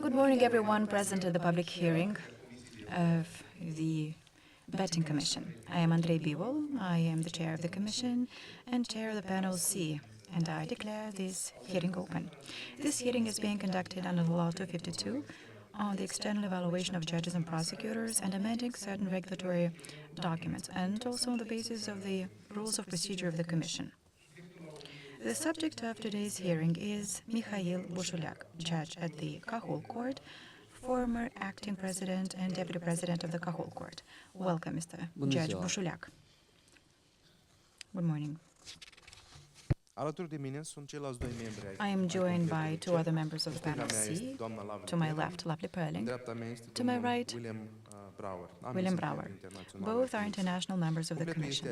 Good morning, everyone present at the public hearing of the Vetting Commission. I am Andrei Bivol. I am the chair of the commission and chair of the panel C, and I declare this hearing open. This hearing is being conducted under the Law 252 on the external evaluation of judges and prosecutors and amending certain regulatory documents, and also on the basis of the rules of procedure of the commission. The subject of today's hearing is Mihail Bușuleac, judge at the Cahul Court, former acting president and deputy president of the Cahul Court. Welcome, Mr. Judge Bușuleac. Good morning. I am joined by two other members of the panel C. To my left, Lovely Perling. To my right, William Brouwer. Both are international members of the Commission.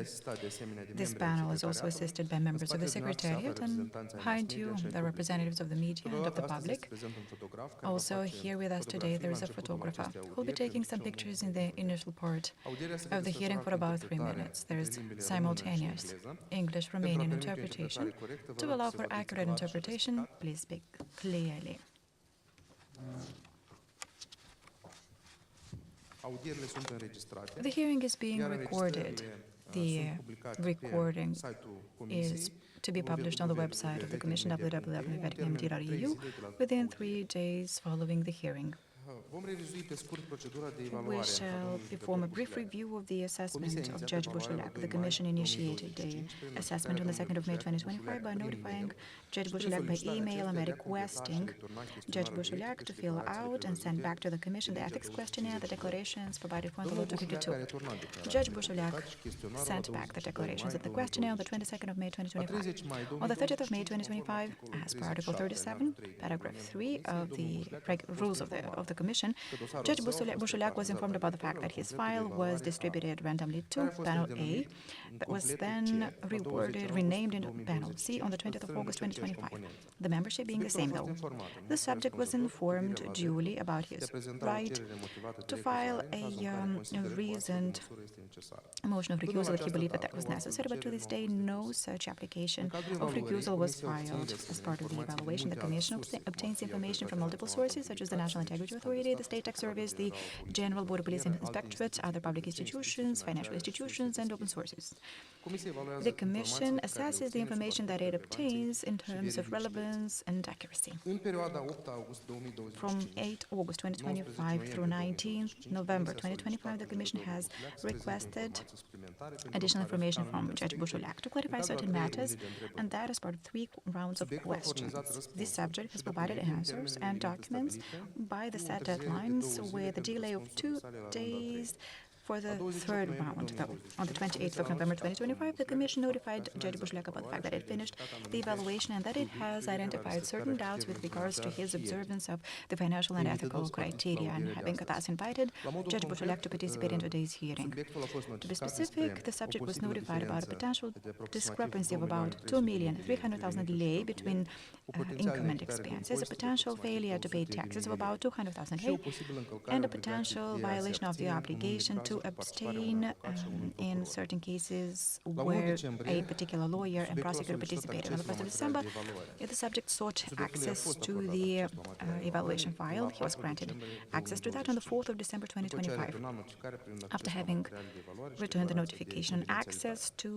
This panel is also assisted by members of the Secretariat, and behind you, the representatives of the media and of the public. Also, here with us today, there is a photographer who will be taking some pictures in the initial part of the hearing for about 3 minutes. There is simultaneous English-Romanian interpretation. To allow for accurate interpretation, please speak clearly. The hearing is being recorded. The recording is to be published on the website of the Commission, www.vetting.eu, within 3 days following the hearing. We shall perform a brief review of the assessment of Judge Bușuleac. The Commission initiated the assessment on the 2nd of May 2025 by notifying Judge Bușuleac by email and by requesting Judge Bușuleac to fill out and send back to the Commission the ethics questionnaire, the declarations provided for in the Law 252. Judge Bușuleac sent back the declarations of the questionnaire on the 22nd of May 2025. On the 30th of May 2025, as per Article 37, paragraph 3 of the rules of the Commission, Judge Bușuleac was informed about the fact that his file was distributed randomly to Panel A, that was then renamed into Panel C on the 20th of August 2025, the membership being the same though. The subject was informed duly about his right to file a reasoned motion of recusal if he believed that was necessary, but to this day no such application of recusal was filed. As part of the evaluation, the Commission obtains information from multiple sources, such as the National Integrity Authority, the State Tax Service, the General Border Police Inspectorate, other public institutions, financial institutions, and open sources. The Commission assesses the information that it obtains in terms of relevance and accuracy. From 8 August 2025 through 19 November 2025, the Commission has requested additional information from Judge Bușuleac to clarify certain matters, and that is part of 3 rounds of questions. This subject has provided answers and documents by the set deadlines with a delay of 2 days for the 3rd round. On the 28th of November 2025, the Commission notified Judge Bușuleac about the fact that it finished the evaluation and that it has identified certain doubts with regards to his observance of the financial and ethical criteria, and having thus invited Judge Bușuleac to participate in today's hearing. To be specific, the subject was notified about a potential discrepancy of about 2,300,000 lei between income and expenses, a potential failure to pay taxes of about 200,000 lei, and a potential violation of the obligation to abstain in certain cases where a particular lawyer and prosecutor participated. On the 1st of December, the subject sought access to the evaluation file. He was granted access to that on the 4th of December 2025, after having returned the notification on access to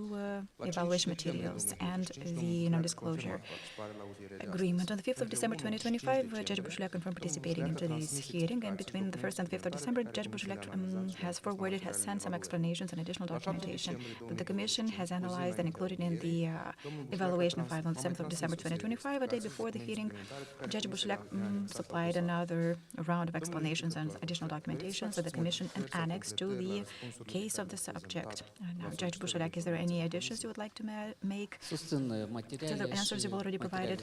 evaluation materials and the non-disclosure agreement. On the 5th of December 2025, Judge Bușuleac confirmed participating in today's hearing, and between the 1st and 5th of December, Judge Bușuleac has sent some explanations and additional documentation that the Commission has analyzed and included in the evaluation file on the 7th of December 2025. A day before the hearing, Judge Bușuleac supplied another round of explanations and additional documentation to the Commission and annexed to the case of the subject. Now, Judge Bușuleac, is there any additions you would like to make to the answers you've already provided?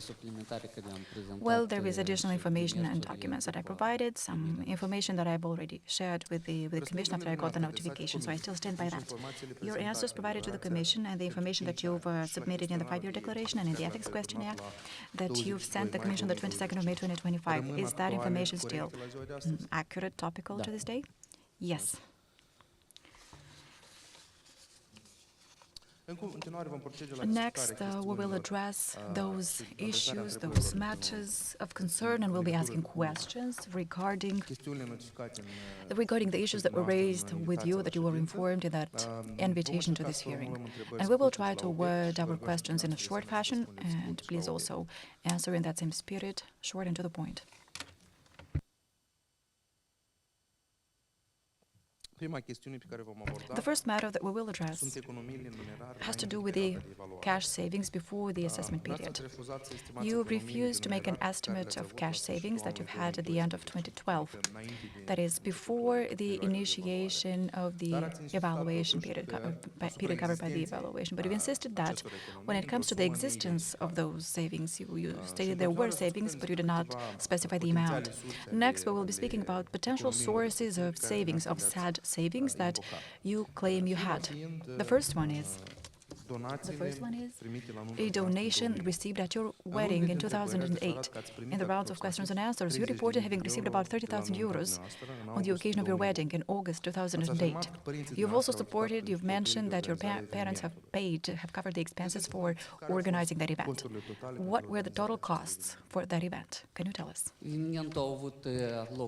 Well, there is additional information and documents that I provided, some information that I've already shared with the Commission after I got the notification, so I still stand by that. Your answers provided to the Commission and the information that you've submitted in the 5-year declaration and in the ethics questionnaire that you've sent the Commission on the 22nd of May 2025, is that information still accurate, topical to this day? Yes. Next, we will address those issues, those matters of concern, and we'll be asking questions regarding the issues that were raised with you, that you were informed in that invitation to this hearing. And we will try to word our questions in a short fashion, and please also answer in that same spirit, short and to the point. The first matter that we will address has to do with the cash savings before the assessment period. You refused to make an estimate of cash savings that you've had at the end of 2012, that is, before the initiation of the evaluation period covered by the evaluation. But you've insisted that when it comes to the existence of those savings, you stated there were savings, but you did not specify the amount. Next, we will be speaking about potential sources of savings, of said savings that you claim you had. The first one is a donation received at your wedding in 2008. In the rounds of questions and answers, you reported having received about 30,000 euros on the occasion of your wedding in August 2008. You've mentioned that your parents have covered the expenses for organizing that event. What were the total costs for that event? Can you tell us?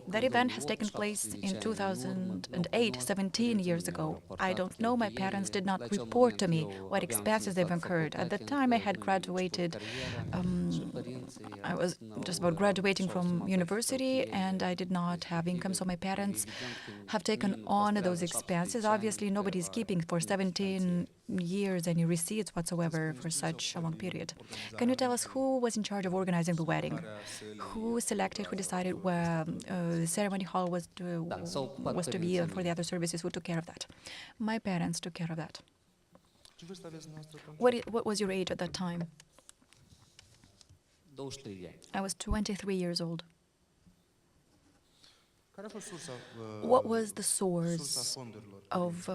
That event has taken place in 2008, 17 years ago. I don't know, my parents did not report to me what expenses they've incurred. At the time, I had graduated, I was just about graduating from university, and I did not have income, so my parents have taken on those expenses. Obviously, nobody's keeping for 17 years any receipts whatsoever for such a long period. Can you tell us who was in charge of organizing the wedding? Who decided where the ceremony hall was to be for the other services? Who took care of that? My parents took care of that. What was your age at that time? I was 23 years old. What was the source of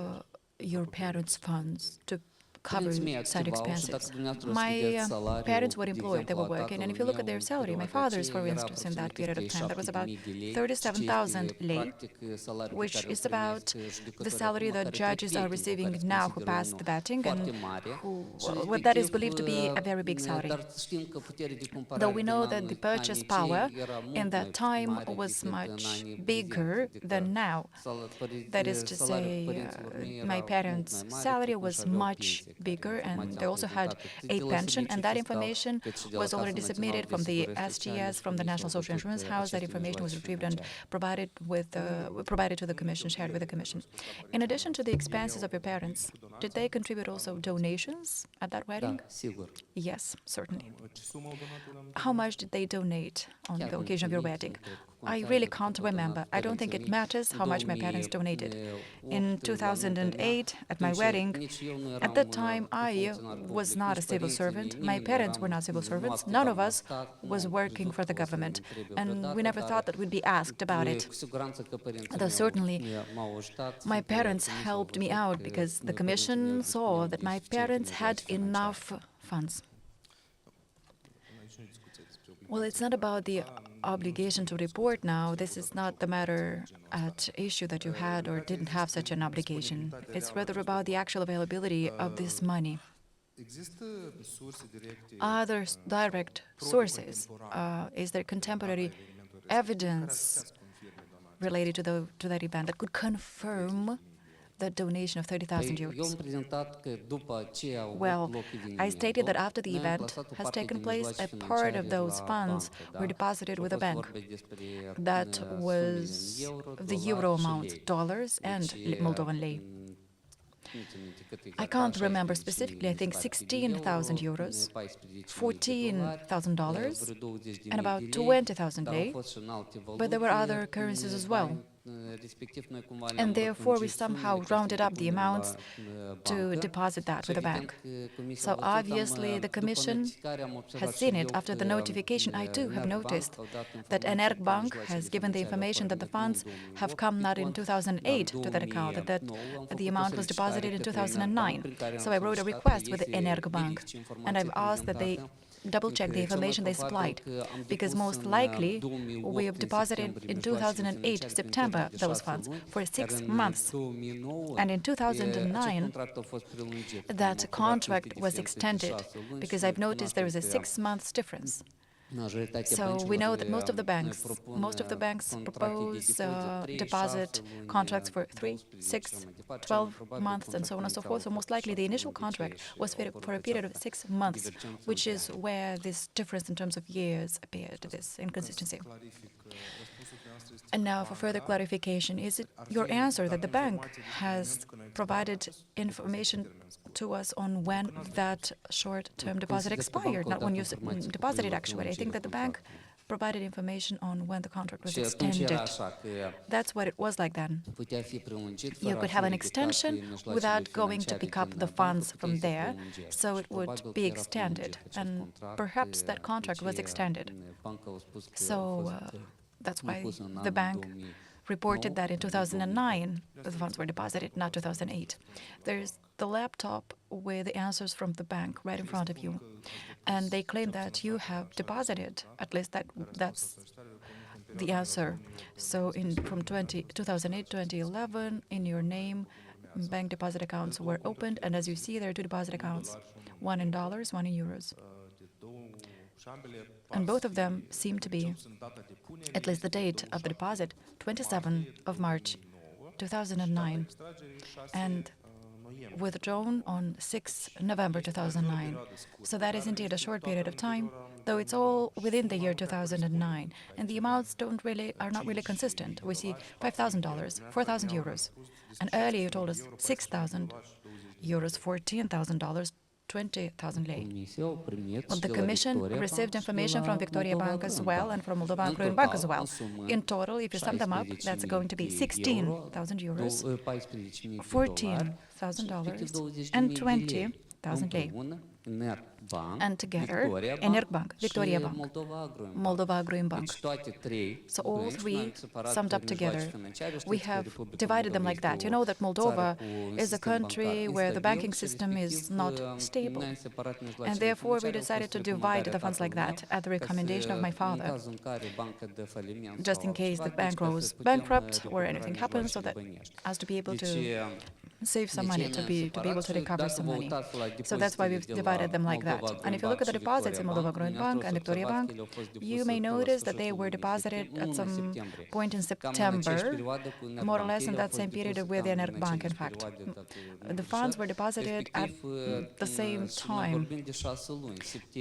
your parents' funds to cover said expenses? My parents were employed, they were working, and if you look at their salary, my father's, for instance, in that period of time, that was about 37,000 lei, which is about the salary that judges are receiving now who passed the vetting, and what that is believed to be a very big salary. Though we know that the purchase power in that time was much bigger than now. That is to say, my parents' salary was much bigger, and they also had a pension, and that information was already submitted from the SGS, from the National Social Insurance House. That information was retrieved and provided to the Commission, shared with the Commission. In addition to the expenses of your parents, did they contribute also donations at that wedding? Yes, certainly. How much did they donate on the occasion of your wedding? I really can't remember. I don't think it matters how much my parents donated. In 2008, at my wedding, at that time, I was not a civil servant. My parents were not civil servants. None of us was working for the government, and we never thought that we'd be asked about it. Though certainly, my parents helped me out because the Commission saw that my parents had enough funds. Well, it's not about the obligation to report now. This is not the matter at issue that you had or didn't have such an obligation. It's rather about the actual availability of this money. Are there direct sources? Is there contemporary evidence related to that event that could confirm the donation of 30,000 euros? Well, I stated that after the event has taken place, a part of those funds were deposited with a bank. That was the euro amount, dollars and Moldovan lei. I can't remember specifically, I think 16,000 euros, $14,000, and about 20,000 lei, but there were other currencies as well. And therefore, we somehow rounded up the amounts to deposit that with a bank. So obviously, the Commission has seen it. After the notification, I too have noticed that Energbank has given the information that the funds have come not in 2008 to that account, that the amount was deposited in 2009. So I wrote a request with the Energbank, and I've asked that they double-check the information they supplied, because most likely we have deposited in 2008 September remember those funds, for 6 months. And in 2009, that contract was extended, because I've noticed there is a 6 months difference. So we know that most of the banks propose deposit contracts for 3, 6, 12 months, and so on and so forth. So most likely the initial contract was for a period of 6 months, which is where this difference in terms of years appeared, this inconsistency. And now for further clarification, is it your answer that the bank has provided information to us on when that short-term deposit expired, not when you deposited actually? I think that the bank provided information on when the contract was extended. That's what it was like then. You could have an extension without going to pick up the funds from there, so it would be extended, and perhaps that contract was extended. So that's why the bank reported that in 2009 the funds were deposited, not 2008. There's the laptop with the answers from the bank right in front of you, and they claim that you have deposited, at least that's the answer. So from 2008-2011, in your name, bank deposit accounts were opened, and as you see, there are 2 deposit accounts, one in dollars, one in euros. And both of them seem to be, at least the date of the deposit, 27th of March 2009, and withdrawn on 6 November 2009. So that is indeed a short period of time, though it's all within the year 2009, and the amounts are not really consistent. We see $5,000, 4,000 euros, and earlier you told us 6,000 euros, $14,000, 20,000 lei. Well, the Commission received information from Victoria Bank as well and from Moldova Growing Bank as well. In total, if you sum them up, that's going to be 16,000 euros, $14,000, and 20,000 lei. And together, Energbank, Victoria Bank, Moldova Growing Bank. So all 3 summed up together. We have divided them like that. You know that Moldova is a country where the banking system is not stable, and therefore we decided to divide the funds like that at the recommendation of my father, just in case the bank goes bankrupt or anything happens, so that as to be able to save some money, to be able to recover some money. So that's why we've divided them like that. And if you look at the deposits in Moldova Growing Bank and Victoria Bank, you may notice that they were deposited at some point in September, more or less in that same period with the Energbank, in fact. The funds were deposited at the same time,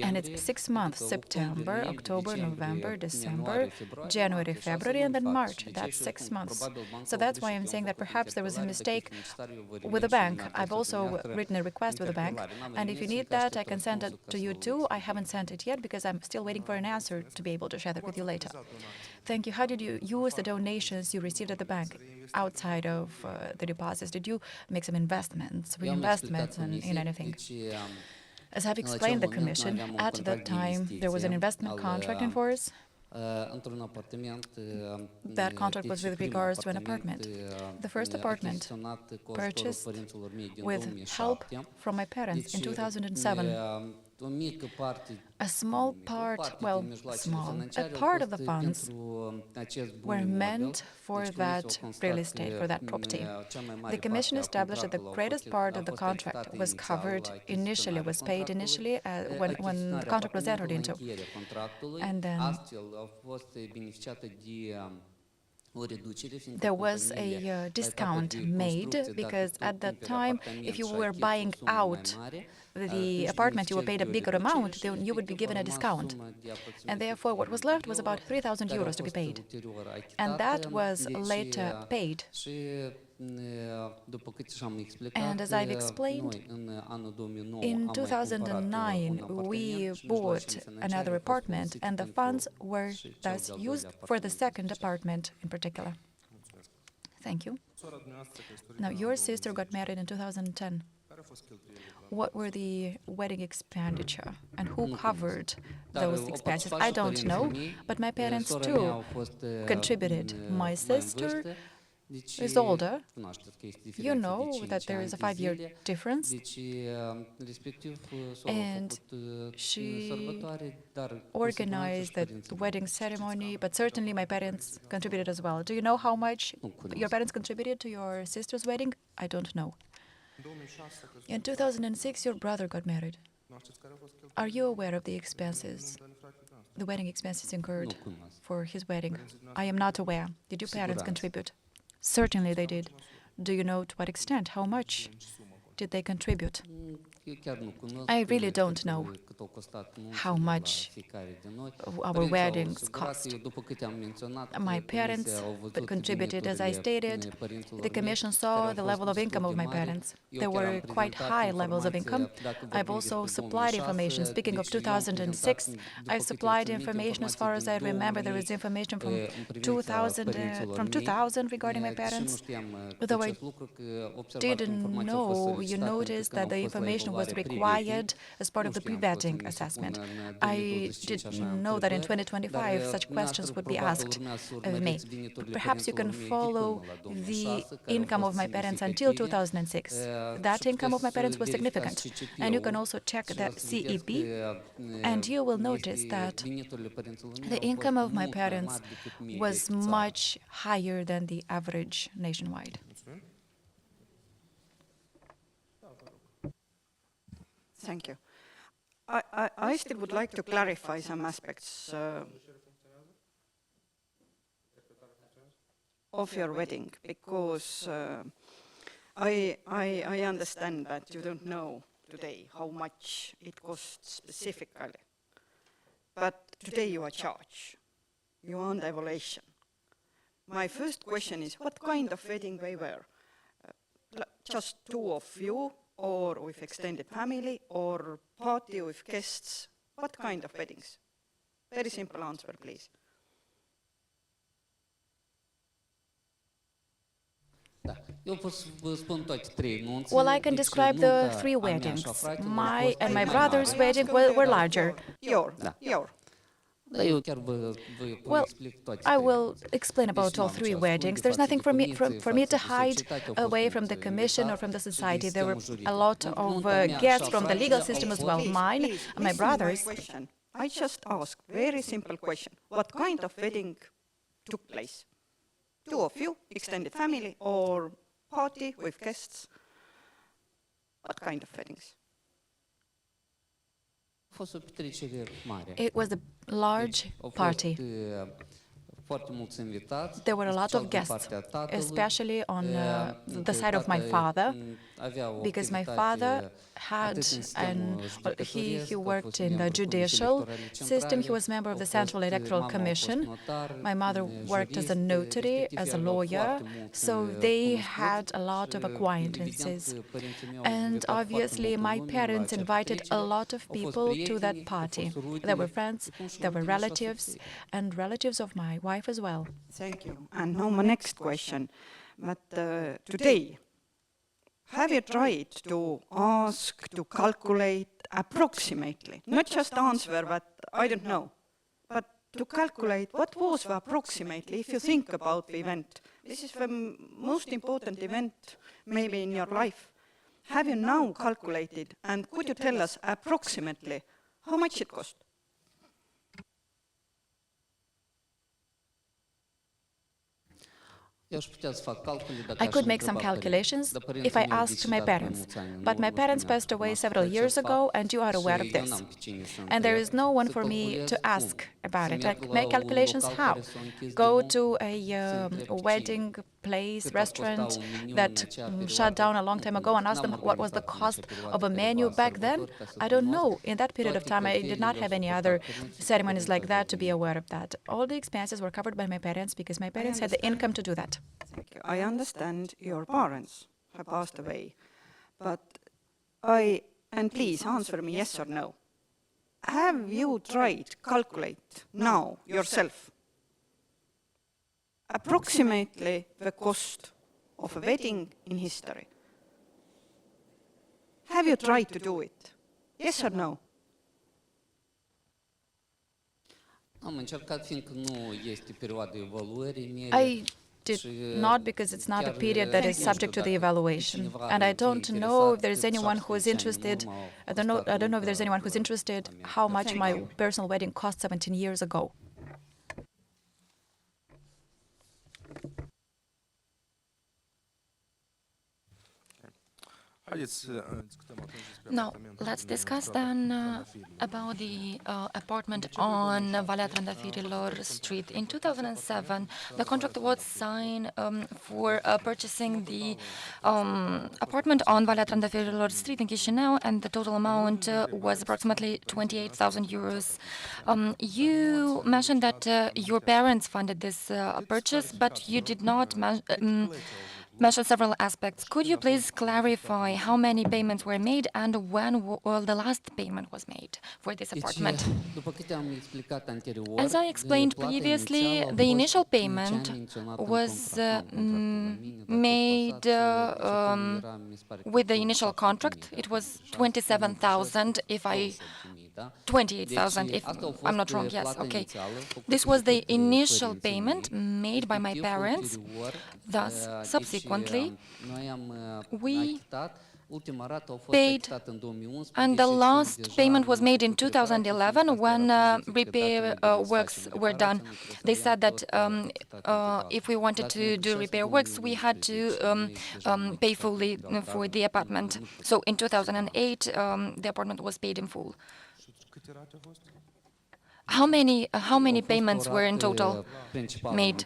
and it's 6 months: September, October, November, December, January, February, and then March. That's 6 months. So that's why I'm saying that perhaps there was a mistake with the bank. I've also written a request with the bank, and if you need that, I can send it to you too. I haven't sent it yet because I'm still waiting for an answer to be able to share that with you later. Thank you. How did you use the donations you received at the bank outside of the deposits? Did you make some investments, reinvestments in anything? As I've explained the Commission, at that time there was an investment contract in force. That contract was with regards to an apartment. The first apartment purchased with help from my parents in 2007. A small part, well, a part of the funds were meant for that real estate, for that property. The Commission established that the greatest part of the contract was covered initially, was paid initially when the contract was entered into. And then there was a discount made, because at that time, if you were buying out the apartment, you were paid a bigger amount, then you would be given a discount. And therefore, what was left was about 3,000 euros to be paid. And that was later paid. And as I've explained, in 2009, we bought another apartment, and the funds were thus used for the second apartment in particular. Thank you. Now, your sister got married in 2010. What were the wedding expenditure, and who covered those expenses? I don't know, but my parents too contributed. My sister is older, you know that there is a 5-year difference, and she organized the wedding ceremony, but certainly my parents contributed as well. Do you know how much your parents contributed to your sister's wedding? I don't know. In 2006, your brother got married. Are you aware of the expenses, the wedding expenses incurred for his wedding? I am not aware. Did your parents contribute? Certainly they did. Do you know to what extent? How much did they contribute? I really don't know how much our weddings cost. My parents contributed, as I stated. The Commission saw the level of income of my parents. There were quite high levels of income. I've also supplied information. Speaking of 2006, I've supplied information as far as I remember. There is information from 2000 regarding my parents. Though I didn't know, you noticed that the information was required as part of the pre-vetting assessment. I didn't know that in 2025 such questions would be asked of me. Perhaps you can follow the income of my parents until 2006. That income of my parents was significant. And you can also check the CEP, and you will notice that the income of my parents was much higher than the average nationwide. Thank you. I still would like to clarify some aspects of your wedding, because I understand that you don't know today how much it costs specifically. But today you are charged. You are under evaluation. My first question is, what kind of wedding they were? Just two of you, or with extended family, or party with guests? What kind of weddings? Very simple answer, please. Well, I can describe the three weddings. My and my brother's wedding were larger. Your. Well, I will explain about all three weddings. There's nothing for me to hide away from the Commission or from the society. There were a lot of guests from the legal system as well. Mine and my brother's. I just asked very simple question. What kind of wedding took place? Two of you, extended family, or party with guests? What kind of weddings? It was a large party. There were a lot of guests, especially on the side of my father, because my father had, he worked in the judicial system. He was a member of the Central Electoral Commission. My mother worked as a notary, as a lawyer, so they had a lot of acquaintances. And obviously, my parents invited a lot of people to that party. There were friends, there were relatives, and relatives of my wife as well. Thank you. And now my next question. But today, have you tried to ask, to calculate approximately, not just answer, but I don't know, but to calculate what was approximately, if you think about the event? This is the most important event maybe in your life. Have you now calculated, and could you tell us approximately how much it cost? I could make some calculations if I asked my parents, but my parents passed away several years ago, and you are aware of this. And there is no one for me to ask about it. I make calculations how? Go to a wedding place, restaurant that shut down a long time ago and ask them what was the cost of a menu back then? I don't know. In that period of time, I did not have any other ceremonies like that to be aware of that. All the expenses were covered by my parents because my parents had the income to do that. Thank you. I understand your parents have passed away, but and please answer me yes or no. Have you tried to calculate now yourself approximately the cost of a wedding in history? Have you tried to do it? Yes or no? I did not, because it's not a period that is subject to the evaluation. And I don't know if there's anyone who is interested. I don't know if there's anyone who's interested how much my personal wedding cost 17 years ago. Now, let's discuss then about the apartment on Valea Trandafirilor Street. In 2007, the contract was signed for purchasing the apartment on Valea Trandafirilor Street in Chișinău, and the total amount was approximately 28,000 euros. You mentioned that your parents funded this purchase, but you did not mention several aspects. Could you please clarify how many payments were made and when the last payment was made for this apartment? As I explained previously, the initial payment was made with the initial contract. It was 27,000, 28,000, if I'm not wrong, yes, okay. This was the initial payment made by my parents. Thus, subsequently, we paid, and the last payment was made in 2011 when repair works were done. They said that if we wanted to do repair works, we had to pay fully for the apartment. So in 2008, the apartment was paid in full. How many payments were in total made?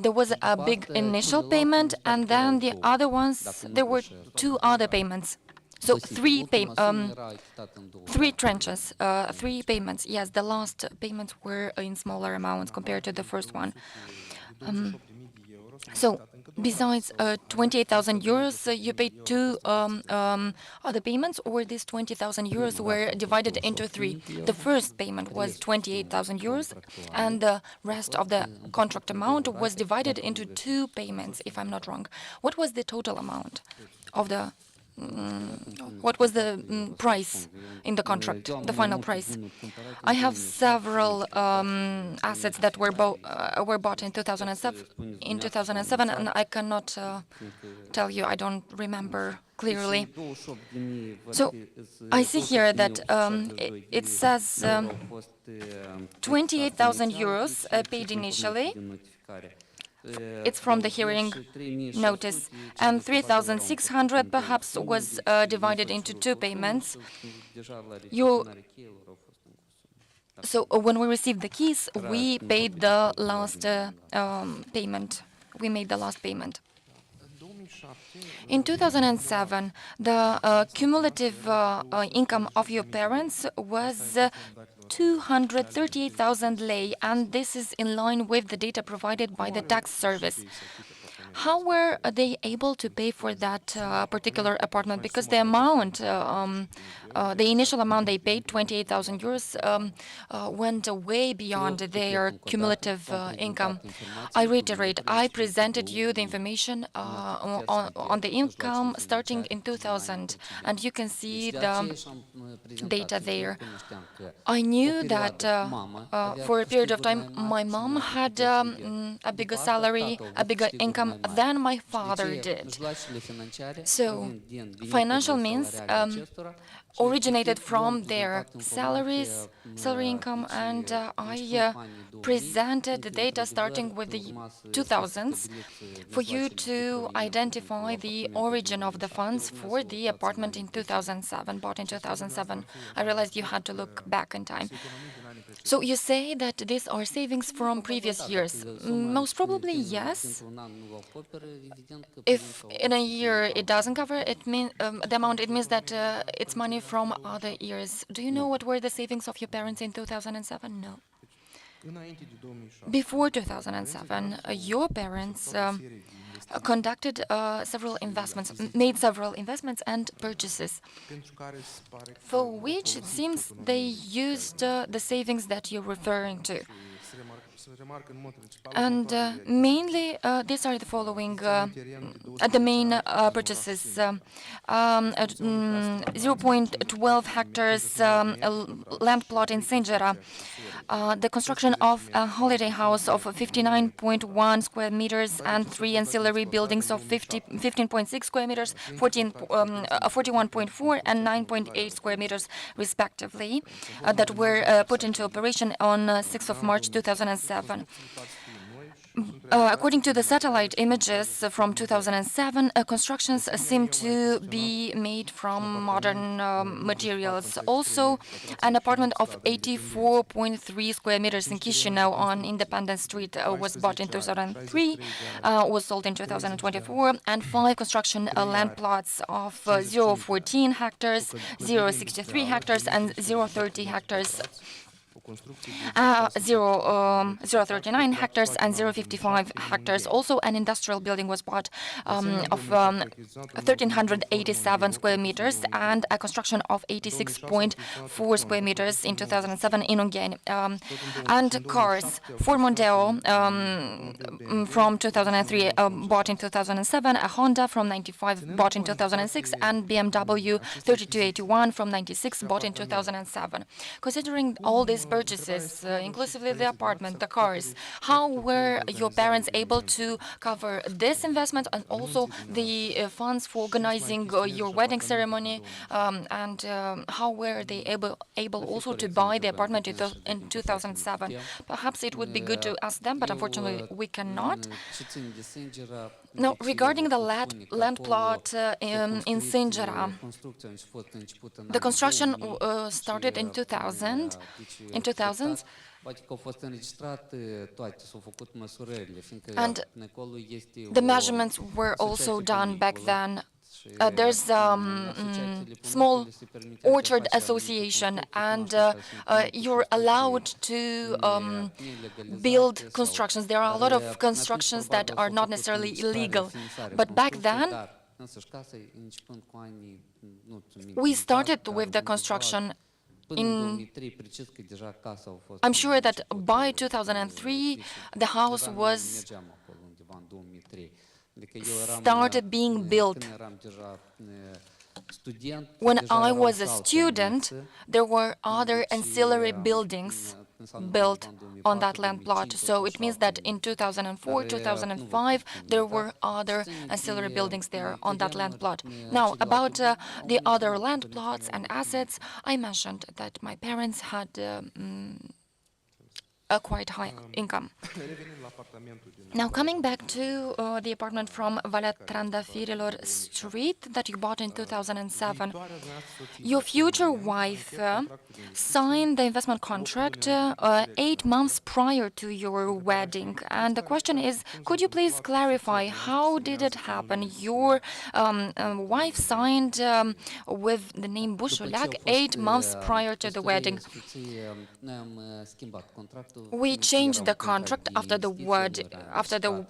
There was a big initial payment, and then the other ones, there were two other payments. So three tranches, three payments. Yes, the last payments were in smaller amounts compared to the first one. So besides 28,000 euros, you paid two other payments, or these 20,000 euros were divided into three. The first payment was 28,000 euros, and the rest of the contract amount was divided into two payments, if I'm not wrong. What was the total amount of the what was the price in the contract, the final price? I have several assets that were bought in 2007, and I cannot tell you, I don't remember clearly. So I see here that it says 28,000 euros paid initially. It's from the hearing notice, and 3,600 perhaps was divided into two payments. So when we received the keys, we paid the last payment. We made the last payment. In 2007, the cumulative income of your parents was 238,000 lei, and this is in line with the data provided by the tax service. How were they able to pay for that particular apartment? Because the amount, the initial amount they paid, 28,000 euros, went way beyond their cumulative income. I reiterate, I presented you the information on the income starting in 2000, and you can see the data there. I knew that for a period of time, my mom had a bigger salary, a bigger income than my father did. So financial means originated from their salary income, and I presented the data starting with the 2000s for you to identify the origin of the funds for the apartment in 2007, bought in 2007. I realized you had to look back in time. So you say that these are savings from previous years. Most probably, yes. If in a year it doesn't cover it, the amount, it means that it's money from other years. Do you know what were the savings of your parents in 2007? No. Before 2007, your parents conducted made several investments and purchases, for which it seems they used the savings that you're referring to. And mainly, these are the following, the main purchases. 0.12 hectares land plot in Singera, the construction of a holiday house of 59.1 square meters and 3 ancillary buildings of 15.6 square meters, 41.4 and 9.8 square meters respectively, that were put into operation on 6th of March 2007. According to the satellite images from 2007, constructions seem to be made from modern materials. Also, an apartment of 84.3 square meters in Chisinau on Independence Street was bought in 2003, was sold in 2024, and 5 construction land plots of 0.14 hectares, 0.63 hectares, and 0.30 hectares. 0.39 hectares and 0.55 hectares. Also, an industrial building was bought of 1,387 square meters and a construction of 86.4 square meters in 2007 in Ungheni. And cars, Ford Mondeo from 2003 bought in 2007, a Honda from 95 bought in 2006, and BMW 3281 from 96 bought in 2007. Considering all these purchases, inclusively the apartment, the cars, how were your parents able to cover this investment and also the funds for organizing your wedding ceremony, and how were they able also to buy the apartment in 2007? Perhaps it would be good to ask them, but unfortunately we cannot. Now, regarding the land plot in Singera, the construction started in 2000. And the measurements were also done back then. There's small orchard association, and you're allowed to build constructions. There are a lot of constructions that are not necessarily illegal, but back then we started with the construction. I'm sure that by 2003 the house was started being built. When I was a student, there were other ancillary buildings built on that land plot. So it means that in 2004, 2005, there were other ancillary buildings there on that land plot. Now, about the other land plots and assets, I mentioned that my parents had a quite high income. Now, coming back to the apartment from Valea Trandafirilor Street that you bought in 2007, your future wife signed the investment contract 8 months prior to your wedding. And the question is, could you please clarify how did it happen? Your wife signed with the name Bușuleac 8 months prior to the wedding. We changed the contract after the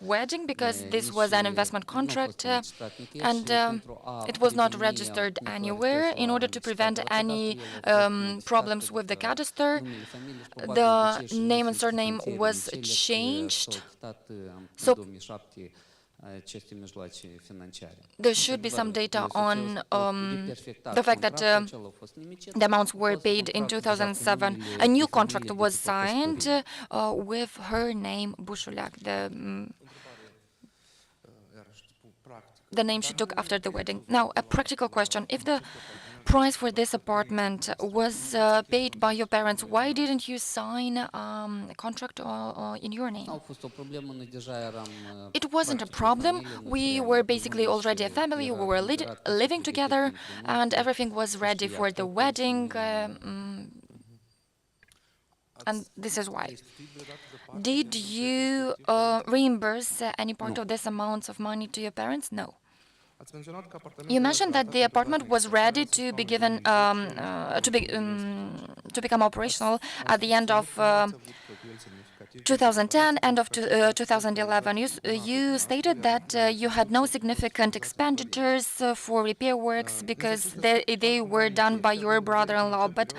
wedding because this was an investment contract and it was not registered anywhere. In order to prevent any problems with the cadastre, the name and surname was changed. So there should be some data on the fact that the amounts were paid in 2007. A new contract was signed with her name, Bușuleac, the name she took after the wedding. Now, a practical question. If the price for this apartment was paid by your parents, why didn't you sign a contract in your name? It wasn't a problem. We were basically already a family. We were living together, and everything was ready for the wedding. And this is why. Did you reimburse any part of this amount of money to your parents? No. You mentioned that the apartment was ready to be given, to become operational at the end of 2010, end of 2011. You stated that you had no significant expenditures for repair works because they were done by your brother-in-law, but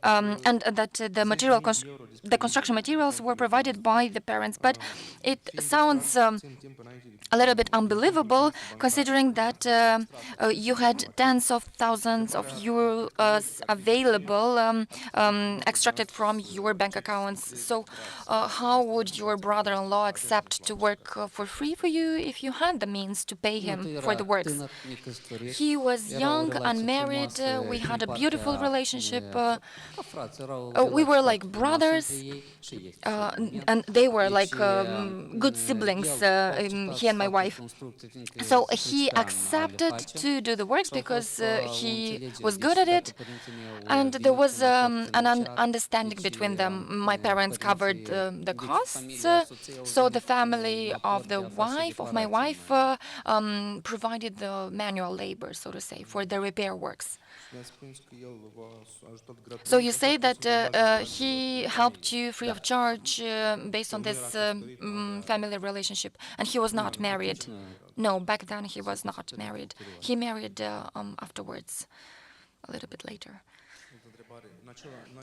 and that the construction materials were provided by the parents. But it sounds a little bit unbelievable, considering that you had tens of thousands of euros available, extracted from your bank accounts. So how would your brother-in-law accept to work for free for you if you had the means to pay him for the works? He was young, unmarried, we had a beautiful relationship. We were like brothers, and they were like good siblings, he and my wife. So he accepted to do the works because he was good at it, and there was an understanding between them. My parents covered the costs, so the family of my wife provided the manual labor, so to say, for the repair works. So you say that he helped you free of charge based on this family relationship, and he was not married. No, back then he was not married. He married afterwards, a little bit later.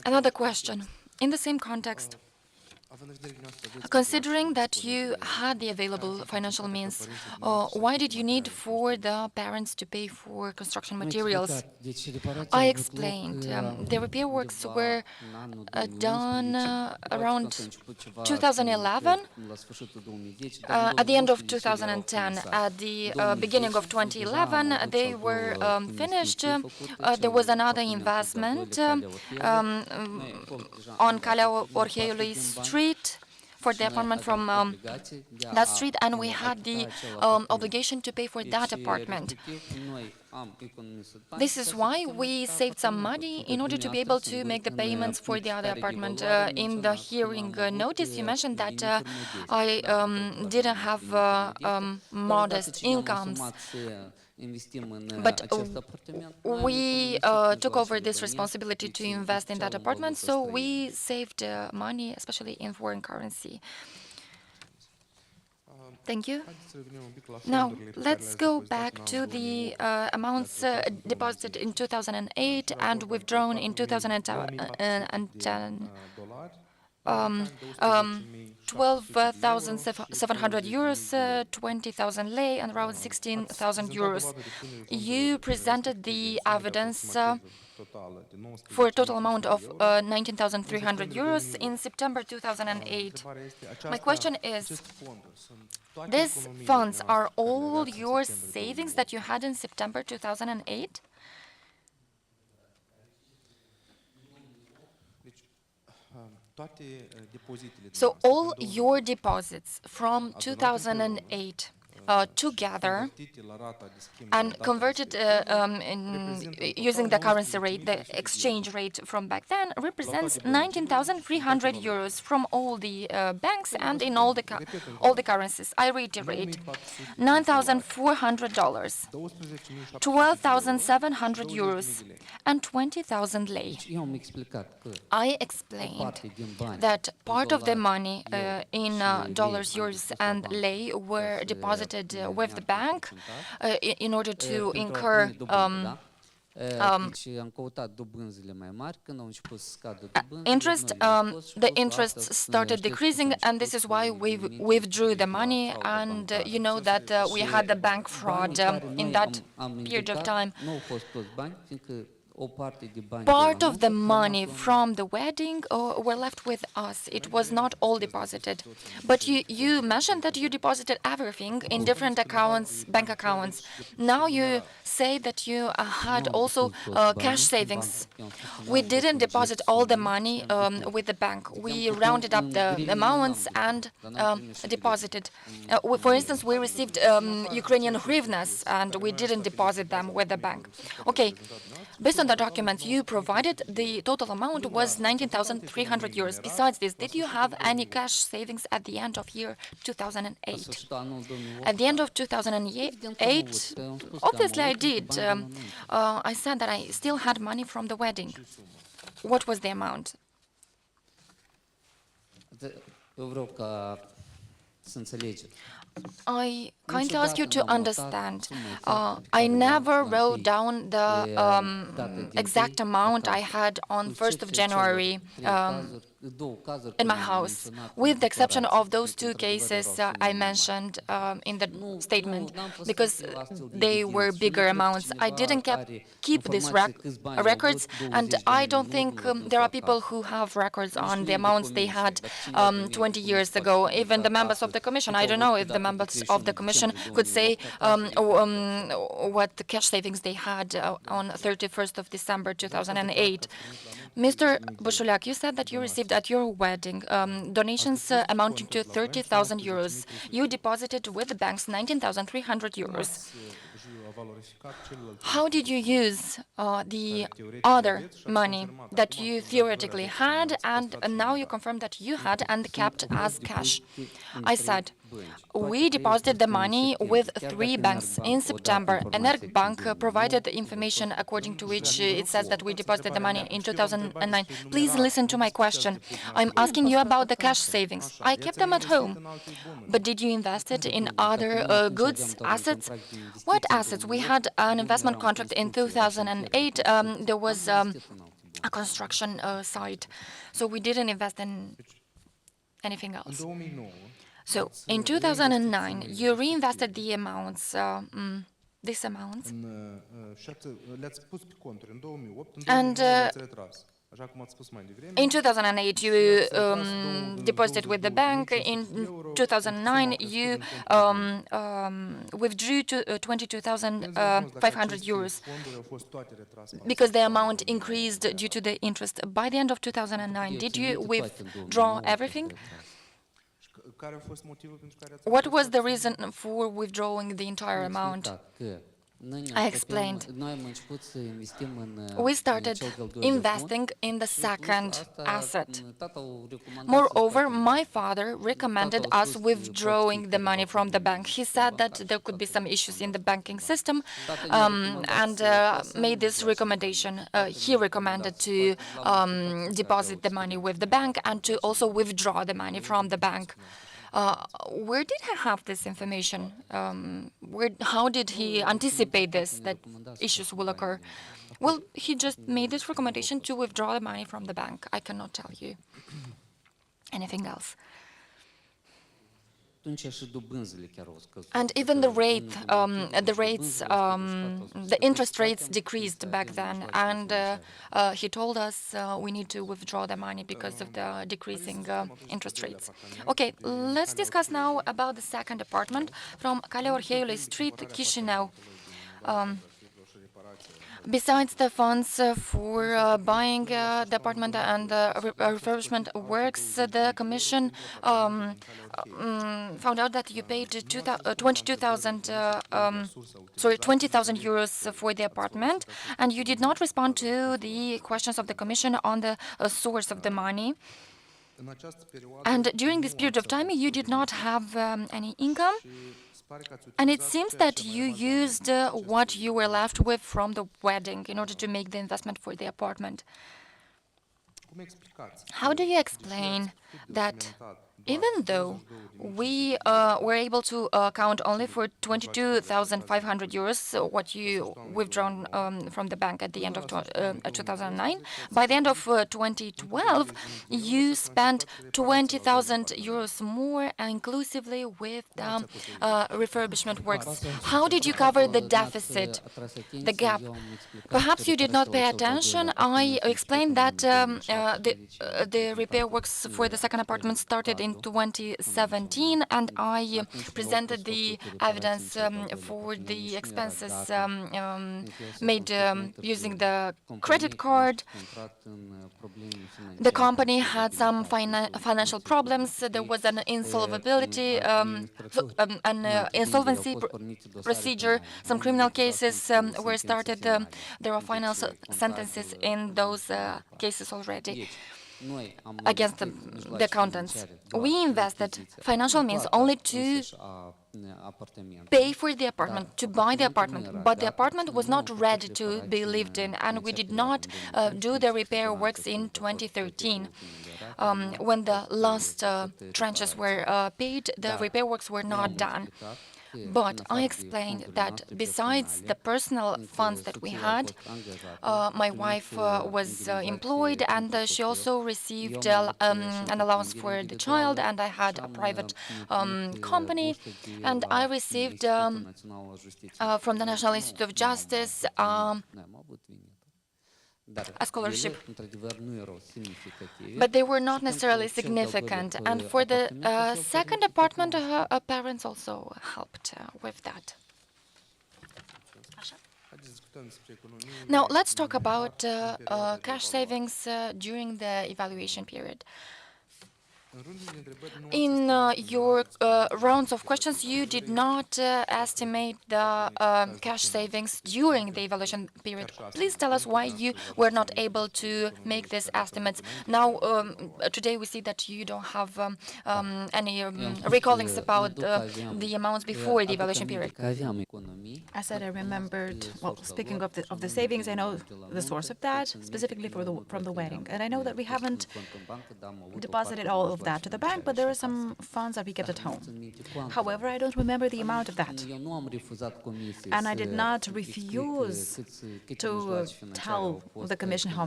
Another question, in the same context. Considering that you had the available financial means, why did you need for the parents to pay for construction materials? I explained. The repair works were done around 2011, at the end of 2010. At the beginning of 2011, they were finished. There was another investment on Cahul Court Street for the apartment from that street, and we had the obligation to pay for that apartment. This is why we saved some money in order to be able to make the payments for the other apartment. In the hearing notice, you mentioned that I didn't have modest incomes. But we took over this responsibility to invest in that apartment, so we saved money, especially in foreign currency. Thank you. Now, let's go back to the amounts deposited in 2008 and withdrawn in 2010. 12,700 euros, 20,000 lei, and around 16,000 euros. You presented the evidence for a total amount of 19,300 euros in September 2008. My question is, these funds are all your savings that you had in September 2008? So all your deposits from 2008 together and converted using the currency rate, the exchange rate from back then, represents 19,300 euros from all the banks and in all the currencies. I reiterate, $9,400, 12,700 euros, and 20,000 lei. I explained that part of the money in dollars, euros, and lei were deposited with the bank in order to incur interest. The interest started decreasing, and this is why we withdrew the money. And you know that we had the bank fraud in that period of time. Part of the money from the wedding were left with us. It was not all deposited. But you mentioned that you deposited everything in different accounts, bank accounts. Now you say that you had also cash savings. We didn't deposit all the money with the bank. We rounded up the amounts and deposited. For instance, we received Ukrainian hryvnias and we didn't deposit them with the bank. Okay. Based on the documents you provided, the total amount was 19,300 euros. Besides this, did you have any cash savings at the end of year 2008? At the end of 2008, obviously I did. I said that I still had money from the wedding. What was the amount? I kindly ask you to understand. I never wrote down the exact amount I had on 1st of January in my house, with the exception of those two cases I mentioned in the statement, because they were bigger amounts. I didn't keep these records, and I don't think there are people who have records on the amounts they had 20 years ago. Even the members of the Commission, I don't know if the members of the Commission could say what the cash savings they had on 31st of December 2008. Mr. Bușuleac, you said that you received at your wedding donations amounting to 30,000 euros. You deposited with the banks 19,300 euros. How did you use the other money that you theoretically had and now you confirm that you had and kept as cash? I said, we deposited the money with 3 banks in September. Energbank provided the information according to which it says that we deposited the money in 2009. Please listen to my question. I'm asking you about the cash savings. I kept them at home. But did you invest it in other goods, assets? What assets? We had an investment contract in 2008. There was a construction site. So we didn't invest in anything else. So in 2009, you reinvested the amounts, these amounts, and in 2008, you deposited with the bank. In 2009, you withdrew to 22,500 euros because the amount increased due to the interest. By the end of 2009, did you withdraw everything? What was the reason for withdrawing the entire amount? I explained. We started investing in the second asset. Moreover, my father recommended us withdrawing the money from the bank. He said that there could be some issues in the banking system and made this recommendation. He recommended to deposit the money with the bank and to also withdraw the money from the bank. Where did he have this information? How did he anticipate this, that issues will occur? Well, he just made this recommendation to withdraw the money from the bank. I cannot tell you anything else. And even the interest rates decreased back then, and he told us we need to withdraw the money because of the decreasing interest rates. Okay, let's discuss now about the second apartment from Calea Orheiului Street, Chișinău. Besides the funds for buying the apartment and the refurbishment works, the Commission found out that you paid 20,000 euros for the apartment, and you did not respond to the questions of the Commission on the source of the money. And during this period of time, you did not have any income. And it seems that you used what you were left with from the wedding in order to make the investment for the apartment. How do you explain that even though we were able to account only for 22,500 euros, what you withdrawn from the bank at the end of 2009, by the end of 2012, you spent 20,000 euros more inclusively with refurbishment works. How did you cover the deficit, the gap? Perhaps you did not pay attention. I explained that the repair works for the second apartment started in 2017, and I presented the evidence for the expenses made using the credit card. The company had some financial problems. There was an insolvency procedure. Some criminal cases were started. There are final sentences in those cases already. against the accountants. We invested financial means only to pay for the apartment, to buy the apartment, but the apartment was not ready to be lived in, and we did not do the repair works in 2013. When the last tranches were paid, the repair works were not done. But I explained that besides the personal funds that we had, my wife was employed, and she also received an allowance for the child, and I had a private company, and I received from the National Institute of Justice a scholarship. But they were not necessarily significant. And for the second apartment, her parents also helped with that. Now, let's talk about cash savings during the evaluation period. In your rounds of questions, you did not estimate the cash savings during the evaluation period. Please tell us why you were not able to make these estimates. Now, today we see that you don't have any recallings about the amounts before the evaluation period. I said I remembered, well, speaking of the savings, I know the source of that, specifically from the wedding. And I know that we haven't deposited all of that to the bank, but there are some funds that we kept at home. However, I don't remember the amount of that. And I did not refuse to tell the Commission how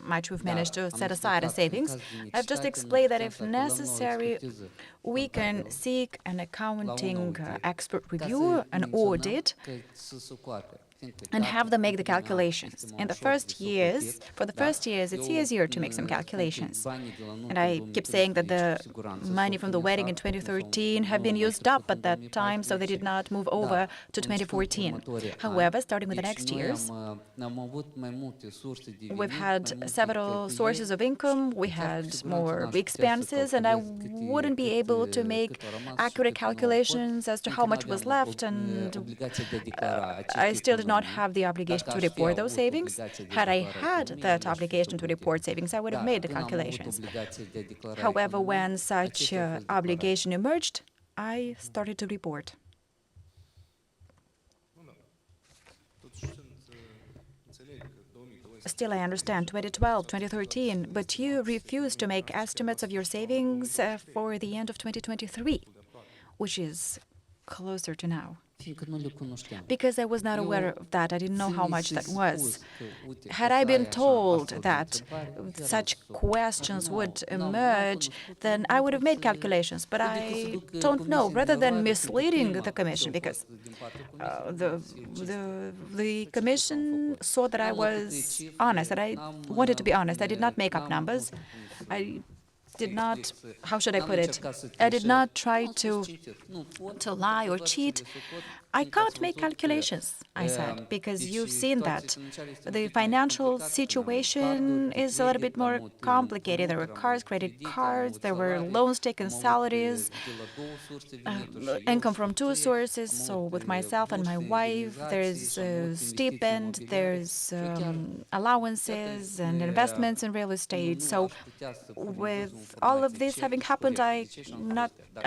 much we've managed to set aside as savings. I've just explained that if necessary, we can seek an accounting expert review, an audit, and have them make the calculations. In the first years, for the first years, it's easier to make some calculations. And I keep saying that the money from the wedding in 2013 have been used up at that time, so they did not move over to 2014. However, starting with the next years, we've had several sources of income, we had more expenses, and I wouldn't be able to make accurate calculations as to how much was left, and I still did not have the obligation to report those savings. Had I had that obligation to report savings, I would have made the calculations. However, when such obligation emerged, I started to report. Still, I understand 2012, 2013, but you refused to make estimates of your savings for the end of 2023, which is closer to now. Because I was not aware of that, I didn't know how much that was. Had I been told that such questions would emerge, then I would have made calculations, but I don't know. Rather than misleading the Commission, because the Commission saw that I was honest, that I wanted to be honest. I did not make up numbers. I did not, how should I put it? I did not try to lie or cheat. I can't make calculations, I said, because you've seen that the financial situation is a little bit more complicated. There were cards, credit cards, there were loans taken, salaries, income from two sources. So with myself and my wife, there's a stipend, there's allowances and investments in real estate. So with all of this having happened, I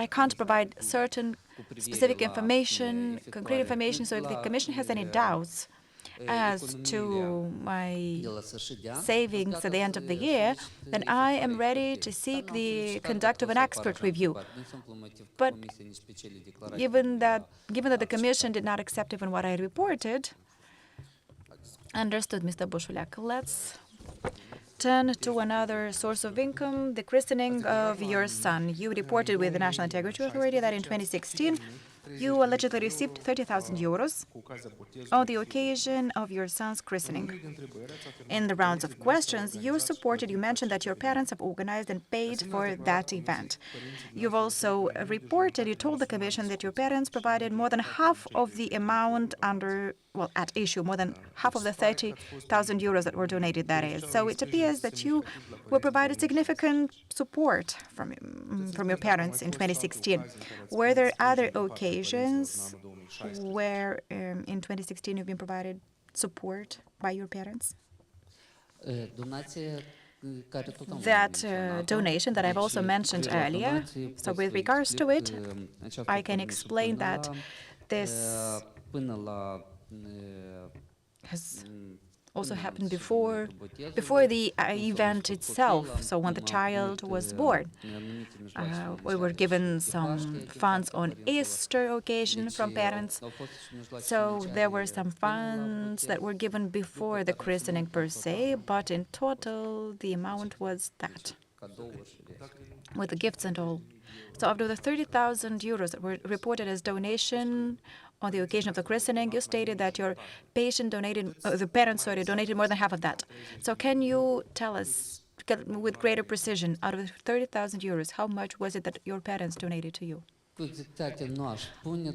can't provide certain specific information, concrete information. So if the Commission has any doubts as to my savings at the end of the year, then I am ready to seek the conduct of an expert review. But given that the Commission did not accept even what I reported, understood, Mr. Bușuleac. Let's turn to another source of income, the christening of your son. You reported with the National Integrity Authority that in 2016, you allegedly received 30,000 euros on the occasion of your son's christening. In the rounds of questions, you mentioned that your parents have organized and paid for that event. You've also reported, you told the Commission that your parents provided more than half of the amount at issue, more than half of the 30,000 euros that were donated, that is. So it appears that you were provided significant support from your parents in 2016. Were there other occasions where in 2016 you've been provided support by your parents? that donation that I've also mentioned earlier. So with regards to it, I can explain that this has also happened before the event itself, so when the child was born. We were given some funds on Easter occasion from parents, so there were some funds that were given before the christening per se, but in total the amount was that, with the gifts and all. So out of the 30,000 euros that were reported as donation on the occasion of the christening, you stated that your patient donated, the parents, donated more than half of that. So can you tell us with greater precision, out of the 30,000 euros, how much was it that your parents donated to you?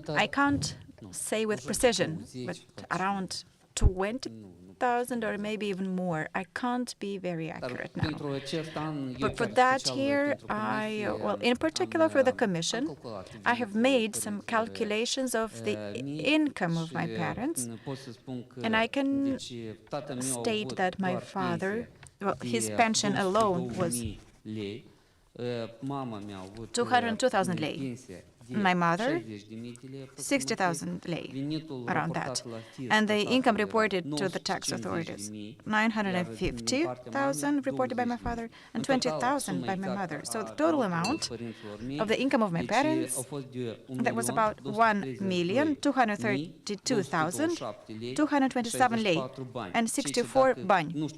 I can't say with precision, but around 20,000 or maybe even more. I can't be very accurate now. But for that year, well, in particular for the Commission, I have made some calculations of the income of my parents, and I can state that my father, well, his pension alone was 202,000 lei. My mother, 60,000 lei, around that. And the income reported to the tax authorities, 950,000 reported by my father and 20,000 by my mother. So the total amount of the income of my parents, that was about 1,232,227 lei and 64 bani,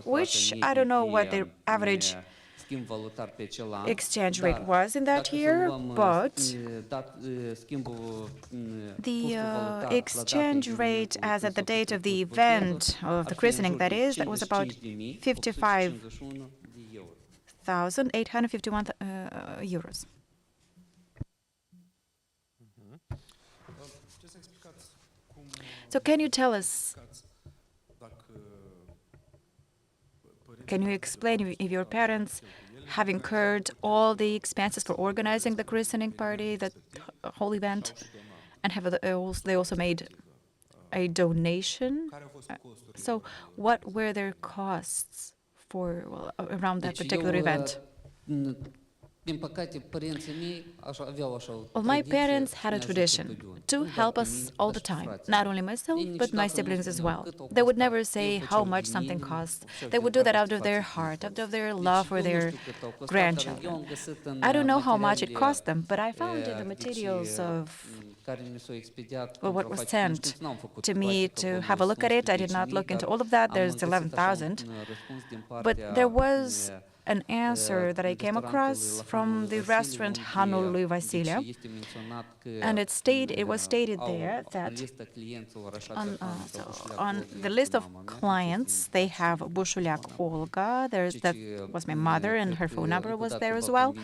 which I don't know what the average exchange rate was in that year, but the exchange rate as at the date of the event of the christening, that was about 55,851 euros. So can you tell us, can you explain if your parents have incurred all the expenses for organizing the christening party, that whole event, and have they also made a donation? So what were their costs for, well, around that particular event? Well, my parents had a tradition to help us all the time, not only myself, but my siblings as well. They would never say how much something costs. They would do that out of their heart, out of their love for their grandchildren. I don't know how much it cost them, but I found in the materials of what was sent to me to have a look at it. I did not look into all of that. There's 11,000. But there was an answer that I came across from the restaurant Hanul lui Vasile, and it was stated there that on the list of clients they have Bușuleac Olga. That was my mother, and her phone number was there as well,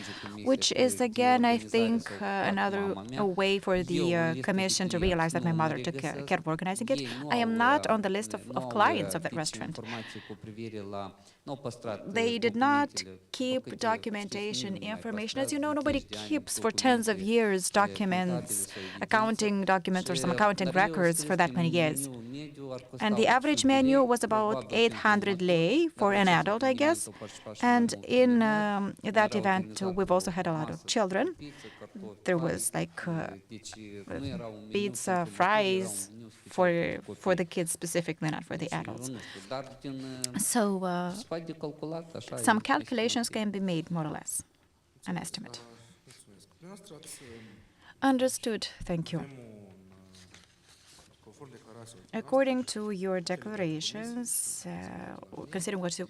which is again, I think, another way for the Commission to realize that my mother took care of organizing it. I am not on the list of clients of that restaurant. They did not keep documentation information. As you know, nobody keeps for tens of years documents, accounting documents or some accounting records for that many years. And the average menu was about 800 lei for an adult, I guess. And in that event, we've also had a lot of children. There was like pizza, fries for the kids specifically, not for the adults. So some calculations can be made, more or less, an estimate. Understood. Thank you. According to your declarations, considering what you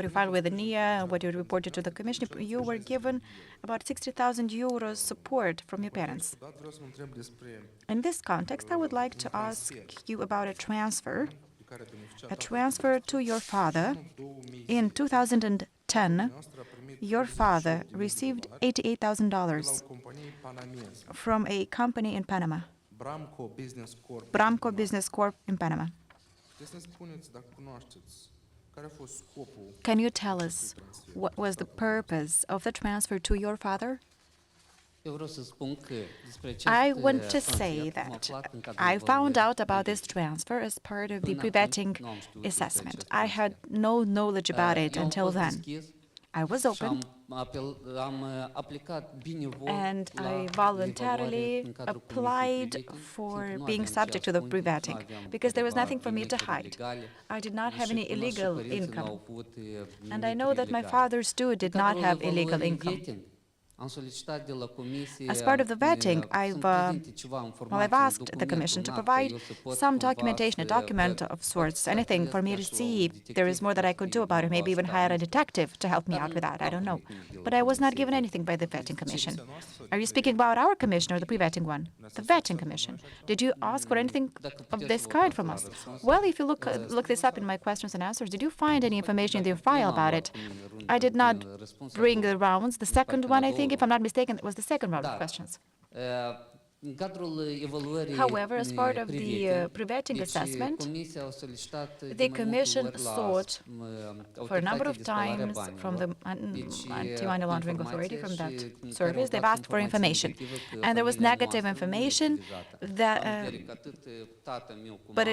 filed with the NIA, what you reported to the Commission, you were given about 60,000 euros support from your parents. In this context, I would like to ask you about a transfer to your father. In 2010, your father received $88,000 from a company in Panama. Bramco Business Corp in Panama. Can you tell us what was the purpose of the transfer to your father? I want to say that I found out about this transfer as part of the pre-vetting assessment. I had no knowledge about it until then. I was open, and I voluntarily applied for being subject to the pre-vetting because there was nothing for me to hide. I did not have any illegal income, and I know that my fathers too did not have illegal income. As part of the vetting, I've asked the Commission to provide some documentation, a document of sorts, anything for me to see if there is more that I could do about it, maybe even hire a detective to help me out with that, I don't know. But I was not given anything by the Vetting Commission. Are you speaking about our Commission or the pre-vetting one? The Vetting Commission. Did you ask for anything of this kind from us? Well, if you look this up in my questions and answers, did you find any information in your file about it? I did not bring the rounds. The second one, I think, if I'm not mistaken, it was the second round of questions. However, as part of the pre-vetting assessment, the Commission sought for a number of times from the Anti-Money Laundering Authority, from that service, they've asked for information. And there was negative information, that, but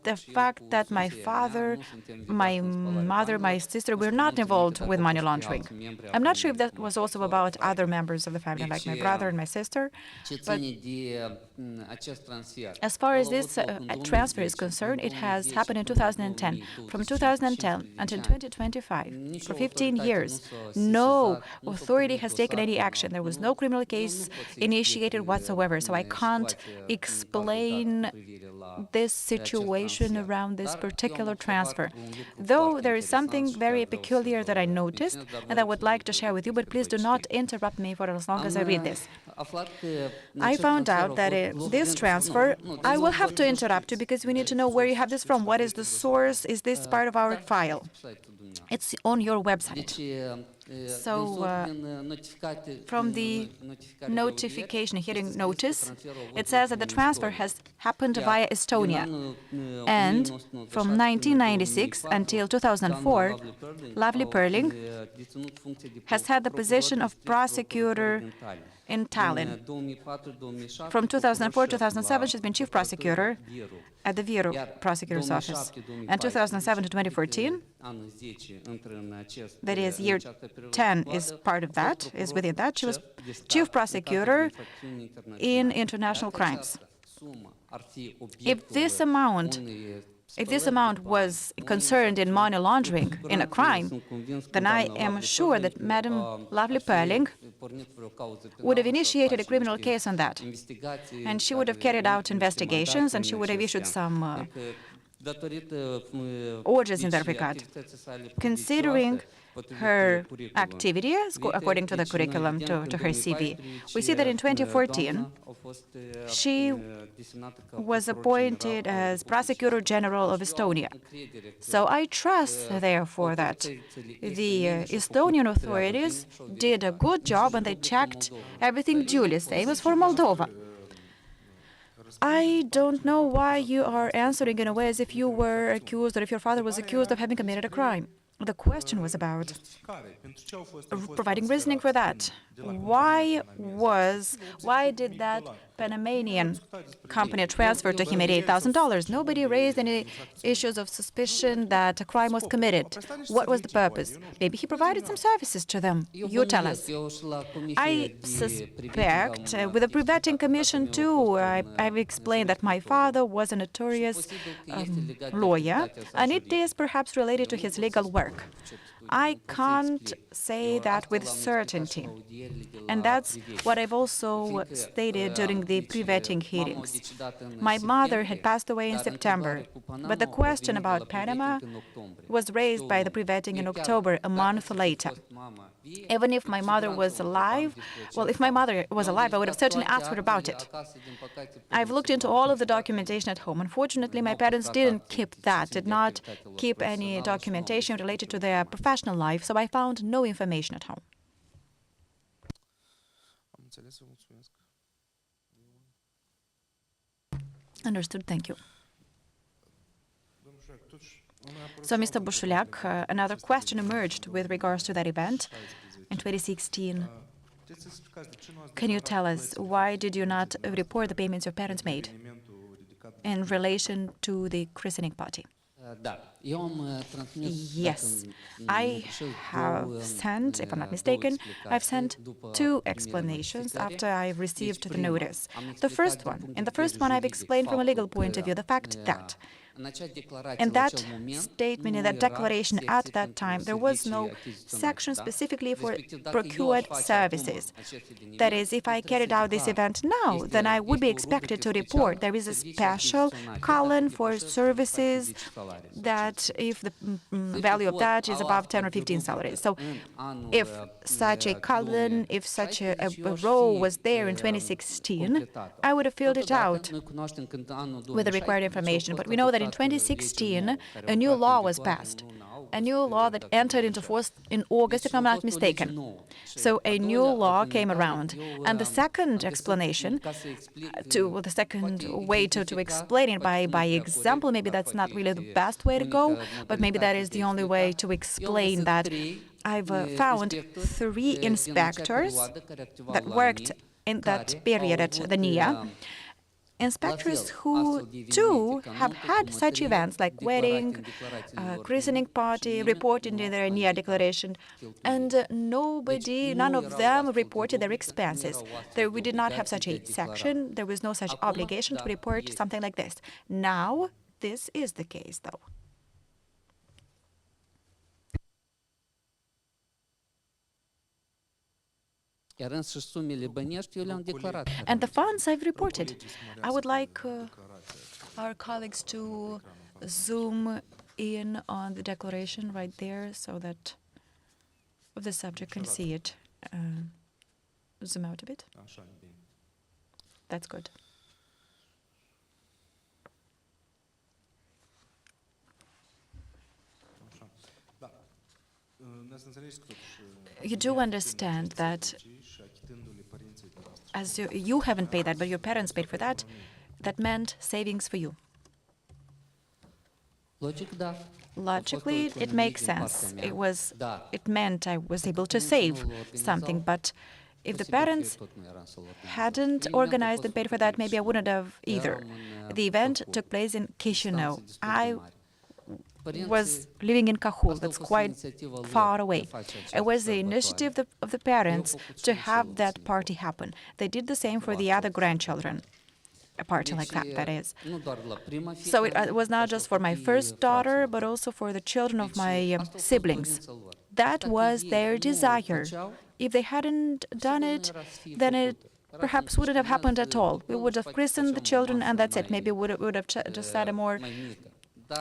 the fact that my father, my mother, my sister were not involved with money laundering. I'm not sure if that was also about other members of the family, like my brother and my sister, but as far as this transfer is concerned, it has happened in 2010. From 2010 until 2025, for 15 years, no authority has taken any action. There was no criminal case initiated whatsoever, so I can't explain this situation around this particular transfer. Though there is something very peculiar that I noticed and I would like to share with you, but please do not interrupt me for as long as I read this. I found out that this transfer, I will have to interrupt you because we need to know where you have this from. What is the source? Is this part of our file? It's on your website. So, from the notification, hearing notice, it says that the transfer has happened via Estonia. And from 1996 until 2004, Lovely Perling has had the position of prosecutor in Tallinn. From 2004 to 2007, she's been chief prosecutor at the Viru prosecutor's office. And 2007 to 2014, that is, year 10 is part of that, is within that. She was chief prosecutor in international crimes. If this amount was concerned in money laundering, in a crime, then I am sure that Madam Lovely Perling would have initiated a criminal case on that. And she would have carried out investigations, and she would have issued some orders in that regard. Considering her activities, according to the curriculum, to her CV, we see that in 2014, she was appointed as Prosecutor General of Estonia. So I trust, therefore, that the Estonian authorities did a good job and they checked everything duly, same as for Moldova. I don't know why you are answering in a way as if you were accused or if your father was accused of having committed a crime. The question was about providing reasoning for that. Why did that Panamanian company transfer to him $88,000? Nobody raised any issues of suspicion that a crime was committed. What was the purpose? Maybe he provided some services to them. You tell us. I suspect, with the Pre-Vetting Commission too, I've explained that my father was a notorious lawyer, and it is perhaps related to his legal work. I can't say that with certainty. And that's what I've also stated during the pre-vetting hearings. My mother had passed away in September, but the question about Panama was raised by the pre-vetting in October, a month later. Even if my mother was alive, well, if my mother was alive, I would have certainly asked her about it. I've looked into all of the documentation at home. Unfortunately, my parents did not keep any documentation related to their professional life, so I found no information at home. Understood, thank you. So, Mr. Bușuleac, another question emerged with regards to that event in 2016. Can you tell us why did you not report the payments your parents made in relation to the christening party? Yes, I have sent, if I'm not mistaken, I've sent 2 explanations after I received the notice. In the first one, I've explained from a legal point of view the fact that in that statement, in that declaration at that time, there was no section specifically for procured services. That is, if I carried out this event now, then I would be expected to report. There is a special column for services that if the value of that is above 10 or 15 salaries. So if such a column, if such a row was there in 2016, I would have filled it out with the required information. But we know that in 2016, a new law was passed, a new law that entered into force in August, if I'm not mistaken. So a new law came around. And the second explanation, the second way to explain it by example, maybe that's not really the best way to go, but maybe that is the only way to explain that. I've found 3 inspectors that worked in that period at the NIA. Inspectors who, too, have had such events like wedding, christening party, reported in their NIA declaration, and none of them reported their expenses. We did not have such a section. There was no such obligation to report something like this. Now, this is the case, though. And the funds I've reported. I would like our colleagues to zoom in on the declaration right there so that the subject can see it. Zoom out a bit. That's good. You do understand that as you haven't paid that, but your parents paid for that, that meant savings for you. Logically, it makes sense. It meant I was able to save something, but if the parents hadn't organized and paid for that, maybe I wouldn't have either. The event took place in Chisinau. I was living in Cahul, that's quite far away. It was the initiative of the parents to have that party happen. They did the same for the other grandchildren, a party like that is. So it was not just for my first daughter, but also for the children of my siblings. That was their desire. If they hadn't done it, then it perhaps wouldn't have happened at all. We would have christened the children and that's it. Maybe we would have just had a more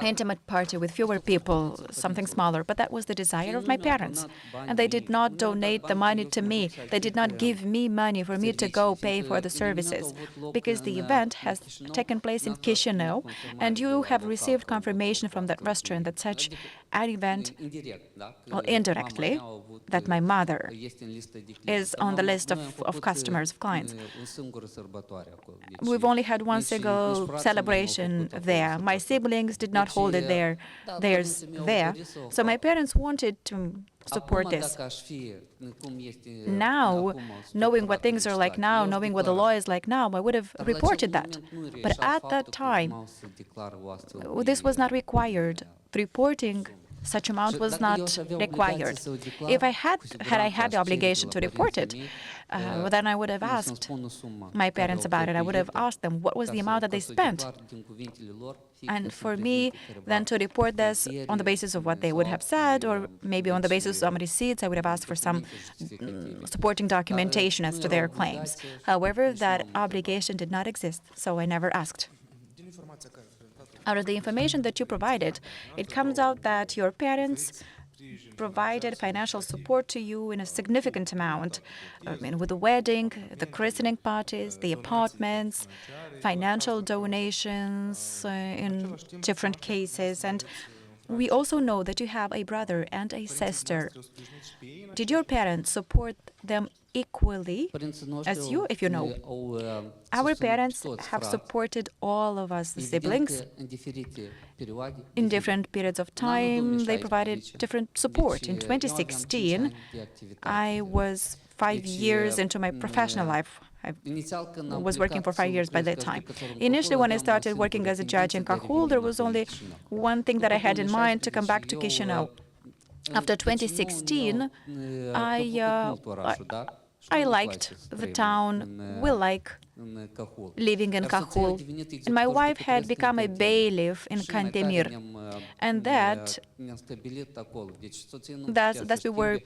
intimate party with fewer people, something smaller, but that was the desire of my parents. And they did not donate the money to me. They did not give me money for me to go pay for the services, because the event has taken place in Chisinau, and you have received confirmation from that restaurant that such an event, well, indirectly, that my mother is on the list of customers, of clients. We've only had one single celebration there. My siblings did not hold it theirs there. So my parents wanted to support this. Now, knowing what things are like now, knowing what the law is like now, I would have reported that. But at that time, this was not required. Reporting such amount was not required. If I had the obligation to report it, then I would have asked my parents about it. I would have asked them what was the amount that they spent. And for me, then to report this on the basis of what they would have said, or maybe on the basis of some receipts, I would have asked for some supporting documentation as to their claims. However, that obligation did not exist, so I never asked. Out of the information that you provided, it comes out that your parents provided financial support to you in a significant amount. With the wedding, the christening parties, the apartments, financial donations in different cases. And we also know that you have a brother and a sister. Did your parents support them equally as you, if you know. Our parents have supported all of us, the siblings, in different periods of time. They provided different support. In 2016, I was 5 years into my professional life. I was working for 5 years by that time. Initially, when I started working as a judge in Cahul, there was only one thing that I had in mind: to come back to Chișinău. After 2016, I liked the town. We like living in Cahul. And my wife had become a bailiff in Cantemir. And that's we were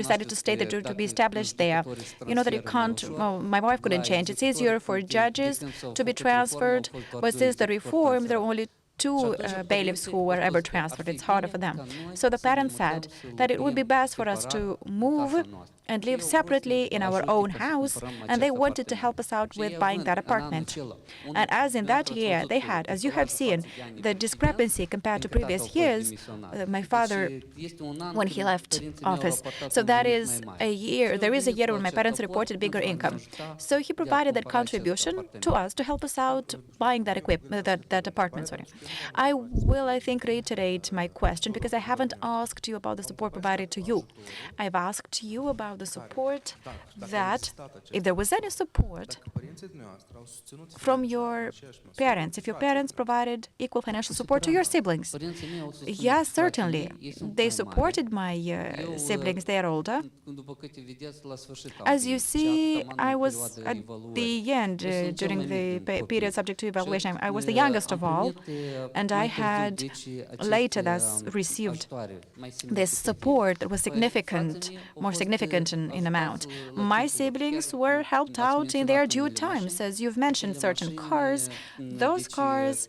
decided to stay there, to be established there. You know that you can't, well, my wife couldn't change. It's easier for judges to be transferred, but since the reform, there are only 2 bailiffs who were ever transferred. It's harder for them. So the parents said that it would be best for us to move and live separately in our own house, and they wanted to help us out with buying that apartment. And as in that year, they had, as you have seen, the discrepancy compared to previous years, my father, when he left office. So that is a year, there is a year when my parents reported bigger income. So he provided that contribution to us to help us out buying that that apartment. Sorry. I will, I think, reiterate my question because I haven't asked you about the support provided to you. I've asked you about the support that, if there was any support from your parents, if your parents provided equal financial support to your siblings. Yes, certainly. They supported my siblings, they are older. As you see, I was at the end during the period subject to evaluation. I was the youngest of all, and I had later thus received this support that was significant, more significant in amount. My siblings were helped out in their due times. As you've mentioned, certain cars, those cars,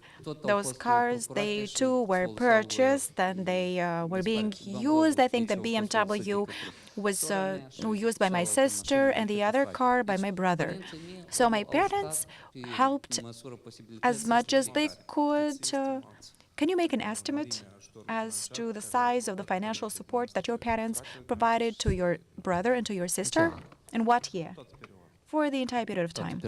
they too were purchased and they were being used. I think the BMW was used by my sister and the other car by my brother. So my parents helped as much as they could. Can you make an estimate as to the size of the financial support that your parents provided to your brother and to your sister? In what year? For the entire period of time.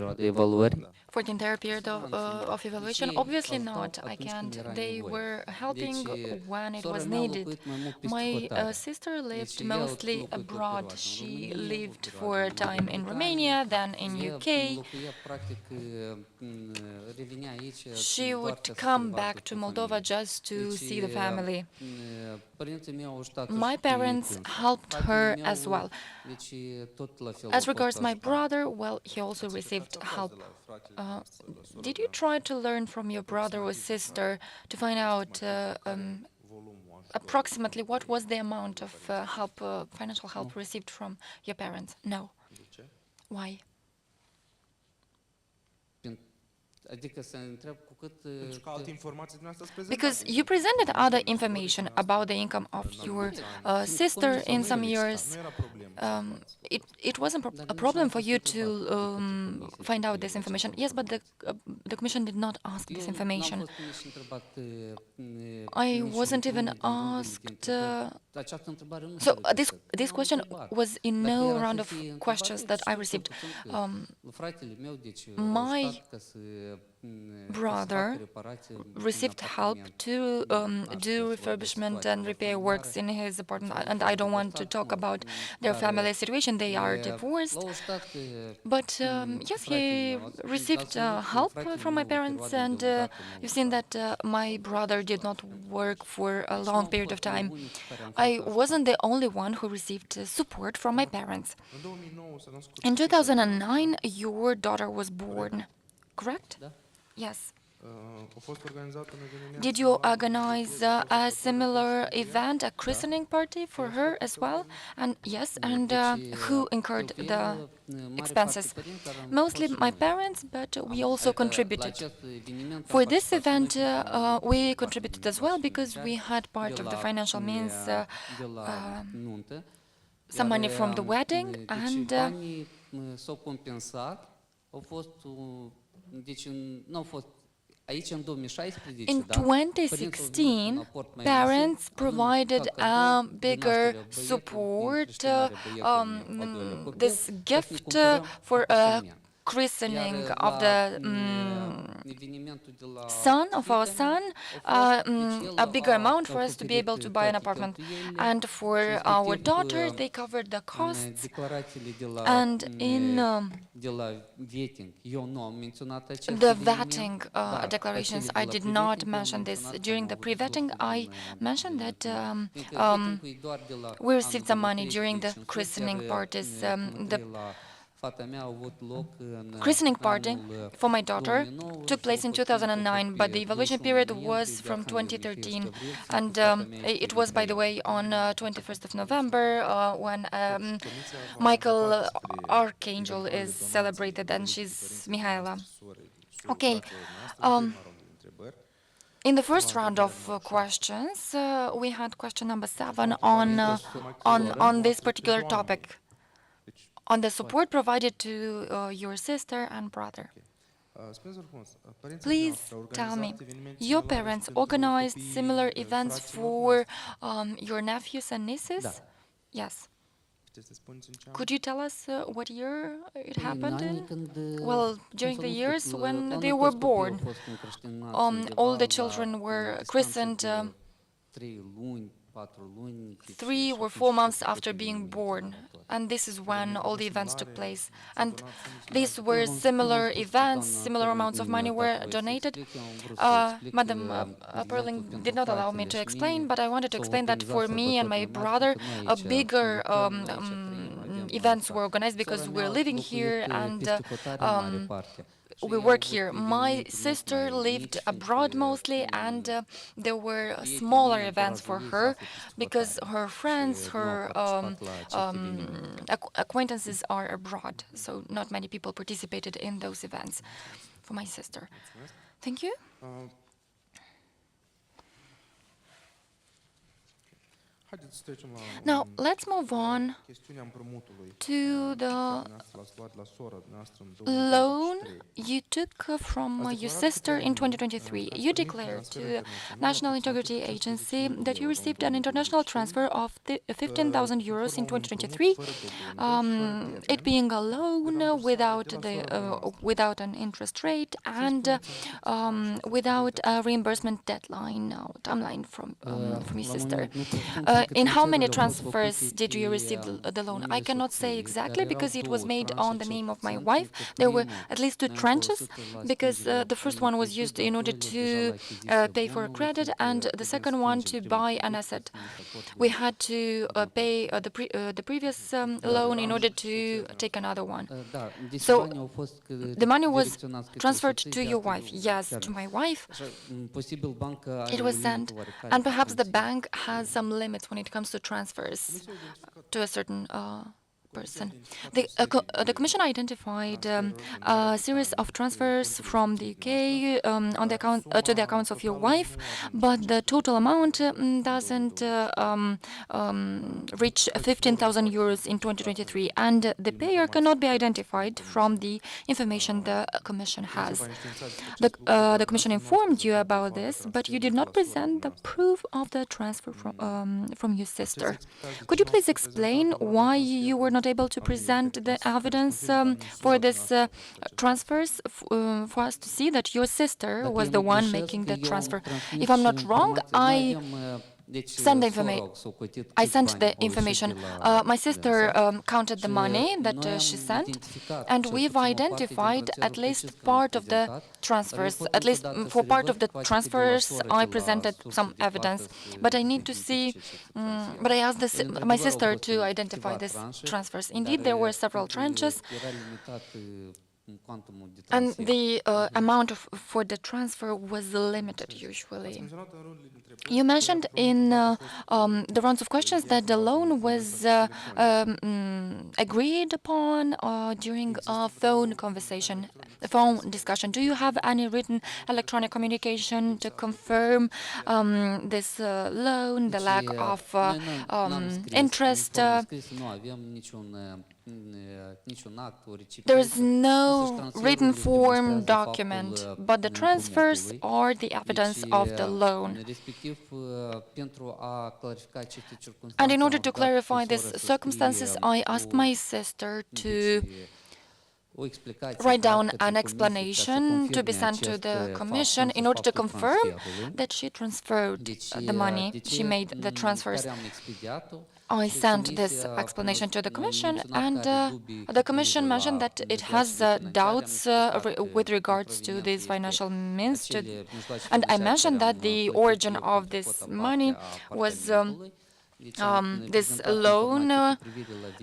For the entire period of evaluation? Obviously not. I can't. They were helping when it was needed. My sister lived mostly abroad. She lived for a time in Romania, then in UK. She would come back to Moldova just to see the family. My parents helped her as well. As regards my brother, well, he also received help. Did you try to learn from your brother or sister to find out approximately what was the amount of financial help received from your parents? No. Why? Because you presented other information about the income of your sister in some years. It wasn't a problem for you to find out this information. Yes, but the Commission did not ask this information. I wasn't even asked. So this question was in no round of questions that I received. My brother received help to do refurbishment and repair works in his apartment, and I don't want to talk about their family situation. They are divorced. But yes, he received help from my parents, and you've seen that my brother did not work for a long period of time. I wasn't the only one who received support from my parents. In 2009, your daughter was born, correct? Yes. Did you organize a similar event, a christening party for her as well? And yes, and who incurred the expenses? Mostly my parents, but we also contributed. For this event, we contributed as well because we had part of the financial means, some money from the wedding, and In 2016, parents provided a bigger support, this gift for a christening of the son of our son, a bigger amount for us to be able to buy an apartment. And for our daughter, they covered the costs. And in the vetting declarations, I did not mention this. During the pre-vetting, I mentioned that we received some money during the christening parties. The christening party for my daughter took place in 2009, but the evaluation period was from 2013. And it was, by the way, on 21st of November when Michael Archangel is celebrated, and she's Mihaela. Okay. In the first round of questions, we had question number 7 on this particular topic, on the support provided to your sister and brother. Please tell me, your parents organized similar events for your nephews and nieces? Yes. Could you tell us what year it happened in? Well, during the years when they were born. All the children were christened 3 or 4 months after being born, and this is when all the events took place. And these were similar events, similar amounts of money were donated. Madam Perling did not allow me to explain, but I wanted to explain that for me and my brother, a bigger events were organized because we're living here and we work here. My sister lived abroad mostly, and there were smaller events for her because her friends, her acquaintances are abroad, so not many people participated in those events for my sister. Thank you. Now, let's move on to the loan you took from your sister in 2023. You declared to the National Integrity Agency that you received an international transfer of 15,000 euros in 2023, it being a loan without an interest rate and without a reimbursement timeline from your sister. In how many transfers did you receive the loan? I cannot say exactly because it was made on the name of my wife. There were at least 2 tranches because the first one was used in order to pay for a credit and the second one to buy an asset. We had to pay the previous loan in order to take another one. So the money was transferred to your wife. Yes, to my wife. It was sent, and perhaps the bank has some limits when it comes to transfers to a certain person. The Commission identified a series of transfers from the UK on the to the accounts of your wife, but the total amount doesn't reach 15,000 euros in 2023, and the payer cannot be identified from the information the Commission has. The Commission informed you about this, but you did not present the proof of the transfer from your sister. Could you please explain why you were not able to present the evidence for this transfers for us to see that your sister was the one making the transfer? If I'm not wrong, I sent the information. My sister counted the money that she sent, and we've identified at least part of the transfers. At least for part of the transfers, I presented some evidence. But I need to see. But I asked my sister to identify these transfers. Indeed, there were several tranches. And the amount for the transfer was limited, usually. You mentioned in the rounds of questions that the loan was agreed upon during a phone discussion. Do you have any written electronic communication to confirm this loan, the lack of interest? There is no no written form document, but the transfers are the evidence of the loan. And in order to clarify these circumstances, I asked my sister to write down an explanation to be sent to the Commission in order to confirm that she transferred the money, she made the transfers. I sent this explanation to the Commission, and the Commission mentioned that it has doubts with regards to these financial means. And I mentioned that the origin of this money was this loan,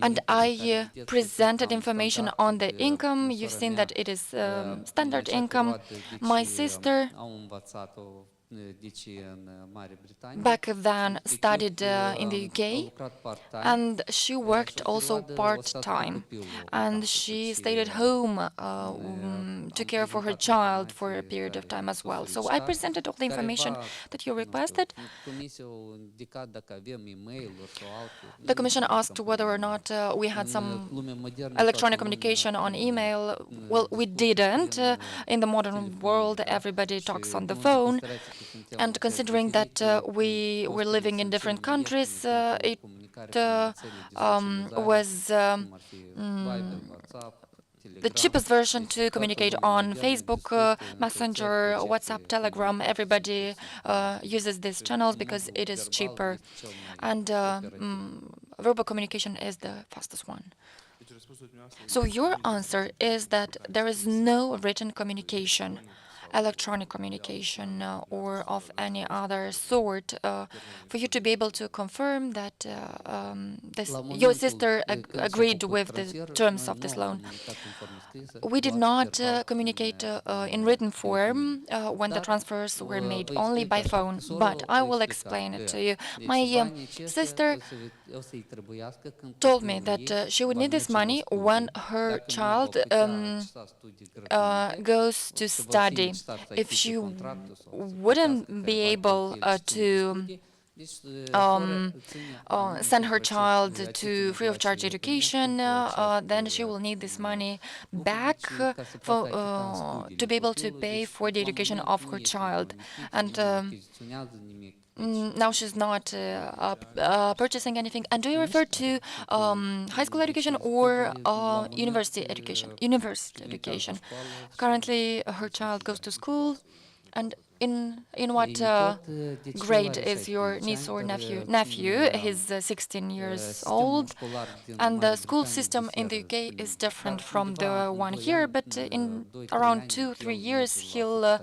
and I presented information on the income. You've seen that it is standard income. My sister back then studied in the UK, and she worked also part-time, and she stayed at home to care for her child for a period of time as well. So I presented all the information that you requested. The Commission asked whether or not we had some electronic communication on email. Well, we didn't. In the modern world, everybody talks on the phone. And considering that we were living in different countries, it was the cheapest version to communicate on Facebook, Messenger, WhatsApp, Telegram. Everybody uses these channels because it is cheaper. And verbal communication is the fastest one. So your answer is that there is no written communication, electronic communication or of any other sort for you to be able to confirm that your sister agreed with the terms of this loan. We did not communicate in written form when the transfers were made, only by phone, but I will explain it to you. My sister told me that she would need this money when her child goes to study. If she wouldn't be able to send her child to free of charge education, then she will need this money back to be able to pay for the education of her child. And now she's not purchasing anything. And do you refer to high school education or university education? University education. Currently, her child goes to school. And in what grade is your niece or nephew? He's 16 years old. And the school system in the UK is different from the one here, but in around 2-3 years, he'll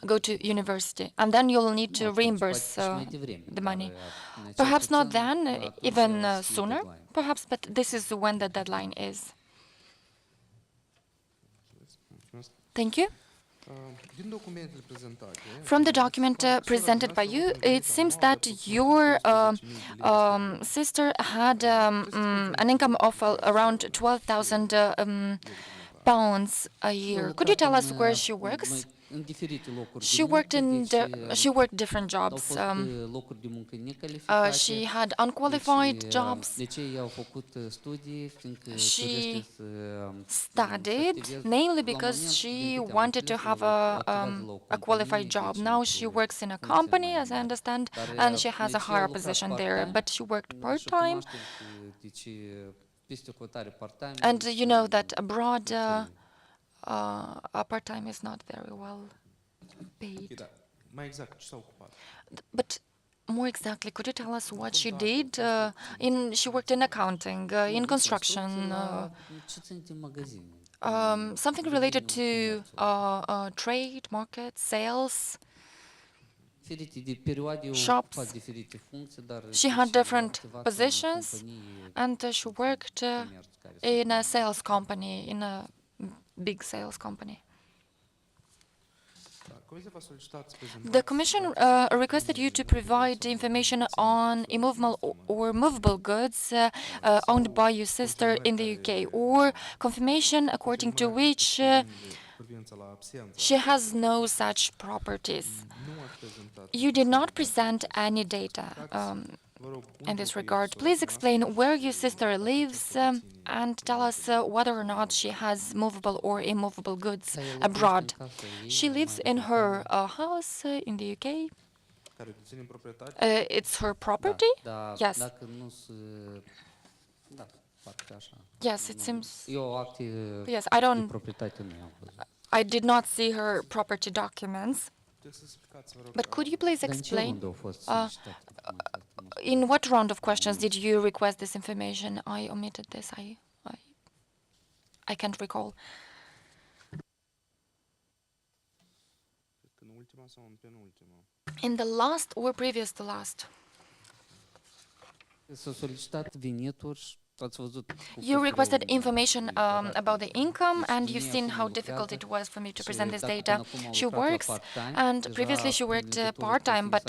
go to university, and then you'll need to reimburse the money. Perhaps not then, even sooner, perhaps, but this is when the deadline is. Thank you. From the document presented by you, it seems that your sister had an income of around 12,000 pounds a year. Could you tell us where she works? She worked different jobs. She had unqualified jobs. She studied mainly because she wanted to have a qualified job. Now she works in a company, as I understand, and she has a higher position there. But she worked part-time. And you know that abroad, part-time is not very well paid. But more exactly, could you tell us what she did? She worked in accounting, in construction, something related to trade, market, sales, shops. She had different positions, and she worked in a sales company, in a big sales company. The Commission requested you to provide information on immovable or movable goods owned by your sister in the UK, or confirmation according to which she has no such properties. You did not present any data. in this regard. Please explain where your sister lives and tell us whether or not she has movable or immovable goods abroad. She lives in her house in the UK. It's her property? Yes. Yes, it seems. Yes, I did not see her property documents. But could you please explain in what round of questions did you request this information? I omitted this. I can't recall. In the last or previous to last? You requested information about the income, and you've seen how difficult it was for me to present this data. She works, and previously she worked part-time, but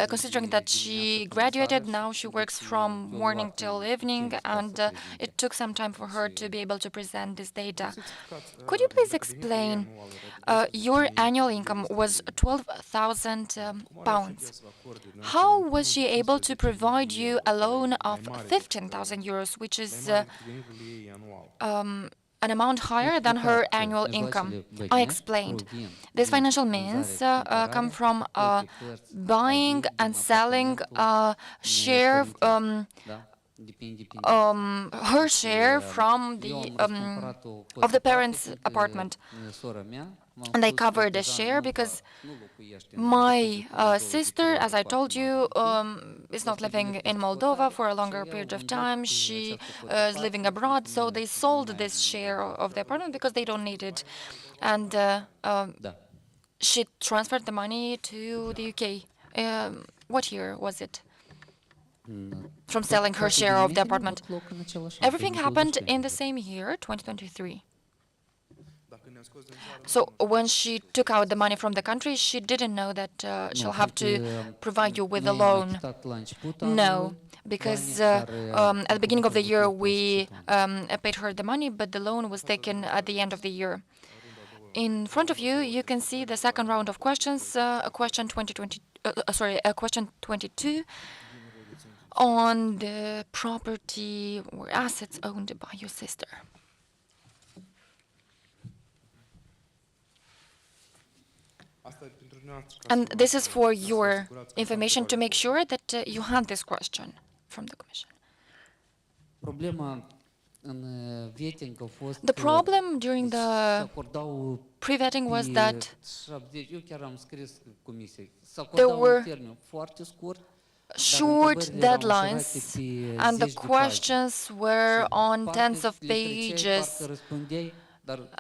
considering that she graduated, now she works from morning till evening, and it took some time for her to be able to present this data. Could you please explain? Your annual income was 12,000 pounds. How was she able to provide you a loan of 15,000 euros, which is an amount higher than her annual income? I explained. These financial means come from buying and selling share, her share from of the parents' apartment. And I covered the share because my sister, as I told you, is not living in Moldova for a longer period of time. She is living abroad, so they sold this share of the apartment because they don't need it. And she transferred the money to the UK. What year was it? From selling her share of the apartment. Everything happened in the same year, 2023. So when she took out the money from the country, she didn't know that she'll have to provide you with a loan. No, because at the beginning of the year we paid her the money, but the loan was taken at the end of the year. In front of you, you can see the second round of questions, question 22, on the property or assets owned by your sister. And this is for your information to make sure that you had this question from the Commission. The problem during the pre-vetting was that there were short deadlines and the questions were on tens of pages.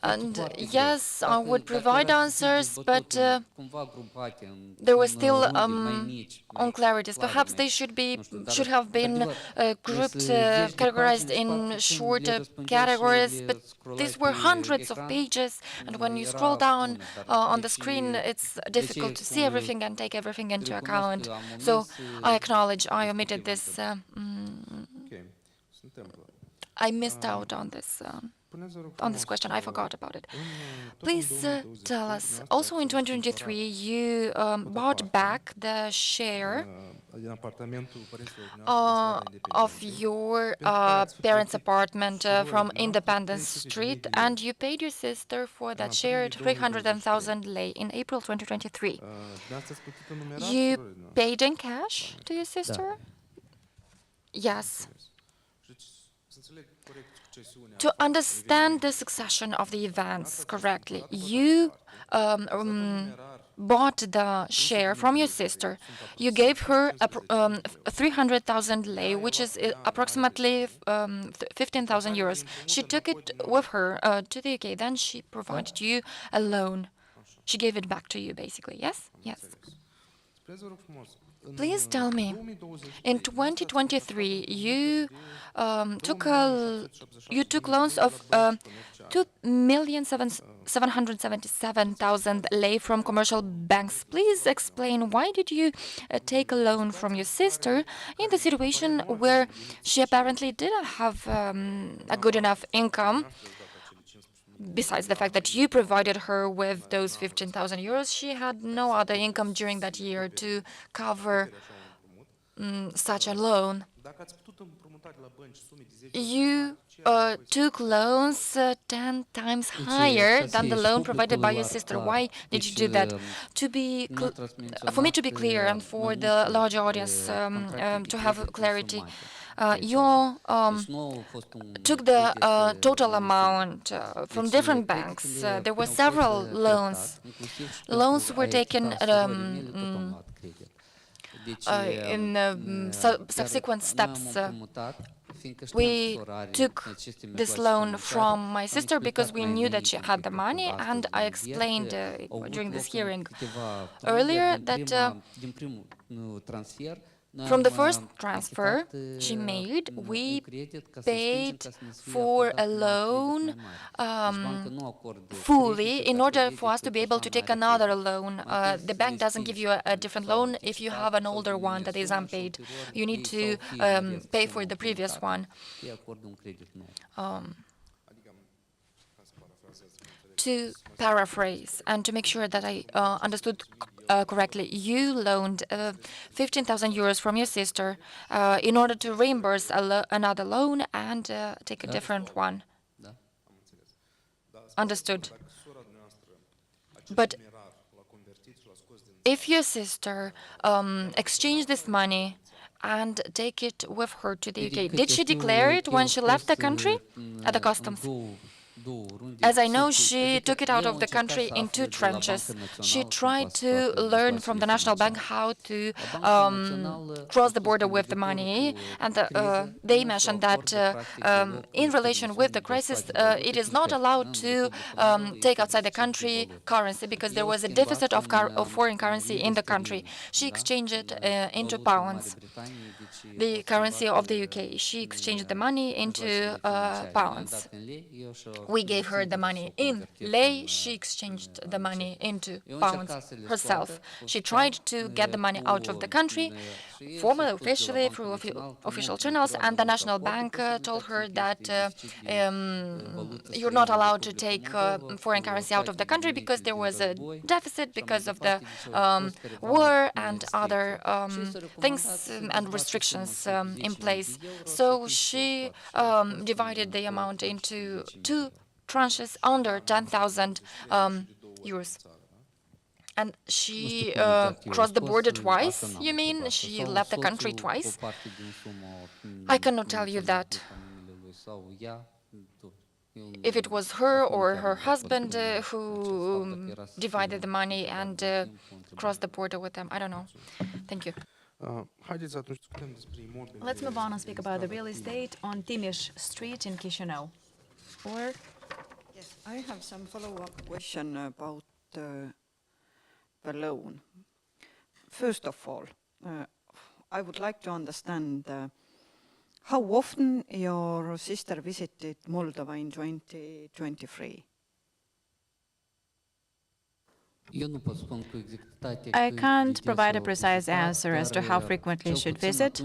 And yes, I would provide answers, but there were still unclarities. Perhaps they should have been grouped, categorized in shorter categories, but these were hundreds of pages, and when you scroll down on the screen, it's difficult to see everything and take everything into account. So I acknowledge I omitted this. I missed out on this question. I forgot about it. Please tell us, also in 2023, you bought back the share of your parents' apartment from Independence Street, and you paid your sister for that share 300,000 lei in April 2023. You paid in cash to your sister? Yes. To understand the succession of the events correctly, you bought the share from your sister. You gave her 300,000 lei, which is approximately 15,000 euros. She took it with her to the UK. Then she provided you a loan. She gave it back to you, basically. Yes? Yes. Please tell me, in 2023, you took loans of 2,777,000 lei from commercial banks. Please explain, why did you take a loan from your sister in the situation where she apparently didn't have a good enough income? Besides the fact that you provided her with those 15,000 euros, she had no other income during that year to cover such a loan. You took loans 10 times higher than the loan provided by your sister. Why did you do that? For me to be clear and for the larger audience to have clarity, you took the total amount from different banks. There were several loans. Loans were taken in subsequent steps. We took this loan from my sister because we knew that she had the money, and I explained during this hearing earlier that from the first transfer she made, we paid for a loan fully in order for us to be able to take another loan. The bank doesn't give you a different loan if you have an older one that is unpaid. You need to pay for the previous one. To paraphrase and to make sure that I understood correctly, you loaned 15,000 euros from your sister in order to reimburse another loan and take a different one. Understood. But if your sister exchanged this money and take it with her to the UK, did she declare it when she left the country at the customs? As I know, she took it out of the country in 2 tranches. She tried to learn from the National Bank how to cross the border with the money, and they mentioned that in relation with the crisis, it is not allowed to take outside the country currency because there was a deficit of foreign currency in the country. She exchanged it into pounds, the currency of the UK. She exchanged the money into pounds. We gave her the money in lei, she exchanged the money into pounds herself. She tried to get the money out of the country, formally, officially, through official channels, and the National Bank told her that you're not allowed to take foreign currency out of the country because there was a deficit because of the war and other things and restrictions in place. So she divided the amount into 2 tranches under 10,000 euros. And she crossed the border twice, you mean? She left the country twice? I cannot tell you that. If it was her or her husband who divided the money and crossed the border with them, I don't know. Thank you. Let's move on and speak about the real estate on Timiș Street in Chișinău. Or yes, I have some follow-up question about the loan. First of all, I would like to understand how often your sister visited Moldova in 2023? I can't provide a precise answer as to how frequently she should visit,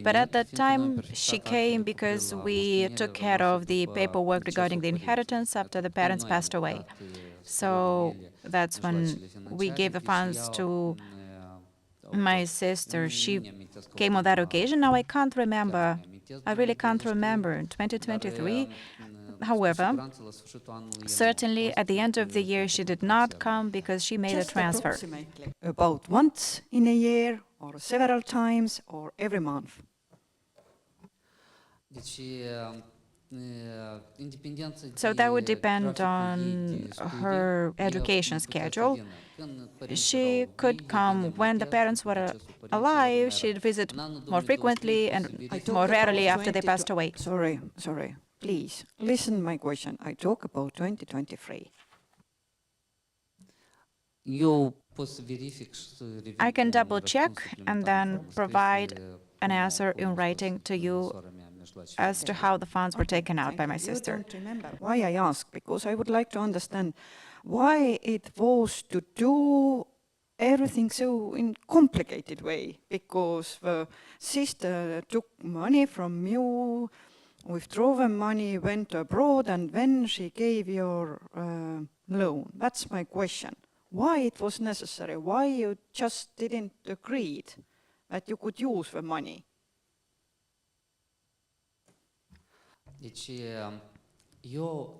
but at that time she came because we took care of the paperwork regarding the inheritance after the parents passed away. So that's when we gave the funds to my sister. She came on that occasion. Now I can't remember. I really can't remember. In 2023, however, certainly at the end of the year she did not come because she made Just a transfer. Approximately about once in a year or several times or every month? So that would depend on her education schedule. She could come when the parents were alive. She'd visit more frequently and more rarely after they passed away. Sorry. Please, listen my question. I talk about 2023. I can double check and then provide an answer in writing to you as to how the funds were taken out by my sister. You don't remember why I ask, because I would like to understand why it was to do everything so in complicated way, because the sister took money from you, withdrew the money, went abroad, and then she gave your loan. That's my question. Why it was necessary? Why you just didn't agree that you could use the money? Deci, eu,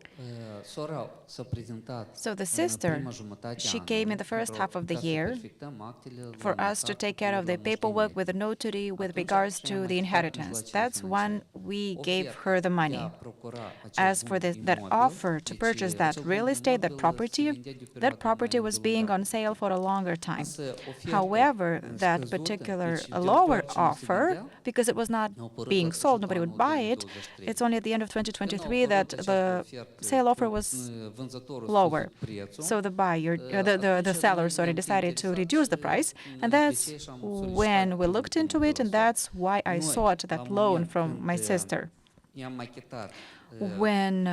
sora s-a prezentat So the în sister, prima jumătate a she came in the first half of the ca să year perfectăm actele for la us to notar take cu care of the privire la paperwork moștenire. with the notary with Atunci, regards ce am to the achitat inheritance. mijloacele That's when financiare. we Oferta gave her the de a money. procura acel As for bun that imobil, offer to deci, purchase that acel real bun estate, that imobil se property, vindea de o that perioadă property mai was being on îndelungată. sale for a longer time. Însă oferta, However, that scăzută, particular deci, de lower doar ce nu se offer, vindea, because it was not a apărut being la sold, sfârșitul nobody would anului buy it, 2023. it's only at the end of Când a 2023 that apărut the această ofertă, sale offer was vânzătorul lower. scăzut prețul, So the buyer, the seller, sorry, decided to reduce the price, and that's when we looked into it, and that's why I sought that loan from my sister. i-am achitat When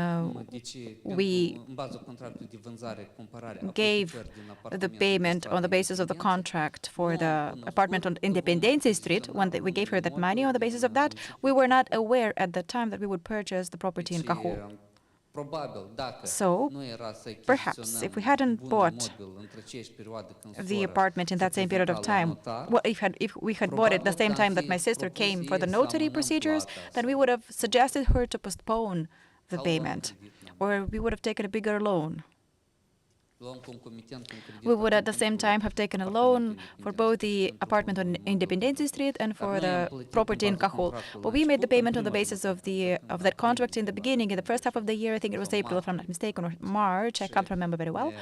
deci, we în baza contractului de vânzare-cumpărare a gave proprietăți din the apartamente payment pe on the strada basis of the Independenței, contract for the apartment on Independenței Street, when we gave her that money on the basis of that, we were not aware at the time that we would purchase the property in Deci, Cahul. probabil, dacă So, nu era să perhaps, achiziționăm if we hadn't bunul bought imobil între aceeași perioadă când the sora apartment in se that same period of prezenta la time, notar, well, if we had bought it the same time that my sister came for the notary procedures, then we would have suggested her to postpone the payment, or we would have taken a bigger loan. luăm concomitent un credit We would at the same pentru time have taken a loan for both the apartment on Independenței Street and for the property in Cahul. But we made the payment on the basis of that contract in the beginning, in the first half of the year. I think it was April, if I'm not mistaken, or March. I can't remember very well.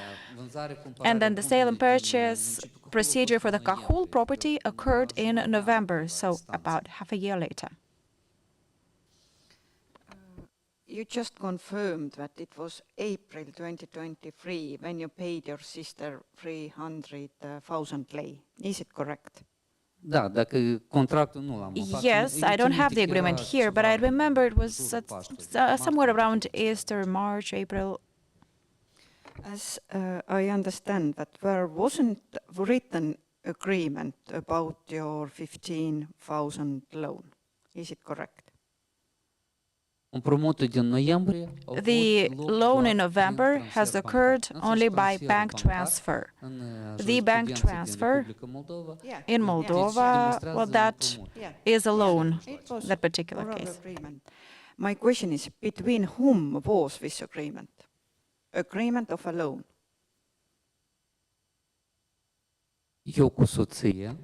And then the sale and purchase procedure for the Cahul property occurred in November, so about half a year later. You just confirmed that it was April 2023 when you paid your sister 300,000 lei. Is it correct? Da, dacă contractul nu l-am aflat. Yes, I don't have the agreement here, but I remember it was somewhere around Easter, March, April. As I understand that there wasn't written agreement about your 15,000 loan. Is it correct? Împrumutul din noiembrie au The fost loan in luat November prin has transfer occurred bancar. only Însăși by transferul bank bancar transfer. în The bank jurisprudență din transfer Republica Moldova in Moldova, well, that is a loan, It was that particular oral case. agreement. My question is, between whom was this agreement? Agreement of a loan. Eu cu soție,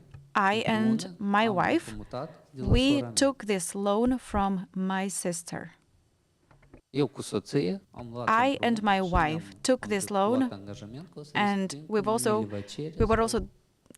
I and my am wife, împrumutat de la we sora mea. took this loan from my sister. Eu cu soție am luat I and my împrumut și wife am- took am this luat loan, angajament că o să and discutăm we've cum also- mi le va cere We were sau also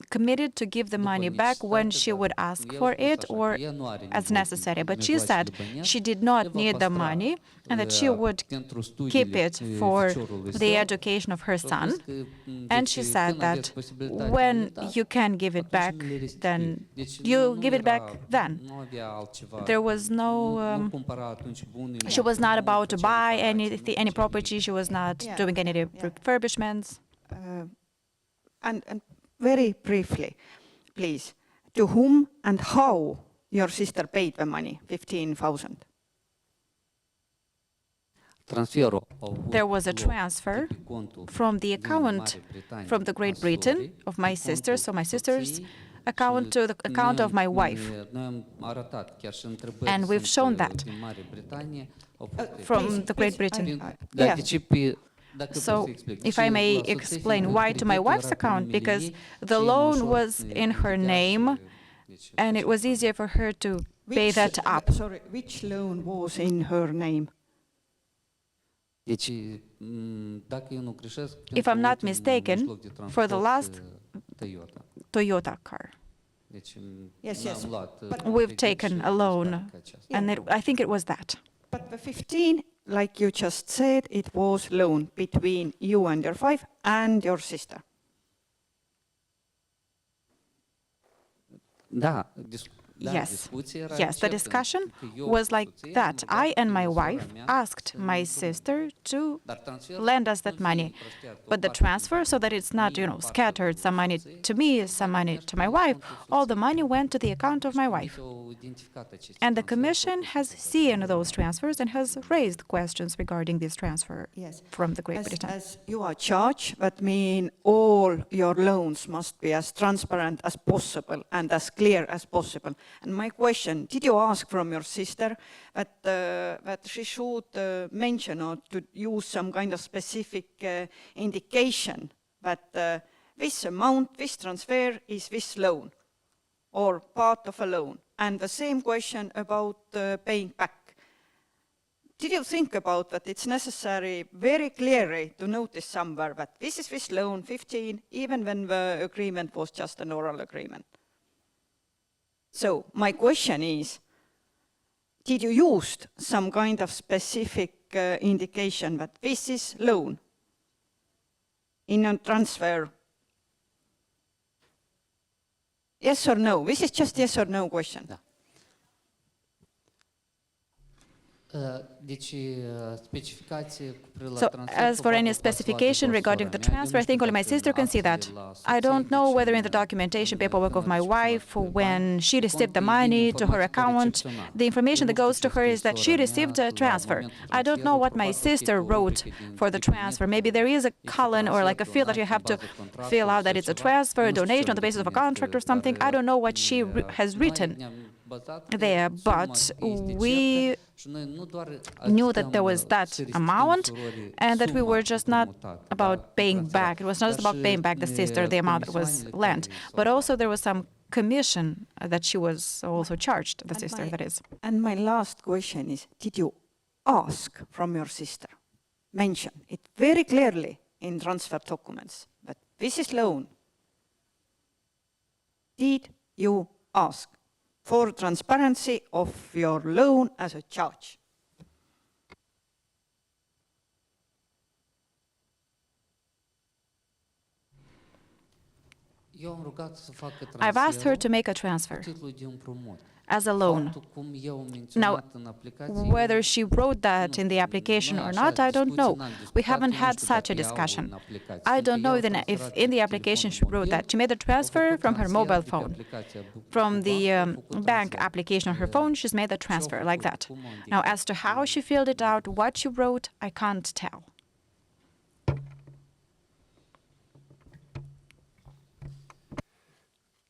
committed to give the după money back when necesitate, she dar would ask el for a spus it așa, or că ea nu are as nevoie de necessary. But she mijloacele said bănești, she did el not va need the păstra, money and that she would pentru keep studiile it for ficiorului the său. education of her Și a spus son. că, And deci, she said când aveți that posibilitatea de when mutat, you can give it atunci back, mi le restitui. then Deci you nu give it era- back then. Nu avea altceva. There was no, Nu cumpăra atunci bunuri, she was nu not about to făcea buy reparații, nu any făcea property. nimic. She was not Yeah, doing any yeah. refurbishments. And very briefly, please, to whom and how your sister paid the money, 15,000? Transferul a avut There was a loc transfer de pe contul from the din account Marea Britanie from the a Great Britain sorii, of my pe sister, so contul my sister's soției account și to the account noi of my am- wife. Noi am arătat chiar și întrebări And we've sunt, shown that din Marea Britanie au fost from Please, the Great please, Britain. Dar yeah. de ce pe dacă pot So, să explic, if de I ce may la soție explain fiindcă why to my creditul wife's era pe account, numele because ei, the cel mai loan ușor was să in her plătea și, name, deci, and it was easier for her to pay that up. Sorry, which loan was in her name? Deci, dacă eu nu greșesc, If pentru I'm not ultimul mistaken, mijloc de for the transport, last Toyota. Toyota car. Yes, Deci, yes, n-am luat, We've credit taken și a loan, banca aceasta. and I think it was that. But the 15, like you just said, it was loan between you and your wife and your sister. Da, Yes, the discussion was like that. I and my wife asked my sister to lend us that money. But the transfer, so that it's not, scattered, some money to me, some money to my wife, all the money went to the account of my wife. And the Commission has seen those transfers and has raised questions regarding this transfer from the Great Britain. As you are charged, that means all your loans must be as transparent as possible and as clear as possible. And my question, did you ask from your sister that she should mention or to use some kind of specific indication that this amount, this transfer is this loan or part of a loan? And the same question about paying back. Did you think about that it's necessary very clearly to notice somewhere that this is this loan, 15, even when the agreement was just an oral agreement? So my question is, did you use some kind of specific indication that this is loan in a transfer? Yes or no? This is just yes or no question. Da. So, as for any specification regarding the transfer, I think only my sister can see that. I don't know whether in the documentation paperwork of my wife, when she received the money to her account, the information that goes to her is that she received a transfer. I don't know what my sister wrote for the transfer. Maybe there is a column or like a field that you have to fill out that it's a transfer, a donation on the basis of a contract or something. I don't know what she has written there, but we knew that there was that amount and that we were just not about paying back. It was not just about paying back the sister the amount that was lent, but also there was some commission that she was also charged, the sister, that is. And my last question is, did you ask from your sister, mention it very clearly in transfer documents, that this is loan? Did you ask for transparency of your loan as a charge? I've asked her to make a transfer as a loan. Now, whether she wrote that in the application or not, I don't know. We haven't had such a discussion. I don't know if in the application she wrote that. She made the transfer from her mobile phone. From the bank application on her phone, she's made the transfer like that. Now, as to how she filled it out, what she wrote, I can't tell.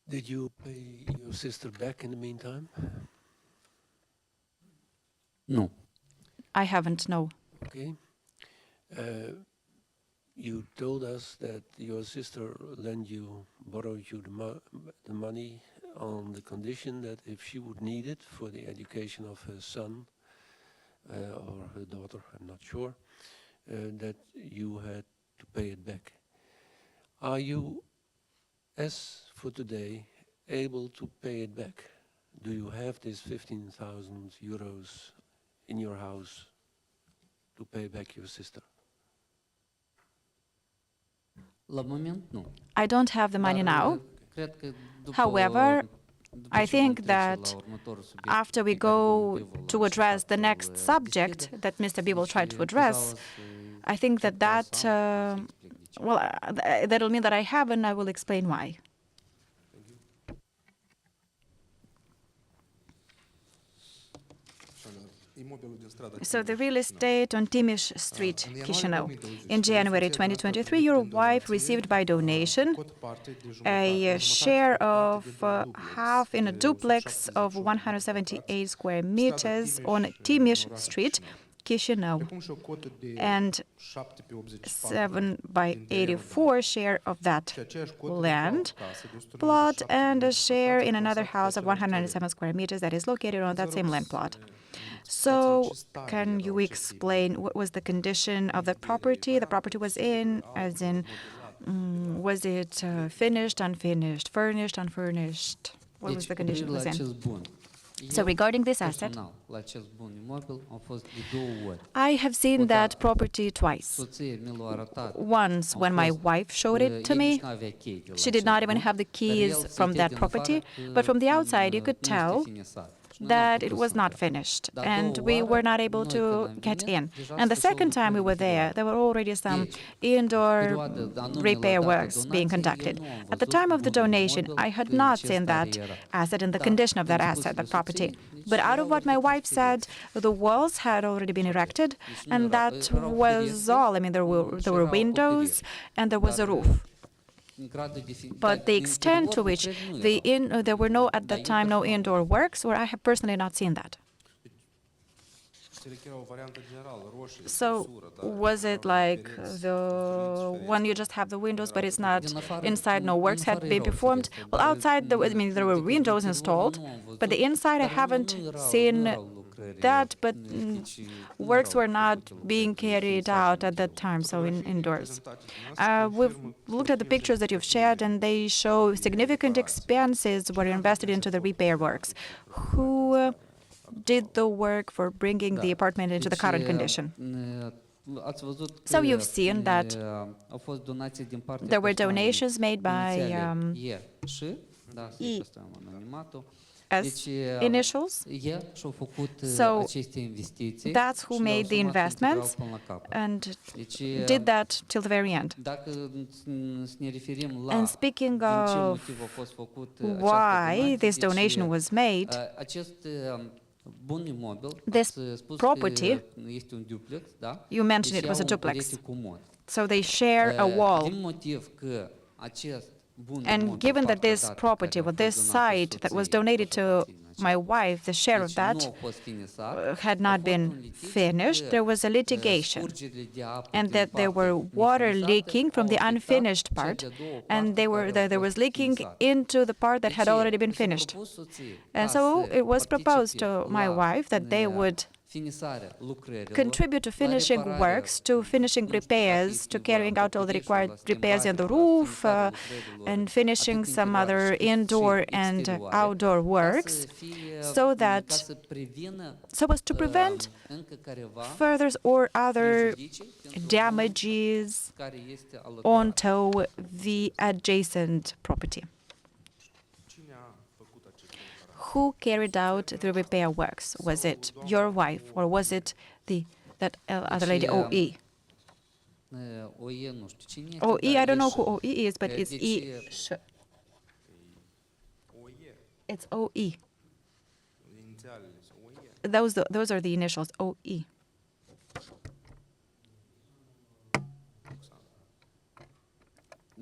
Did you pay your sister back in the meantime? No. I haven't, no. Okay. You told us that your sister borrowed you the money on the condition that if she would need it for the education of her son or her daughter, I'm not sure, that you had to pay it back. Are you, as for today, able to pay it back? Do you have this 15,000 euros in your house to pay back your sister? I don't have the money now. However, I think that after we go to address the next subject that Mr. B will try to address, I think that'll mean that I have, and I will explain why. So the real estate on Timiș Street, Chișinău. In January 2023, your wife received by donation a share of half in a duplex of 178 square meters on Timiș Street, Chișinău, and 7/84 share of that land plot, and a share in another house of 107 square meters that is located on that same land plot. So, can you explain what was the condition of the property? The property was in, as in, was it finished, unfinished, furnished, unfurnished? What was the condition it was in? So regarding this asset, personal, la acest bun imobil au fost de 2 ori. I have seen that property twice. Soția mi l-a arătat. Once when my wife showed it to El me, nici n-avea chei de la she did acest not even bun, have the dar el keys from stătea that din property, afară but from the că, outside you could nu este tell finisat. Și nu that am it putut was să not intrăm. finished, Dar a and doua we were oară, not able noi to când am get venit, in. deja And the se făceau second time we were lucrări there, there were already some Deci, indoor perioada anume repair la data works being donației, conducted. eu nu am At the văzut time of the bunul donation, imobil I had în not ce seen stare that era. asset and the Dar, condition of that am asset, spus that lui property. soției, But deci out of erau what my lucrări wife said, firești. the walls had already been erected, Deci nu and erau- that erau was ferestre, all. I mean, there și were erau windows acoperiri. and there was a Dar, roof. în gradul de fi- But dar the în extent to interior which lucrări nu the erau. there were at that eu time no personal indoor works, or I have personally not seen that. So was it like the one you just have the windows, but it's not Din afară- inside, no în works had afară been erau performed? ferestre, Well, dar outside, I mean, there were din windows interior installed, nu am but the văzut, inside I dar haven't nu erau- seen nu erau lucrări that, but deci nu works erau were not făcute being lucrări carried finisate out în at that interior. time, so indoors. We've looked at the pictures that you've shared, and they show significant expenses were invested into the repair works. Who did the work for bringing the apartment into the Deci, current condition? ați văzut So că, you've seen that au fost donații din partea there were persoanei donations made by inițiale E și, da, să-i E. păstrăm anonimatul. as Deci, initials. E și-au făcut So, aceste investiții that's who și le-au made the asumat integral investments până la capăt. and Deci, did that till the very end. dacă să ne referim la And speaking din ce of motiv a fost făcut această why donație, this deci, donation was made, acest bun imobil, This ați spus property, că este un duplex, da? you mentioned Deci it was a au un duplex. perete comod. So they share a wall. Din motiv că acest bun And imobil, given that partea this dată property, care a well, fost this donată site that was soției, donated to soției în my acest wife, the share of deci nu a that fost finisat, had a not fost been un litigiu finished. că, There was a litigation, scurgerile de apă and din that there partea were water nefinisată leaking from au the afectat unfinished cea part, de-a doua and parte care a there was fost leaking finisată. into the part that had Deci, already been s-a finished. propus soției And ca so să it was proposed participe to my la, wife that they would finisarea lucrărilor, contribute to la finishing repararea, works, to finishing nu știu dacă repairs, este to doar carrying out all the acoperișul, required la repairs in the schimbare, la roof, finisarea lucrărilor, and finishing atât some interioare other cât și indoor and exterioare, outdoor ca works, să fie, so ca that să prevină, so as to prevent încă careva further or other prejudicii pentru damages care este alăturat. onto the adjacent property. Who carried out the repair works? Was it your wife, or was it that other lady, Deci, OE? OE nu știu cine este, OE, dar I don't know e who și- OE is, but it's deci, E. It's OE. Those are the initials, OE.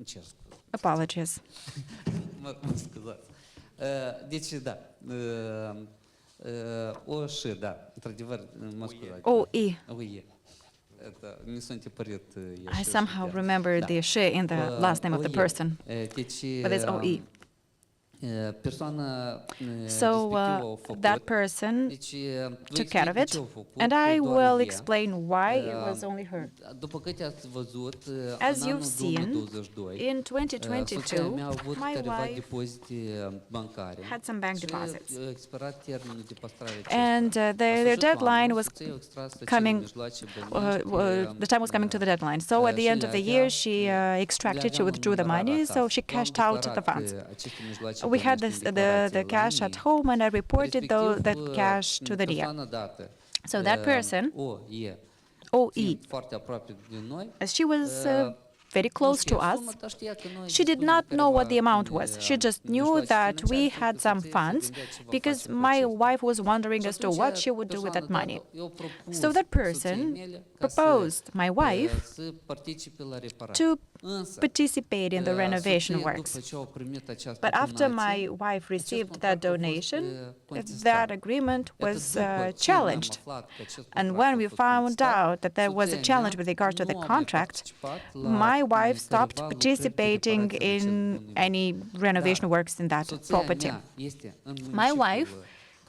ce scuze. Apologies. Mă scuzați. Deci, da, o și, da, într-adevăr, mă scuzați. OE. OE. Это mi s-a întipărit I somehow remember the she in the last name of the person, Deci, but it's OE. persoana So respectivă a făcut, that person deci, vă took care of explic de it, ce a făcut, and că I doar will ea. explain why it was only her. După câte ați văzut, As în you've anul seen, 2022, in soția 2022, mea a avut my careva wife depozite bancare had some bank și deposits. a expirat termenul de păstrare And their deadline was coming, the time was coming to the deadline. So at the end of the year, she extracted, she withdrew the money, so she cashed out the funds. We had the cash at home, and I reported that cash to the DIA. So that person, OE, foarte aproape de noi, as she was very close to us, she did not know what the amount was. She just knew that we had some funds because my wife was wondering as to what she would do with that money. So that person proposed my wife to participate in the renovation works. But after my wife received that donation, that agreement was challenged. And when we found out that there was a challenge with regard to the contract, my wife stopped participating in any renovation works in that property. My wife,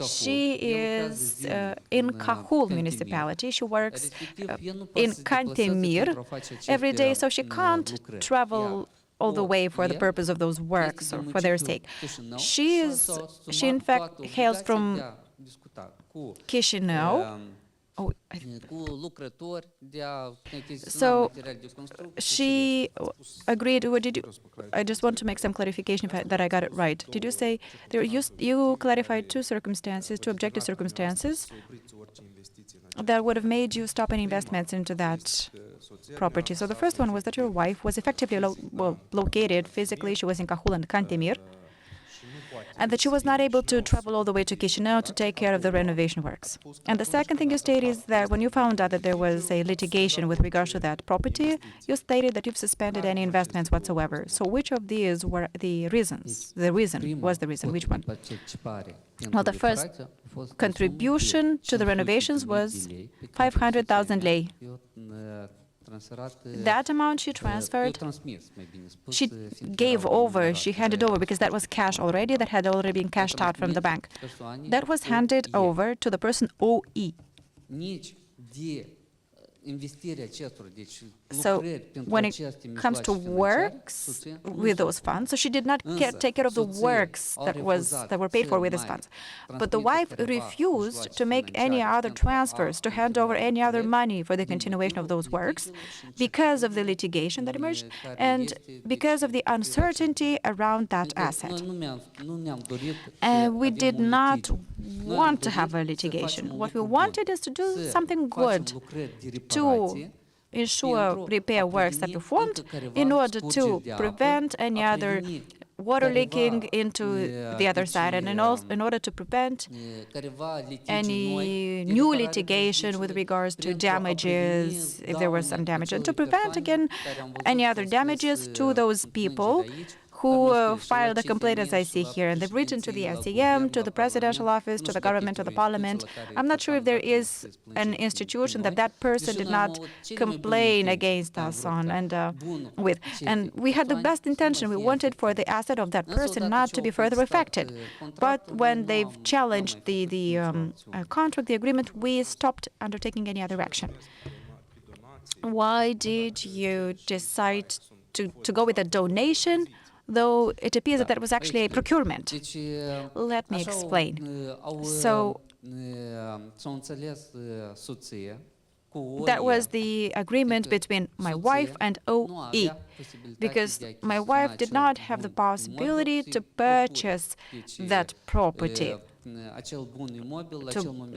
she is in Cahul municipality. She works in Cantemir every day, so she can't travel all the way for the purpose of those works or for their sake. She in fact hails from discuta cu Chișinău. Oh, cu lucrători de a achiziționa So, materiale de construcție. she agreed. What did you? I just want to make some clarification that I got it right. Did you say you clarified two objective circumstances that would have made you stop any investments into that property? So the first one was that your wife was effectively located physically. She was in Cahul and Cantemir, and that she was not able to travel all the way to Chișinău to take care of the renovation works. And the second thing you stated is that when you found out that there was a litigation with regards to that property, you stated that you've suspended any investments whatsoever. So which of these were the reasons? The reason was the reason. Which one? Well, the first contribution to the renovations was 500,000 lei. That amount she transferred, she gave over, she handed over, because that was cash already, that had already been cashed out from the bank. That was handed over to the person OE. So when it comes to works with those funds, so she did not take care of the works that were paid for with these funds. But the wife refused to make any other transfers, to hand over any other money for the continuation of those works because of the litigation that emerged and because of the uncertainty around that asset. And we did not want to have a litigation. What we wanted is to do something good, to ensure repair works are performed in order to prevent any other water leaking into the other side, and in order to prevent any new litigation with regards to damages, if there was some damage, and to prevent, again, any other damages to those people who filed a complaint, as I see here. And they've written to the SEM, to the Presidential Office, to the government, to the Parliament. I'm not sure if there is an institution that person did not complain against us on and with. And we had the best intention. We wanted for the asset of that person not to be further affected. But when they've challenged the contract, the agreement, we stopped undertaking any other action. Why did you decide to go with a donation, though it appears that that was actually a procurement? Let me explain. So that was the agreement between my wife and OE, because my wife did not have the possibility to purchase that property,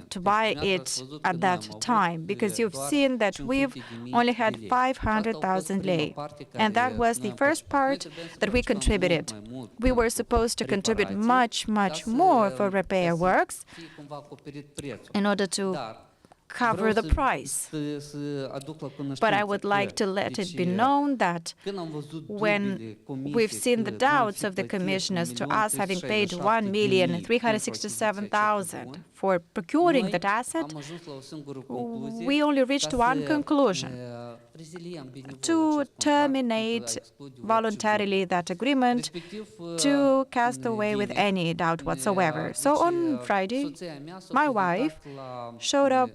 to buy it at that time, because you've seen that we've only had 500,000 lei, and that was the first part that we contributed. We were supposed to contribute much, much more for repair works in order to cover the price. But I would like to let it be known that when we've seen the doubts of the commissioners to us having paid 1,367,000 for procuring that asset, we only reached one conclusion: to terminate voluntarily that agreement, to cast away with any doubt whatsoever. So on Friday, my wife showed up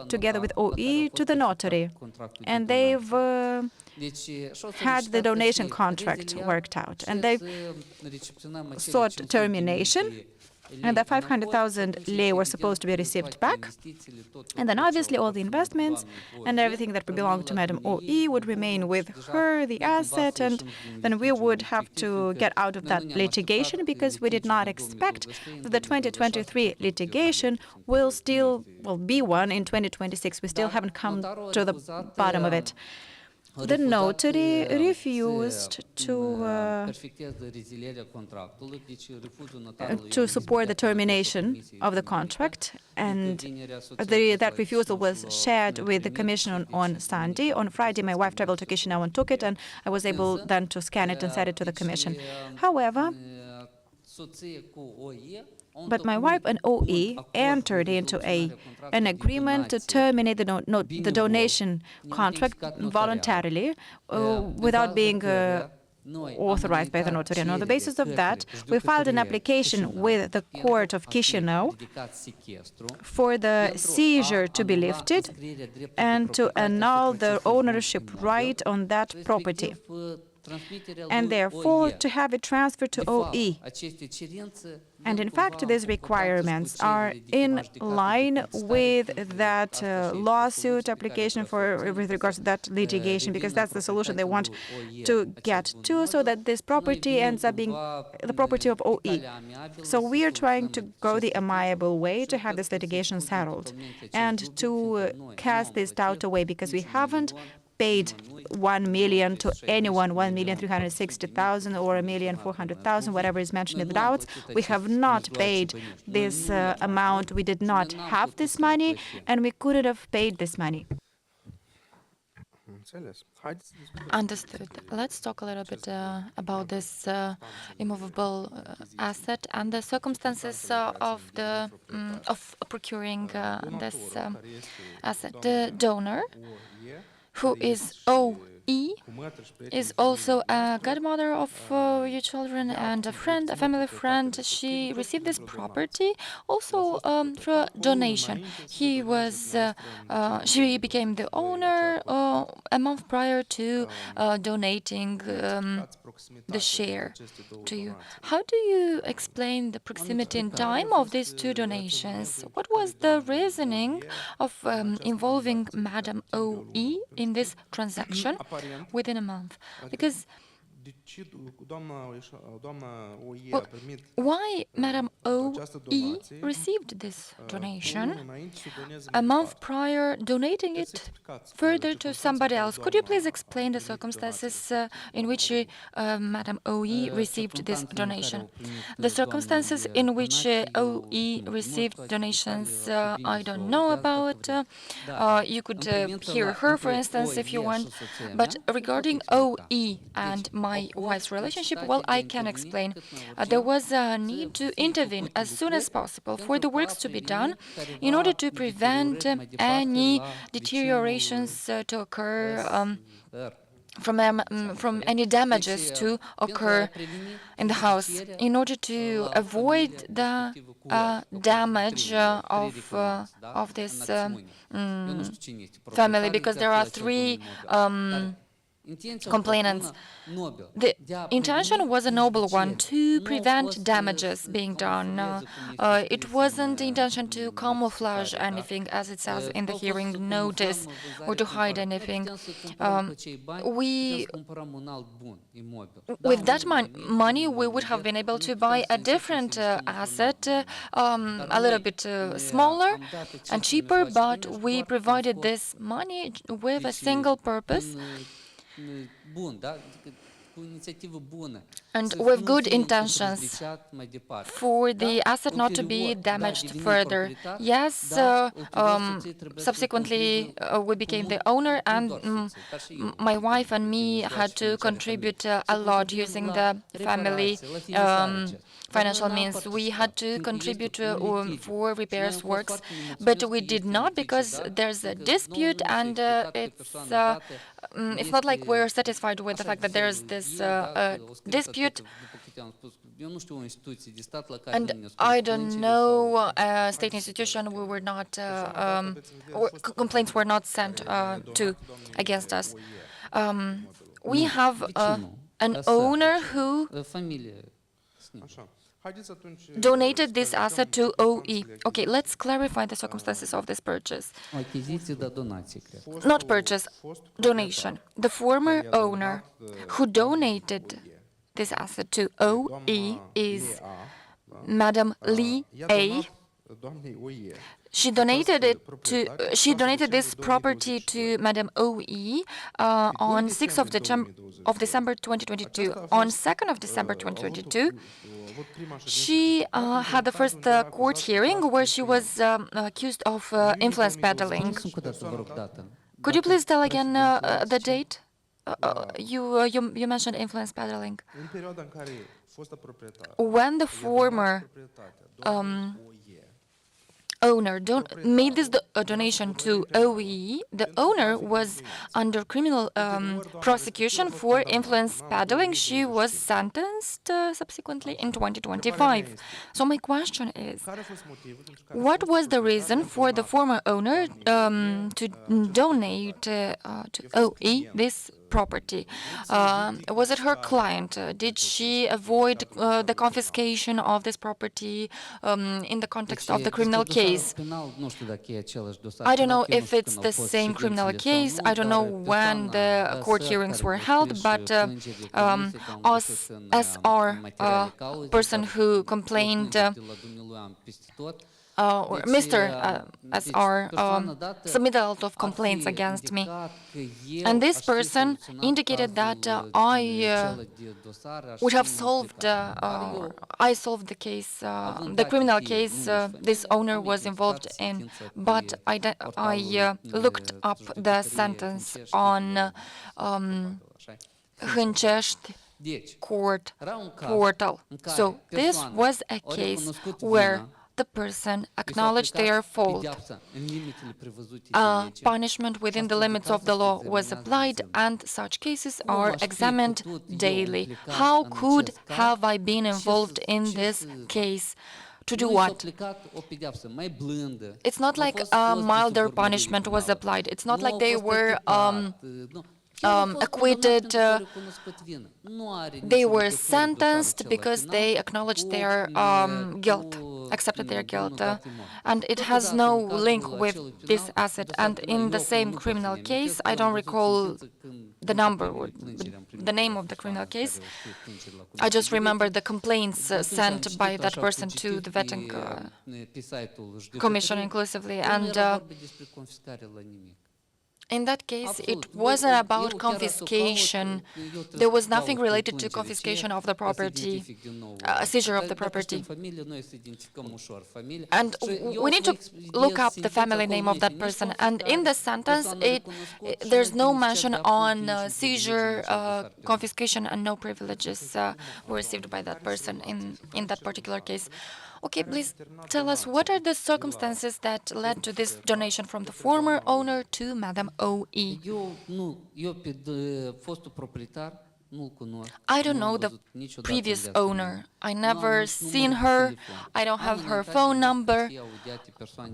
together with OE to the notary, and they've had the donation contract worked out, and they've sought termination, and the 500,000 lei were supposed to be received back. And then obviously all the investments and everything that belonged to Madam OE would remain with her, the asset, and then we would have to get out of that litigation, because we did not expect that the 2023 litigation will be one in 2026. We still haven't come to the bottom of it. The notary refused to support the termination of the contract, and that refusal was shared with the Commission on Sunday. On Friday, my wife traveled to Chișinău and took it, and I was able then to scan it and send it to the Commission. However, but my wife and OE entered into an agreement to terminate the donation contract voluntarily, without being authorized by the notary. And on the basis of that, we filed an application with the Court of Chișinău for the seizure to be lifted and to annul the ownership right on that property. and therefore to have it transferred to OE. And in fact, these requirements are in line with that lawsuit application with regards to that litigation, because that's the solution they want to get to, so that this property ends up being the property of OE. So we are trying to go the amiable way to have this litigation settled and to cast this doubt away, because we haven't paid 1 million to anyone, 1,360,000 or 1,400,000, whatever is mentioned in the doubts. We have not paid this amount. We did not have this money, and we couldn't have paid this money. Understood. Let's talk a little bit about this immovable asset and the circumstances of procuring this asset. The donor, who is OE, is also a godmother of your children and a friend, a family friend. She received this property also through a donation. She became the owner a month prior to donating the share to you. How do you explain the proximity in time of these two donations? What was the reasoning of involving Madam OE in this transaction within a month? Because why Madam OE received this donation a month prior, donating it further to somebody else? Could you please explain the circumstances in which Madam OE received this donation? The circumstances in which OE received donations, I don't know about. You could hear her, for instance, if you want. But regarding OE and my wife's relationship, well, I can explain. There was a need to intervene as soon as possible for the works to be done in order to prevent any deteriorations to occur, from any damages to occur in the house, in order to avoid the damage of this family, because there are three complainants. The intention was a noble one, to prevent damages being done. It wasn't the intention to camouflage anything, as it says in the hearing notice, or to hide anything. With that money, we would have been able to buy a different asset, a little bit smaller and cheaper, but we provided this money with a single purpose, and with good intentions for the asset not to be damaged further. Yes, subsequently we became the owner, and my wife and me had to contribute a lot using the family financial means. We had to contribute for repairs works, but we did not, because there's a dispute, and it's not like we're satisfied with the fact that there's this dispute. And I don't know, state institution, we were not, complaints were not sent to against us. We have an owner who donated this asset to OE. Okay, let's clarify the circumstances of this purchase. Not purchase, donation. The former owner who donated this asset to OE is Madam Lee A. She donated this property to Madam OE on 6th of December 2022. On 2nd of December 2022, she had the first court hearing where she was accused of influence peddling. Could you please tell again the date? You mentioned influence peddling. When the former owner made this donation to OE, the owner was under criminal prosecution for influence peddling. She was sentenced subsequently in 2025. So my question is, what was the reason for the former owner to donate to OE this property? Was it her client? Did she avoid the confiscation of this property in the context of the criminal case? I don't know if it's the same criminal case. I don't know when the court hearings were held, but us, SR, person who complained, or Mr. SR, submitted a lot of complaints against me. And this person indicated that I would have solved, I solved the case, the criminal case this owner was involved in, but I looked up the sentence on Hâncești court portal. So this was a case where the person acknowledged their fault. Punishment within the limits of the law was applied, and such cases are examined daily. How could have I been involved in this case? To do what? It's not like a milder punishment was applied. It's not like they were acquitted. They were sentenced because they acknowledged their guilt, accepted their guilt, and it has no link with this asset. And in the same criminal case, I don't recall the number, or the name of the criminal case. I just remember the complaints sent by that person to the vetting commission inclusively, and in that case, it wasn't about confiscation. There was nothing related to confiscation of the property, seizure of the property. And we need to look up the family name of that person. And in the sentence, there's no mention on seizure, confiscation, and no privileges were received by that person in that particular case. Okay, please tell us, what are the circumstances that led to this donation from the former owner to Madam O.E.? I don't know the previous owner. I never seen her. I don't have her phone number.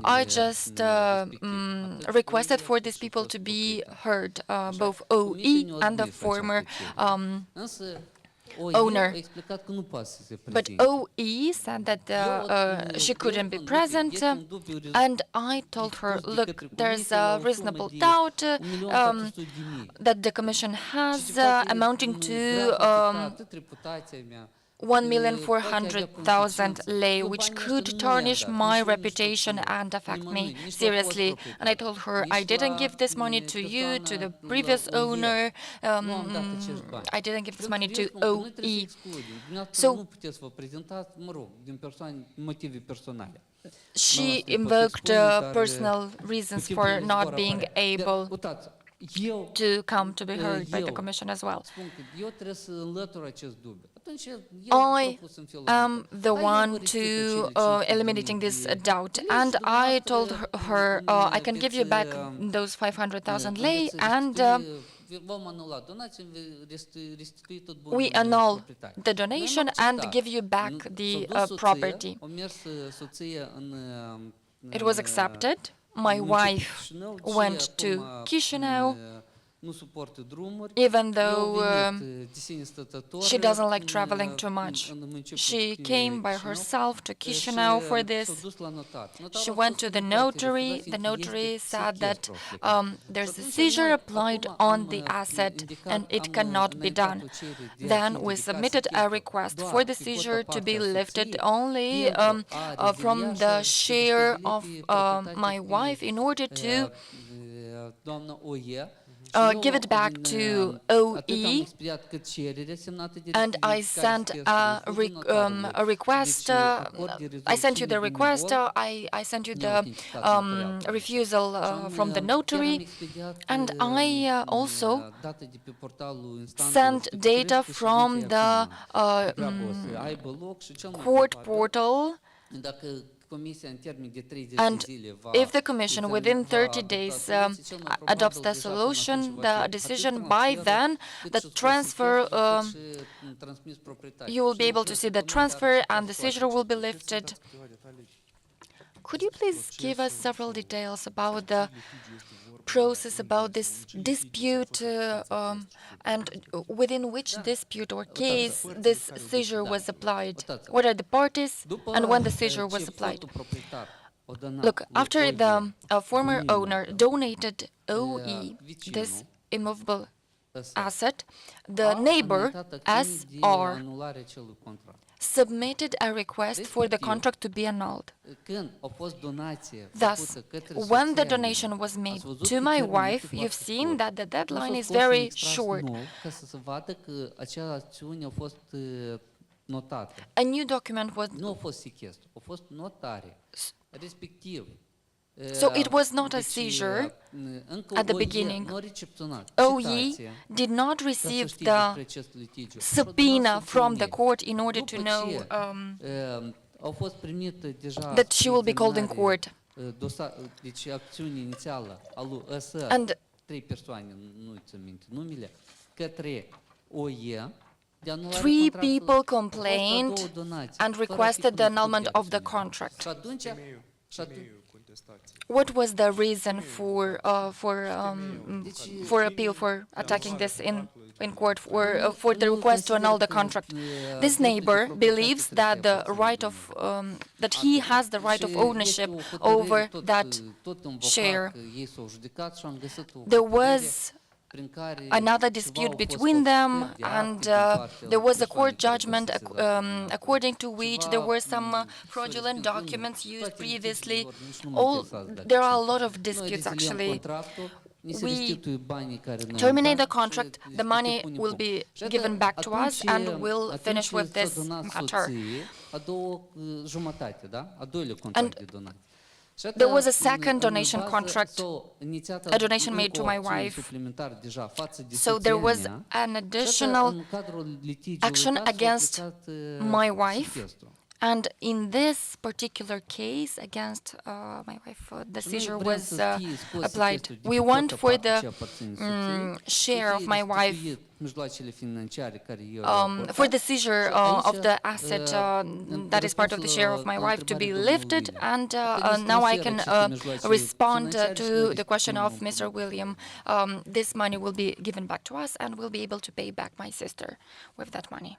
I just requested for these people to be heard, both O.E. and the former owner. But O.E. said that she couldn't be present, and I told her, look, there's a reasonable doubt that the commission has amounting to 1,400,000 lei, which could tarnish my reputation and affect me seriously. And I told her, I didn't give this money to you, to the previous owner. I didn't give this money to O.E. So she invoked personal reasons for not being able to come to be heard by the commission as well. I am the one to eliminating this doubt, and I told her I can give you back those 500,000 lei, and we annul the donation and give you back the property. It was accepted. My wife went to Chișinău, even though she doesn't like traveling too much. She came by herself to Chișinău for this. She went to the notary. The notary said that there's a seizure applied on the asset and it cannot be done. Then we submitted a request for the seizure to be lifted only from the share of my wife in order to give it back to O.E. and I sent a request. I sent you the request. I sent you the refusal from the notary, and I also sent data from the court portal. And if the Commission within 30 days adopts the solution, the decision, by then the transfer, you will be able to see the transfer and the seizure will be lifted. Could you please give us several details about the process, about this dispute, and within which dispute or case this seizure was applied? What are the parties and when the seizure was applied? Look, after the former owner donated OE, this immovable asset, the neighbor, SR, submitted a request for the contract to be annulled. Thus, when the donation was made to my wife, you've seen that the deadline is very short. A new document was... So it was not a seizure at the beginning. OE did not receive the subpoena from the court in order to know that she will be called in court. And three people complained and requested the annulment of the contract. What was the reason for appeal, for attacking this in court, for the request to annul the contract? This neighbor believes that the right of that he has the right of ownership over that share. There was another dispute between them, and there was a court judgment according to which there were some fraudulent documents used previously. There are a lot of disputes, actually. We terminate the contract, the money will be given back to us, and we'll finish with this matter. And there was a second donation contract, a donation made to my wife. So there was an additional action against my wife. And in this particular case against my wife, the seizure was applied. We went for the share of my wife, for the seizure of the asset that is part of the share of my wife to be lifted. And now I can respond to the question of Mr. William. This money will be given back to us, and we'll be able to pay back my sister with that money.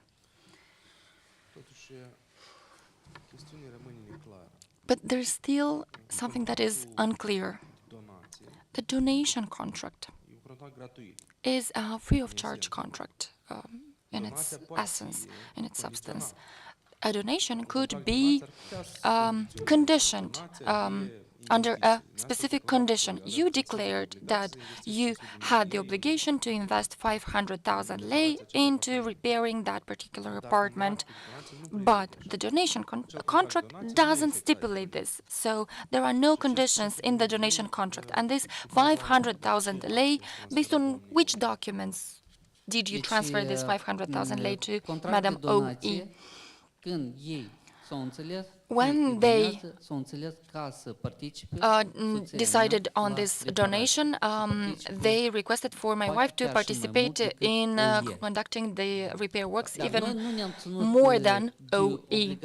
But there's still something that is unclear. The donation contract is a free-of-charge contract in its essence, in its substance. A donation could be conditioned under a specific condition. You declared that you had the obligation to invest 500,000 lei into repairing that particular apartment, but the donation contract doesn't stipulate this. So there are no conditions in the donation contract. And this 500,000 lei, based on which documents did you transfer this 500,000 lei to Madam O.E.? When they decided on this donation, they requested for my wife to participate in conducting the repair works even more than OE.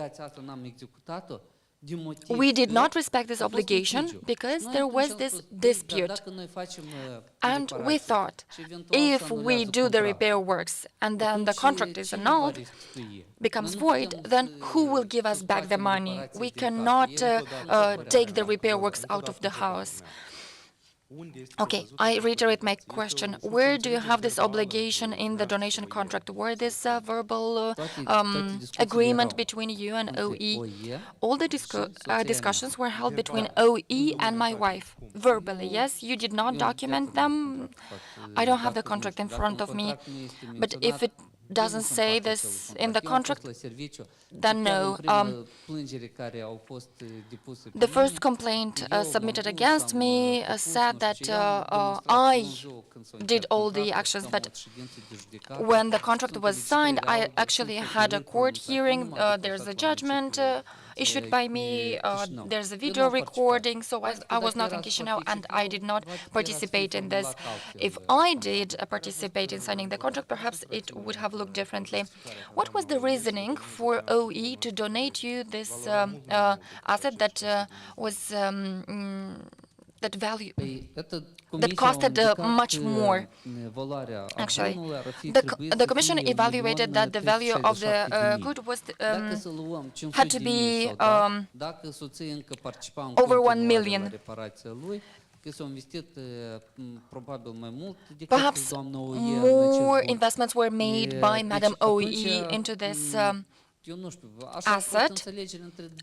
We did not respect this obligation because there was this dispute. And we thought, if we do the repair works and then the contract is annulled, becomes void, then who will give us back the money? We cannot take the repair works out of the house. Okay, I reiterate my question. Where do you have this obligation in the donation contract? Where this verbal agreement between you and OE? All the discussions were held between OE and my wife, verbally, yes? You did not document them? I don't have the contract in front of me, but if it doesn't say this in the contract, then no. The first complaint submitted against me said that I did all the actions, but when the contract was signed, I actually had a court hearing. There's a judgment issued by me. There's a video recording, so I was not in Chișinău and I did not participate in this. If I did participate in signing the contract, perhaps it would have looked differently. What was the reasoning for OE to donate you this asset that was that costed much more? Actually, the Commission evaluated that the value of the good was had to be over 1 million. Perhaps more investments were made by Madam OE into this asset.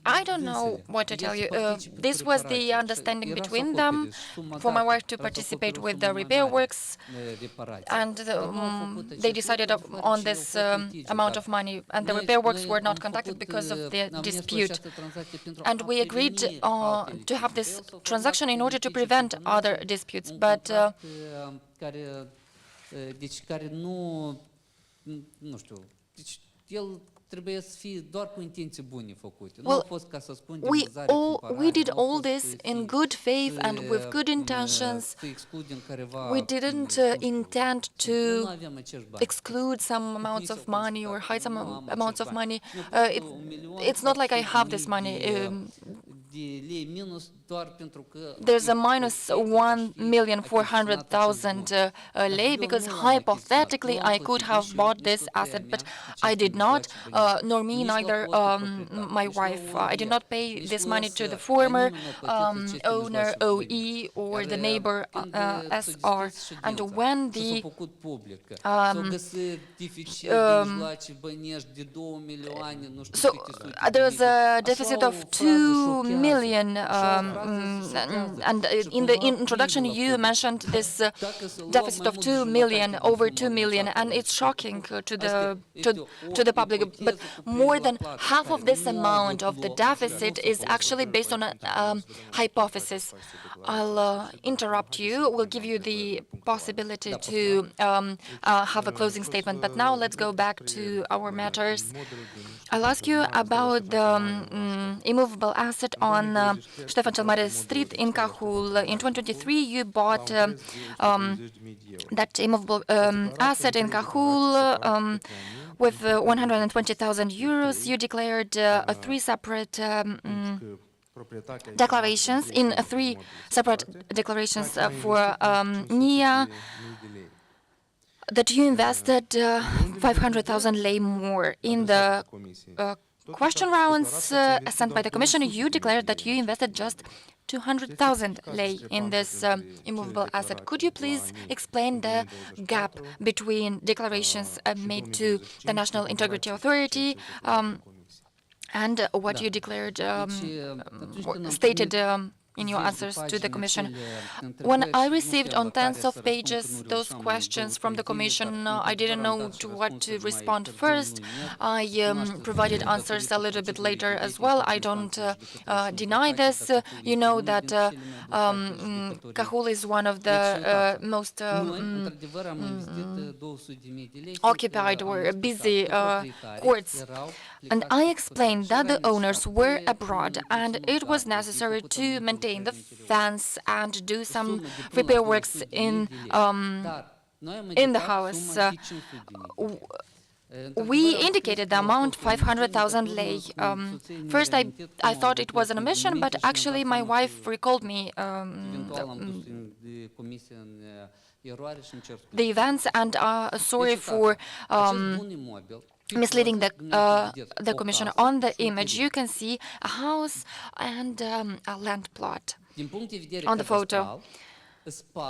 I don't know what to tell you. This was the understanding between them for my wife to participate with the repair works, and they decided on this amount of money, and the repair works were not conducted because of the dispute. And we agreed to have this transaction in order to prevent other disputes, but we did all this in good faith and with good intentions. We didn't intend to exclude some amounts of money or hide some amounts of money. It's not like I have this money. There's a minus 1,400,000 lei, because hypothetically I could have bought this asset, but I did not, nor me, neither my wife. I did not pay this money to the former owner, OE, or the neighbor, SR. And when the so there's a deficit of 2 million, and in the introduction you mentioned this deficit of 2 million, over 2 million, and it's shocking to the public. But more than half of this amount of the deficit is actually based on a hypothesis. I'll interrupt you. We'll give you the possibility to have a closing statement. But now let's go back to our matters. I'll ask you about the immovable asset on Ștefan cel Mare Street in Cahul. In 2023, you bought that immovable asset in Cahul with 120,000 euros. You declared 3 separate declarations, in 3 separate declarations for NIA, that you invested 500,000 lei more. In the question rounds sent by the Commission, you declared that you invested just 200,000 lei in this immovable asset. Could you please explain the gap between declarations made to the National Integrity Authority and what you declared, stated in your answers to the Commission? When I received on tens of pages those questions from the Commission, I didn't know to what to respond first. I provided answers a little bit later as well. I don't deny this. You know that Cahul is one of the most occupied or busy courts. And I explained that the owners were abroad and it was necessary to maintain the fence and do some repair works in the house. We indicated the amount 500,000 lei. First, I thought it was an omission, but actually my wife recalled me the events, and sorry for misleading the Commission. On the image, you can see a house and a land plot on the photo.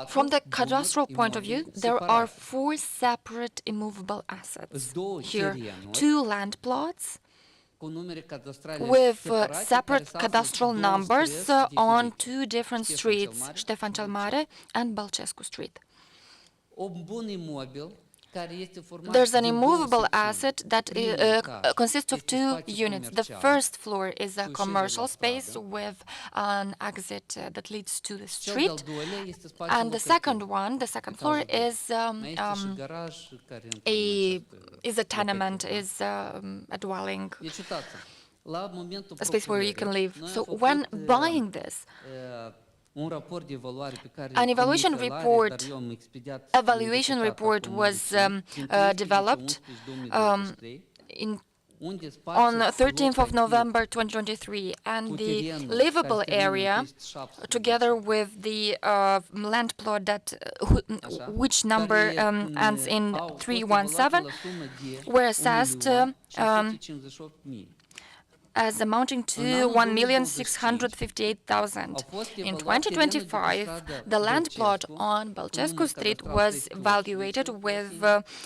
From the cadastral point of view, there are 4 separate immovable assets here. 2 land plots with separate cadastral numbers on 2 different streets, Ștefan cel Mare and Balcescu Street. There's an immovable asset that consists of 2 units. The first floor is a commercial space with an exit that leads to the street. And the second floor is a tenement, is a dwelling. a space where you can live. So when buying this, an evaluation report was developed on 13th of November 2023, and the livable area, together with the land plot that which number ends in 317, were assessed as amounting to 1,658,000. In 2025, the land plot on Balcescu Street was valuated with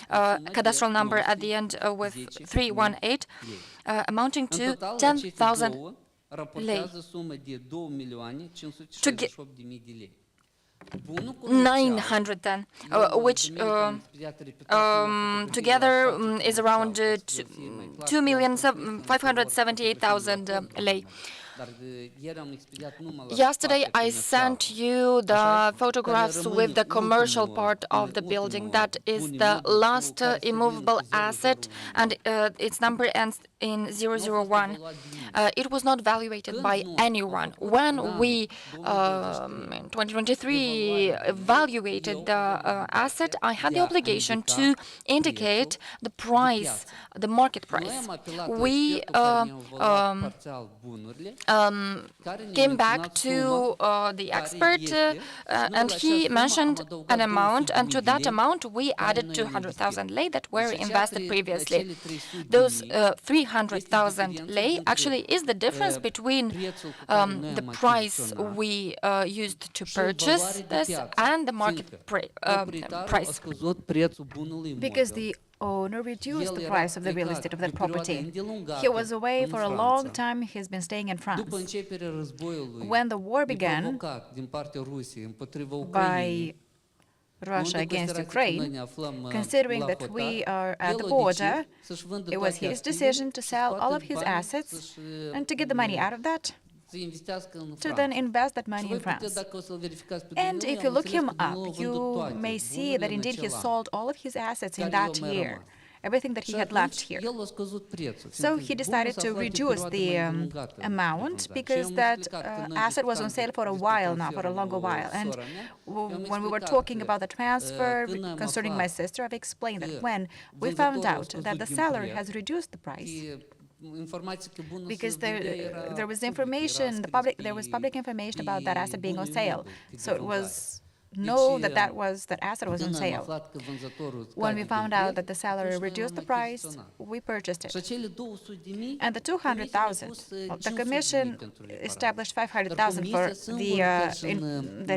cadastral number at the end with 318, amounting to 10,000 lei. 910, which together is around 2,578,000 lei. Yesterday, I sent you the photographs with the commercial part of the building. That is the last immovable asset, and its number ends in 001. It was not evaluated by anyone. When we, in 2023, evaluated the asset, I had the obligation to indicate the price, the market price. We came back to the expert, and he mentioned an amount, and to that amount we added 200,000 lei that were invested previously. Those 300,000 lei actually is the difference between the price we used to purchase this and the market price. Because the owner reduced the price of the real estate of that property. He was away for a long time. He's been staying in France. When the war began by Russia against Ukraine, considering that we are at the border, it was his decision to sell all of his assets and to get the money out of that, to then invest that money in France. And if you look him up, you may see that indeed he sold all of his assets in that year, everything that he had left here. So he decided to reduce the amount because that asset was on sale for a while now, for a longer while. And when we were talking about the transfer concerning my sister, I've explained that when we found out that the seller has reduced the price, because there was information, there was public information about that asset being on sale. So it was known that that asset was on sale. When we found out that the seller reduced the price, we purchased it. And the 200,000, the commission established 500,000 for the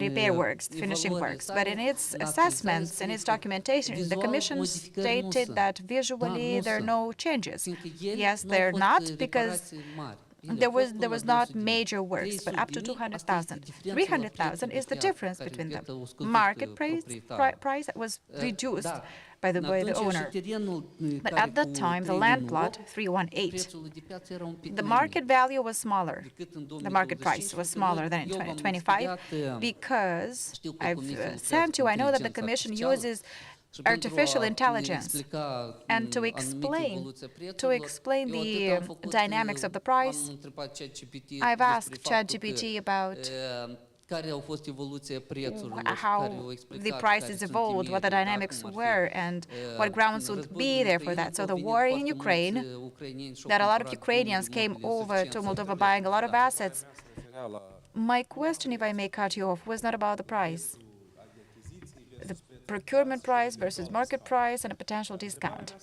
repair works, finishing works. But in its assessments, in its documentation, the commission stated that visually there are no changes. Yes, they're not, because there was not major works, but up to 200,000. 300,000 is the difference between them. Market price that was reduced by the owner. But at that time, the land plot 318, the market value was smaller. The market price was smaller than in 2025 because I've sent you. I know that the commission uses artificial intelligence, and to explain the dynamics of the price, I've asked ChatGPT about how the prices evolved, what the dynamics were, and what grounds would be there for that. So the war in Ukraine, that a lot of Ukrainians came over to Moldova buying a lot of assets. My question, if I may cut you off, was not about the price. The procurement price versus market price and a potential discount.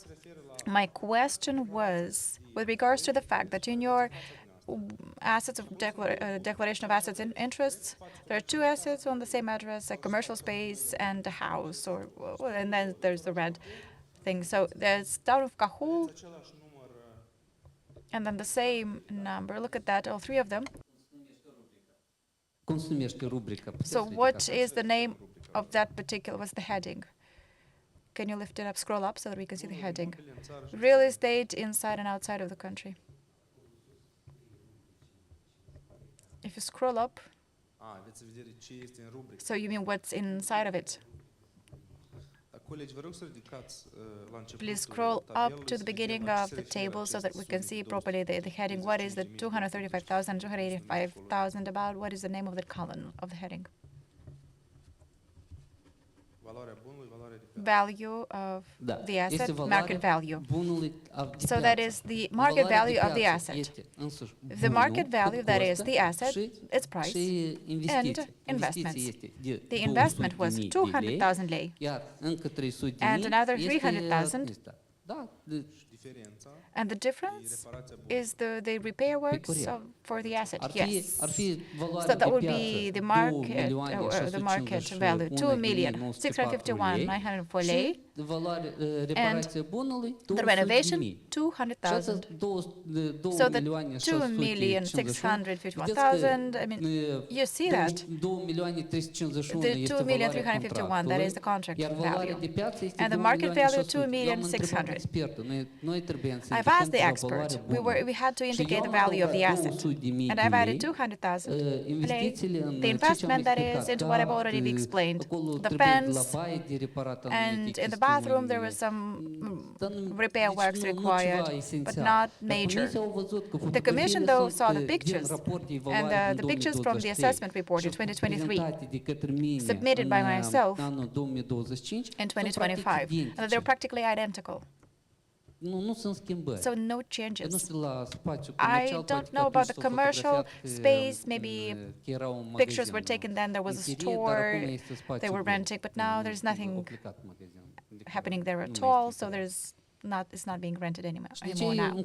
My question was with regards to the fact that in your assets of declaration of assets and interests, there are two assets on the same address, a commercial space and a house, and then there's the red thing. So there's town of Cahul, and then the same number. Look at that, all three of them. So what is the name of that particular, what's the heading? Can you lift it up, scroll up so that we can see the heading? Real estate inside and outside of the country. If you scroll up, so you mean what's inside of it? Please scroll up to the beginning of the table so that we can see properly the heading. What is the 235,000, 285,000 about? What is the name of the column of the heading? Value of the asset, market value. So that is the market value of the asset. The market value, that is the asset, its price, and investments. The investment was 200,000 lei, and another 300,000. And the difference is the repair works for the asset, yes. So that would be the market value, 2,651,904 lei, and the renovation, 200,000. So the 2,651,000, I mean, you see that. The 2,351,000, that is the contract value. And the market value, 2,600,000. I've asked the expert. We had to indicate the value of the asset. And I've added 200,000 lei, the investment that is into what I've already explained. The fence, and in the bathroom there was some repair works required, but not major. The commission, though, saw the pictures, and the pictures from the assessment report in 2023, submitted by myself in 2025, and they're practically identical. So no changes. I don't know about the commercial space. Maybe pictures were taken then. There was a store they were renting, but now there's nothing happening there at all. So it's not being rented anymore now.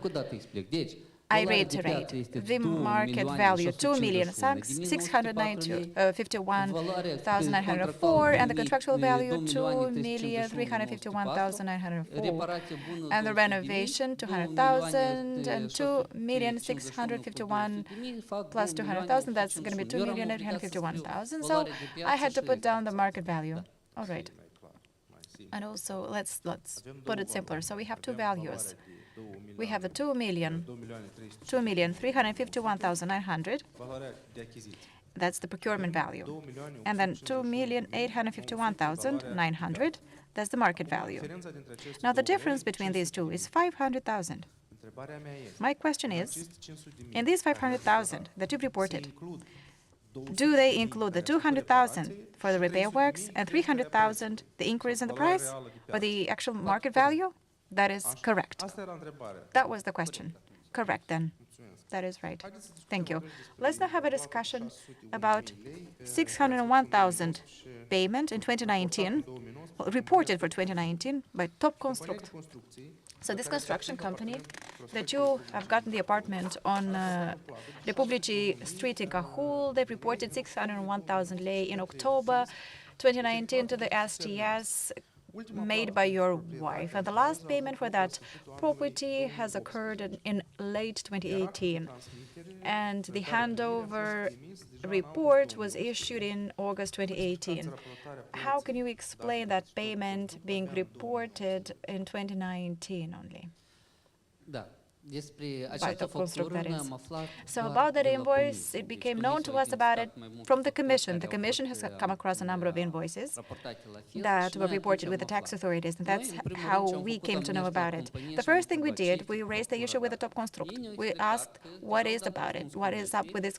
I reiterate, the market value, 2,651,904, and the contractual value, 2,351,904, and the renovation, 200,000, and 2,651 plus 200,000, that's going to be 2,851,000. So I had to put down the market value. All right. And also, let's put it simpler. So we have two values. We have the 2,351,900. That's the procurement value. And then 2,851,900. That's the market value. Now the difference between these two is 500,000. My question is, in these 500,000 that you've reported, do they include the 200,000 for the repair works and 300,000 the increase in the price or the actual market value? That is correct. That was the question. Correct, then. That is right. Thank you. Let's now have a discussion about 601,000 payment in 2019, reported for 2019 by Top Construct. So this construction company that you have gotten the apartment on Republici Street in Cahul, they've reported 601,000 lei in October 2019 to the STS, made by your wife. And the last payment for that property has occurred in late 2018. And the handover report was issued in August 2018. How can you explain that payment being reported in 2019 only? By Top Construct, that is. So about that invoice, it became known to us about it from the Commission. The Commission has come across a number of invoices that were reported with the tax authorities, and that's how we came to know about it. The first thing we did, we raised the issue with the Top Construct. We asked, what is about it? What is up with this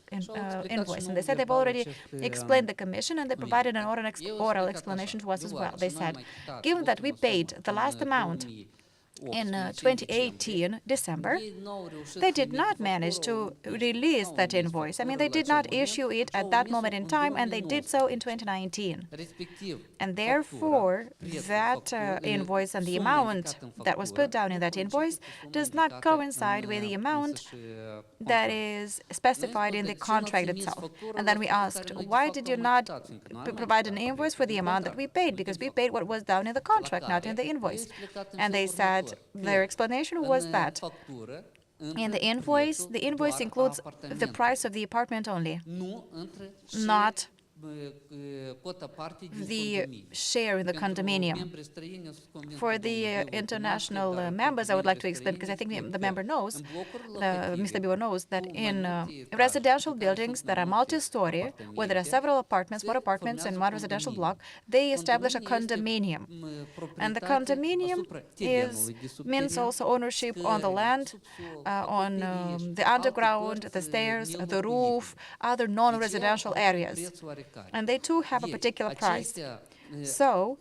invoice? And they said they've already explained the Commission, and they provided an oral explanation to us as well. They said, given that we paid the last amount in 2018, December, they did not manage to release that invoice. I mean, they did not issue it at that moment in time, and they did so in 2019. And therefore, that invoice and the amount that was put down in that invoice does not coincide with the amount that is specified in the contract itself. And then we asked, why did you not provide an invoice for the amount that we paid? Because we paid what was down in the contract, not in the invoice. And they said, their explanation was that in the invoice includes the price of the apartment only, not the share in the condominium. For the international members, I would like to explain, because I think the member knows, Mr. Bivo knows, that in residential buildings that are multi-story, where there are several apartments, 4 apartments in one residential block, they establish a condominium. And the condominium means also ownership on the land, on the underground, the stairs, the roof, other non-residential areas. And they too have a particular price. So,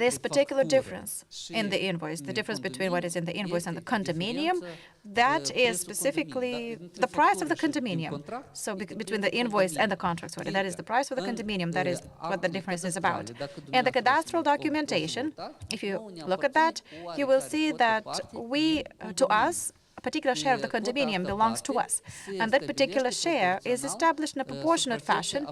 this particular difference in the invoice, the difference between what is in the invoice and the condominium, that is specifically the price of the condominium. So, between the invoice and the contract, sorry, that is the price of the condominium, that is what the difference is about. And the cadastral documentation, if you look at that, you will see that to us, a particular share of the condominium belongs to us. And that particular share is established in a proportionate fashion,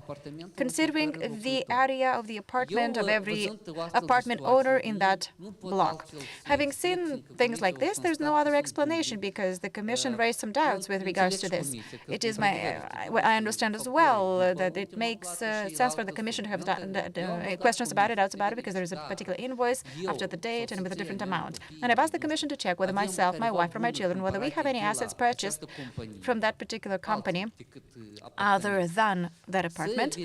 considering the area of the apartment of every apartment owner in that block. Having seen things like this, there's no other explanation, because the Commission raised some doubts with regards to this. It is I understand as well that it makes sense for the Commission to have questions about it, doubts about it, because there is a particular invoice after the date and with a different amount. And I've asked the Commission to check whether myself, my wife, or my children, whether we have any assets purchased from that particular company other than that apartment,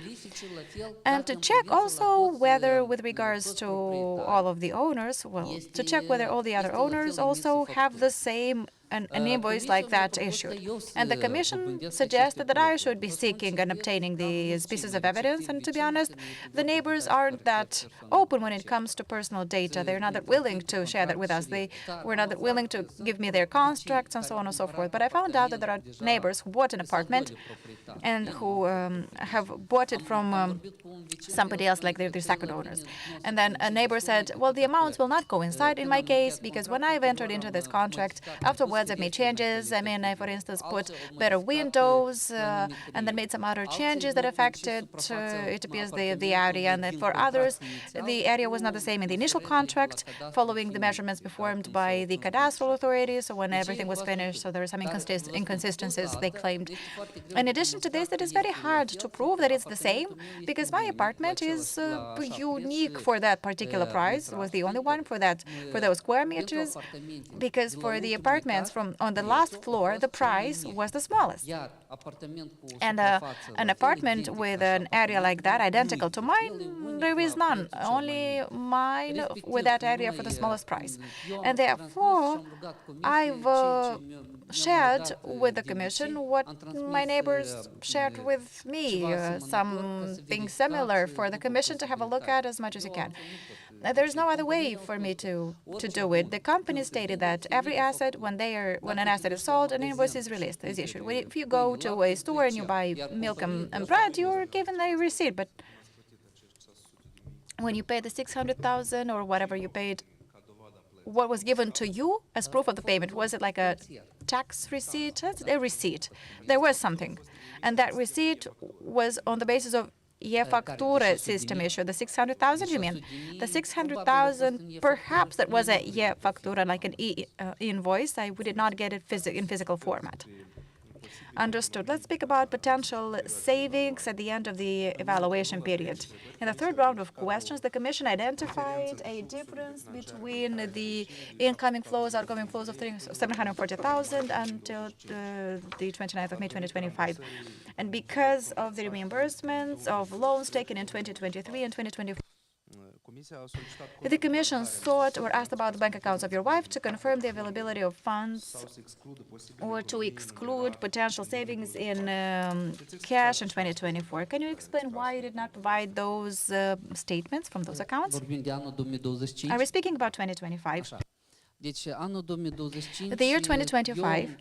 and to check also whether, with regards to all of the owners, well, to check whether all the other owners also have the same an invoice like that issued. And the Commission suggested that I should be seeking and obtaining these pieces of evidence, and to be honest, the neighbors aren't that open when it comes to personal data. They're not that willing to share that with us. They were not that willing to give me their contracts and so on and so forth. But I found out that there are neighbors who bought an apartment and who have bought it from somebody else, like they're second owners. And then a neighbor said, well, the amounts will not coincide in my case, because when I've entered into this contract, afterwards I've made changes. I mean, I, for instance, put better windows and then made some other changes that affected, it appears, the area. And then for others, the area was not the same in the initial contract, following the measurements performed by the cadastral authorities. So when everything was finished, so there were some inconsistencies, they claimed. In addition to this, it is very hard to prove that it's the same, because my apartment is unique for that particular price. It was the only one for those square meters, because for the apartments on the last floor, the price was the smallest. And an apartment with an area like that, identical to mine, there is none. Only mine with that area for the smallest price. And therefore, I've shared with the Commission what my neighbors shared with me, something similar for the Commission to have a look at as much as you can. There's no other way for me to do it. The company stated that every asset, when an asset is sold, an invoice is released, is issued. If you go to a store and you buy milk and bread, you're given a receipt. But when you pay the 600,000 or whatever you paid, what was given to you as proof of the payment? Was it like a tax receipt? A receipt. There was something. And that receipt was on the basis of e-factura system issue. The 600,000, you mean? The 600,000, perhaps that was a e-factura, like an invoice. We did not get it in physical format. Understood. Let's speak about potential savings at the end of the evaluation period. In the third round of questions, the Commission identified a difference between the incoming flows, outgoing flows of 740,000 until the 29th of May 2025. And because of the reimbursements of loans taken in 2023 and 2024, the Commission sought or asked about the bank accounts of your wife to confirm the availability of funds or to exclude potential savings in cash in 2024. Can you explain why you did not provide those statements from those accounts? Are we speaking about 2025? The year 2025,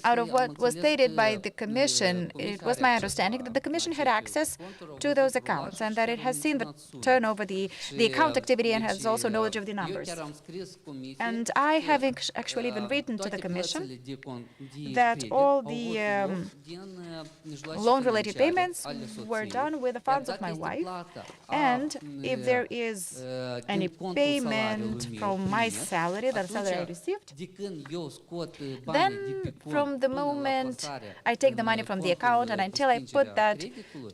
out of what was stated by the Commission, it was my understanding that the Commission had access to those accounts and that it has seen the turnover, the account activity, and has also knowledge of the numbers. And I have actually even written to the Commission that all the loan-related payments were done with the funds of my wife, and if there is any payment from my salary, that salary I received, Then, from the moment I take the money from the account and until I put that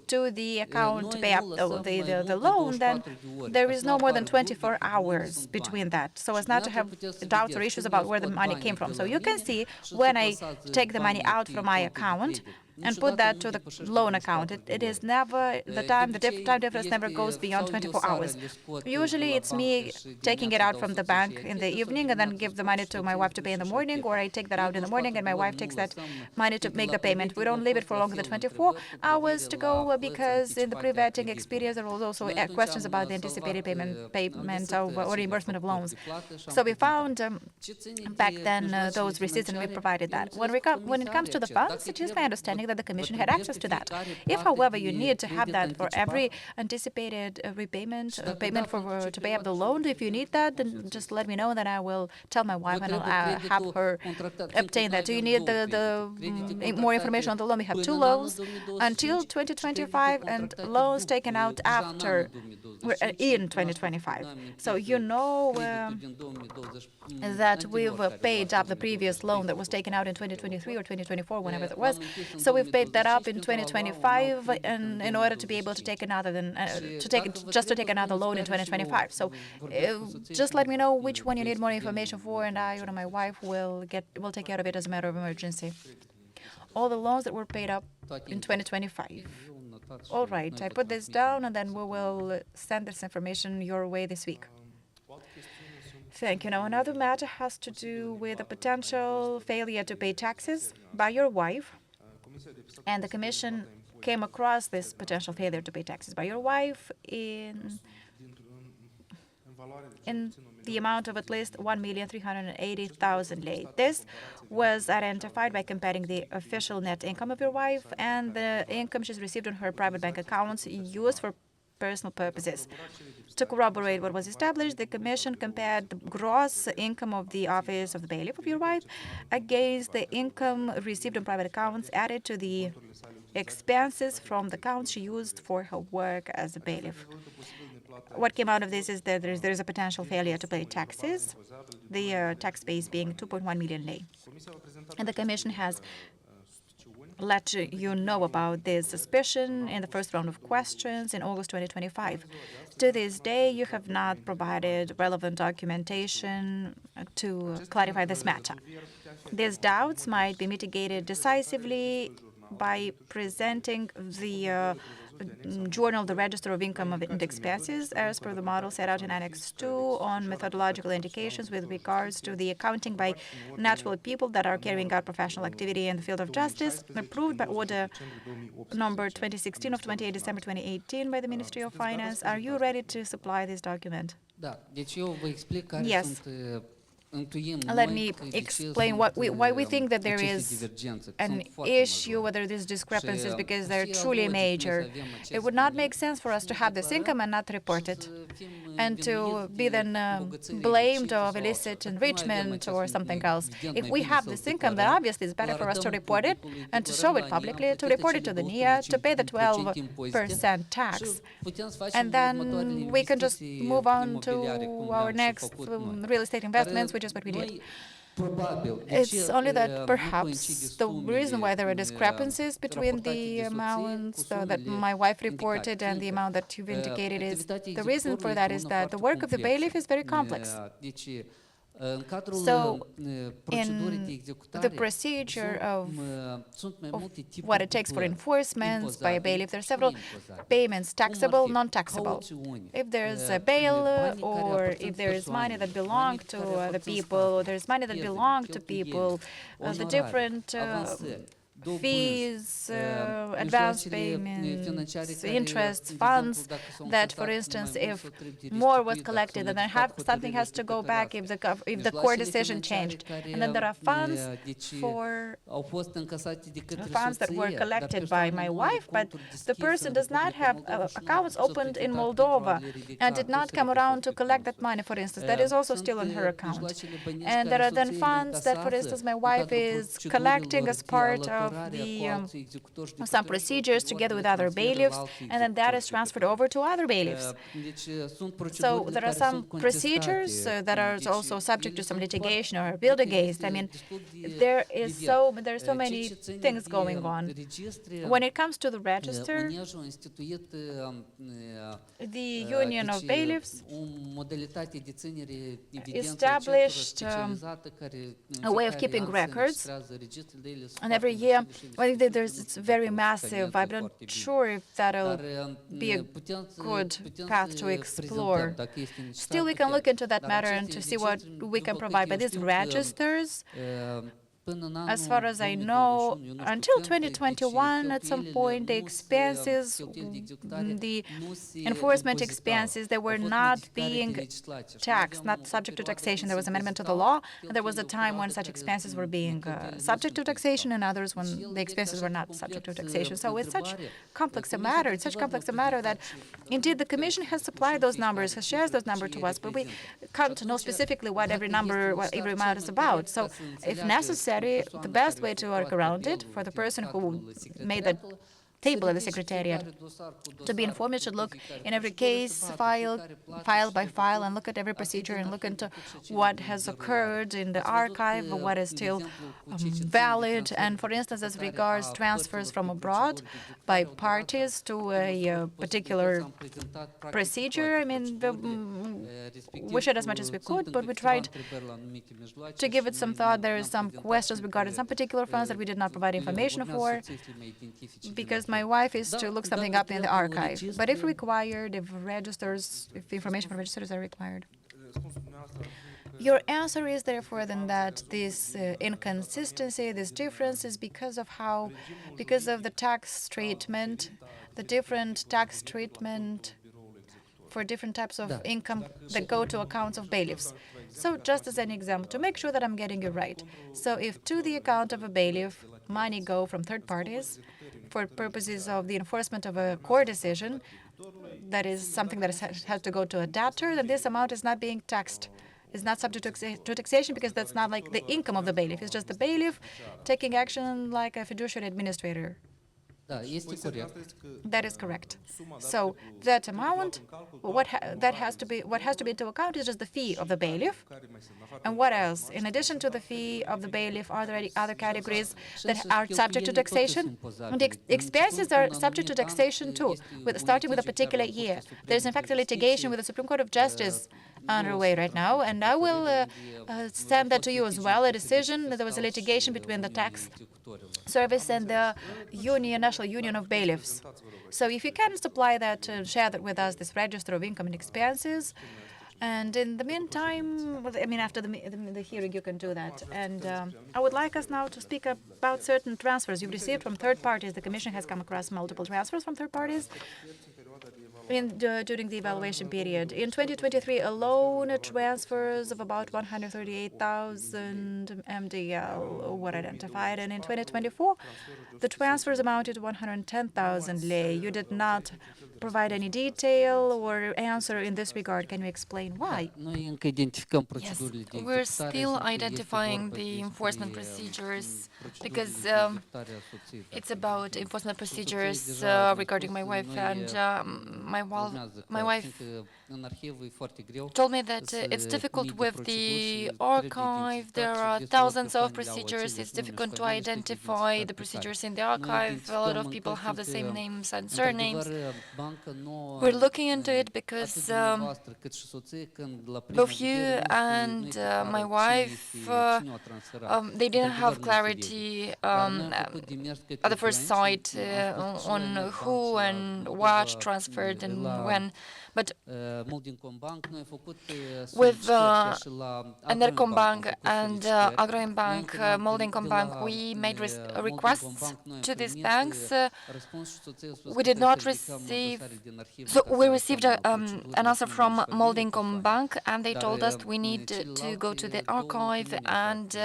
to the account to pay up the loan, then there is no more than 24 hours between that, so as not to have doubts or issues about where the money came from. So you can see when I take the money out from my account and put that to the loan account, it is never, the time difference never goes beyond 24 hours. Usually it's me taking it out from the bank in the evening and then give the money to my wife to pay in the morning, or I take that out in the morning and my wife takes that money to make the payment. We don't leave it for longer than 24 hours to go, because in the pre-vetting experience there was also questions about the anticipated payment or reimbursement of loans. So we found back then those receipts and we provided that. When it comes to the funds, it is my understanding that the Commission had access to that. If, however, you need to have that for every anticipated repayment, payment to pay up the loan, if you need that, then just let me know, then I will tell my wife and I'll have her obtain that. Do you need the more information on the loan? We have 2 loans until 2025 and loans taken out after, in 2025. So you know that we've paid up the previous loan that was taken out in 2023 or 2024, whenever it was. So we've paid that up in 2025, and in order to be able to take another, to take another loan in 2025. So just let me know which one you need more information for, and I or my wife will take care of it as a matter of emergency. All the loans that were paid up in 2025. All right, I put this down, and then we will send this information your way this week. Thank you. Now, another matter has to do with a potential failure to pay taxes by your wife. And the Commission came across this potential failure to pay taxes by your wife in the amount of at least 1,380,000 lei. This was identified by comparing the official net income of your wife and the income she's received on her private bank accounts used for personal purposes. To corroborate what was established, the Commission compared the gross income of the Office of the Bailiff of your wife against the income received on private accounts added to the expenses from the accounts she used for her work as a bailiff. What came out of this is that there is a potential failure to pay taxes, the tax base being 2.1 million lei. And the Commission has let you know about this suspicion in the first round of questions in August 2025. To this day, you have not provided relevant documentation to clarify this matter. These doubts might be mitigated decisively by presenting the Journal of the Register of Income and Expenses as per the model set out in Annex 2 on methodological indications with regards to the accounting by natural people that are carrying out professional activity in the field of justice, approved by Order number 2016 of 28 December 2018 by the Ministry of Finance. Are you ready to supply this document? Yes. Let me explain why we think that there is an issue, whether these discrepancies, because they're truly major. It would not make sense for us to have this income and not report it, and to be then blamed of illicit enrichment or something else. If we have this income, then obviously it's better for us to report it and to show it publicly, to report it to the NIA, to pay the 12% tax. And then we can just move on to our next real estate investments, which is what we did. It's only that perhaps the reason why there are discrepancies between the amounts that my wife reported and the amount that you've indicated is, the reason for that is that the work of the bailiff is very complex. So, in the procedure of what it takes for enforcement by a bailiff, there are several payments, taxable, non-taxable. If there's a bail, or if there is money that belongs to the people, or there's money that belongs to people, the different fees, advance payments, interests, funds, that, for instance, if more was collected, then something has to go back if the court decision changed. And then there are funds for funds that were collected by my wife, but the person does not have accounts opened in Moldova and did not come around to collect that money, for instance. That is also still on her account. And there are then funds that, for instance, my wife is collecting as part of of some procedures together with other bailiffs, and then that is transferred over to other bailiffs. So there are some procedures that are also subject to some litigation or appealed against. I mean, there are so many things going on. When it comes to the register, the Union of Bailiffs established a way of keeping records, and every year, I think that it's very massive. I'm not sure if that'll be a good path to explore. Still, we can look into that matter and to see what we can provide. But these registers, as far as I know, until 2021, at some point, the expenses, the enforcement expenses, they were not being taxed, not subject to taxation. There was an amendment to the law, and there was a time when such expenses were being subject to taxation, and others when the expenses were not subject to taxation. So it's such complex a matter. It's such complex a matter that, indeed, the Commission has supplied those numbers, has shared those numbers to us, but we can't know specifically what every number, what every amount is about. So, if necessary, the best way to work around it for the person who made the table at the Secretariat to be informed, it should look in every case, file by file, and look at every procedure and look into what has occurred in the archive, what is still valid. And for instance, as regards transfers from abroad by parties to a particular procedure, I mean, we shared as much as we could, but we tried to give it some thought. There is some questions regarding some particular funds that we did not provide information for, because my wife is to look something up in the archive. But if required, if information from registers are required. Your answer is therefore then that this inconsistency, this difference is because of the tax treatment, the different tax treatment for different types of income that go to accounts of bailiffs. So just as an example, to make sure that I'm getting it right. So if to the account of a bailiff, money go from third parties for purposes of the enforcement of a court decision, that is something that has to go to a debtor, then this amount is not being taxed. It's not subject to taxation because that's not like the income of the bailiff. It's just the bailiff taking action like a fiduciary administrator. That is correct. So that amount, what has to be into account is just the fee of the bailiff. And what else? In addition to the fee of the bailiff, are there any other categories that are subject to taxation? And the expenses are subject to taxation too, starting with a particular year. There is in fact a litigation with the Supreme Court of Justice underway right now, and I will send that to you as well, a decision. There was a litigation between the tax service and the National Union of Bailiffs. So if you can supply that, share that with us, this register of income and expenses. And in the meantime, I mean, after the hearing, you can do that. And I would like us now to speak about certain transfers you've received from third parties. The Commission has come across multiple transfers from third parties during the evaluation period. In 2023 alone, transfers of about 138,000 MDL were identified, and in 2024, the transfers amounted to 110,000 lei. You did not provide any detail or answer in this regard. Can you explain why? Yes, we're still identifying the enforcement procedures because it's about enforcement procedures regarding my wife, and my wife told me that it's difficult with the archive. There are thousands of procedures. It's difficult to identify the procedures in the archive. A lot of people have the same names and surnames. We're looking into it because both you and my wife, they didn't have clarity at the first sight on who and what transferred and when. But with Enercombank and Agroimbank, Moldinkombank, we made requests to these banks. We did not receive, so we received an answer from Moldinkombank, and they told us we need to go to the archive and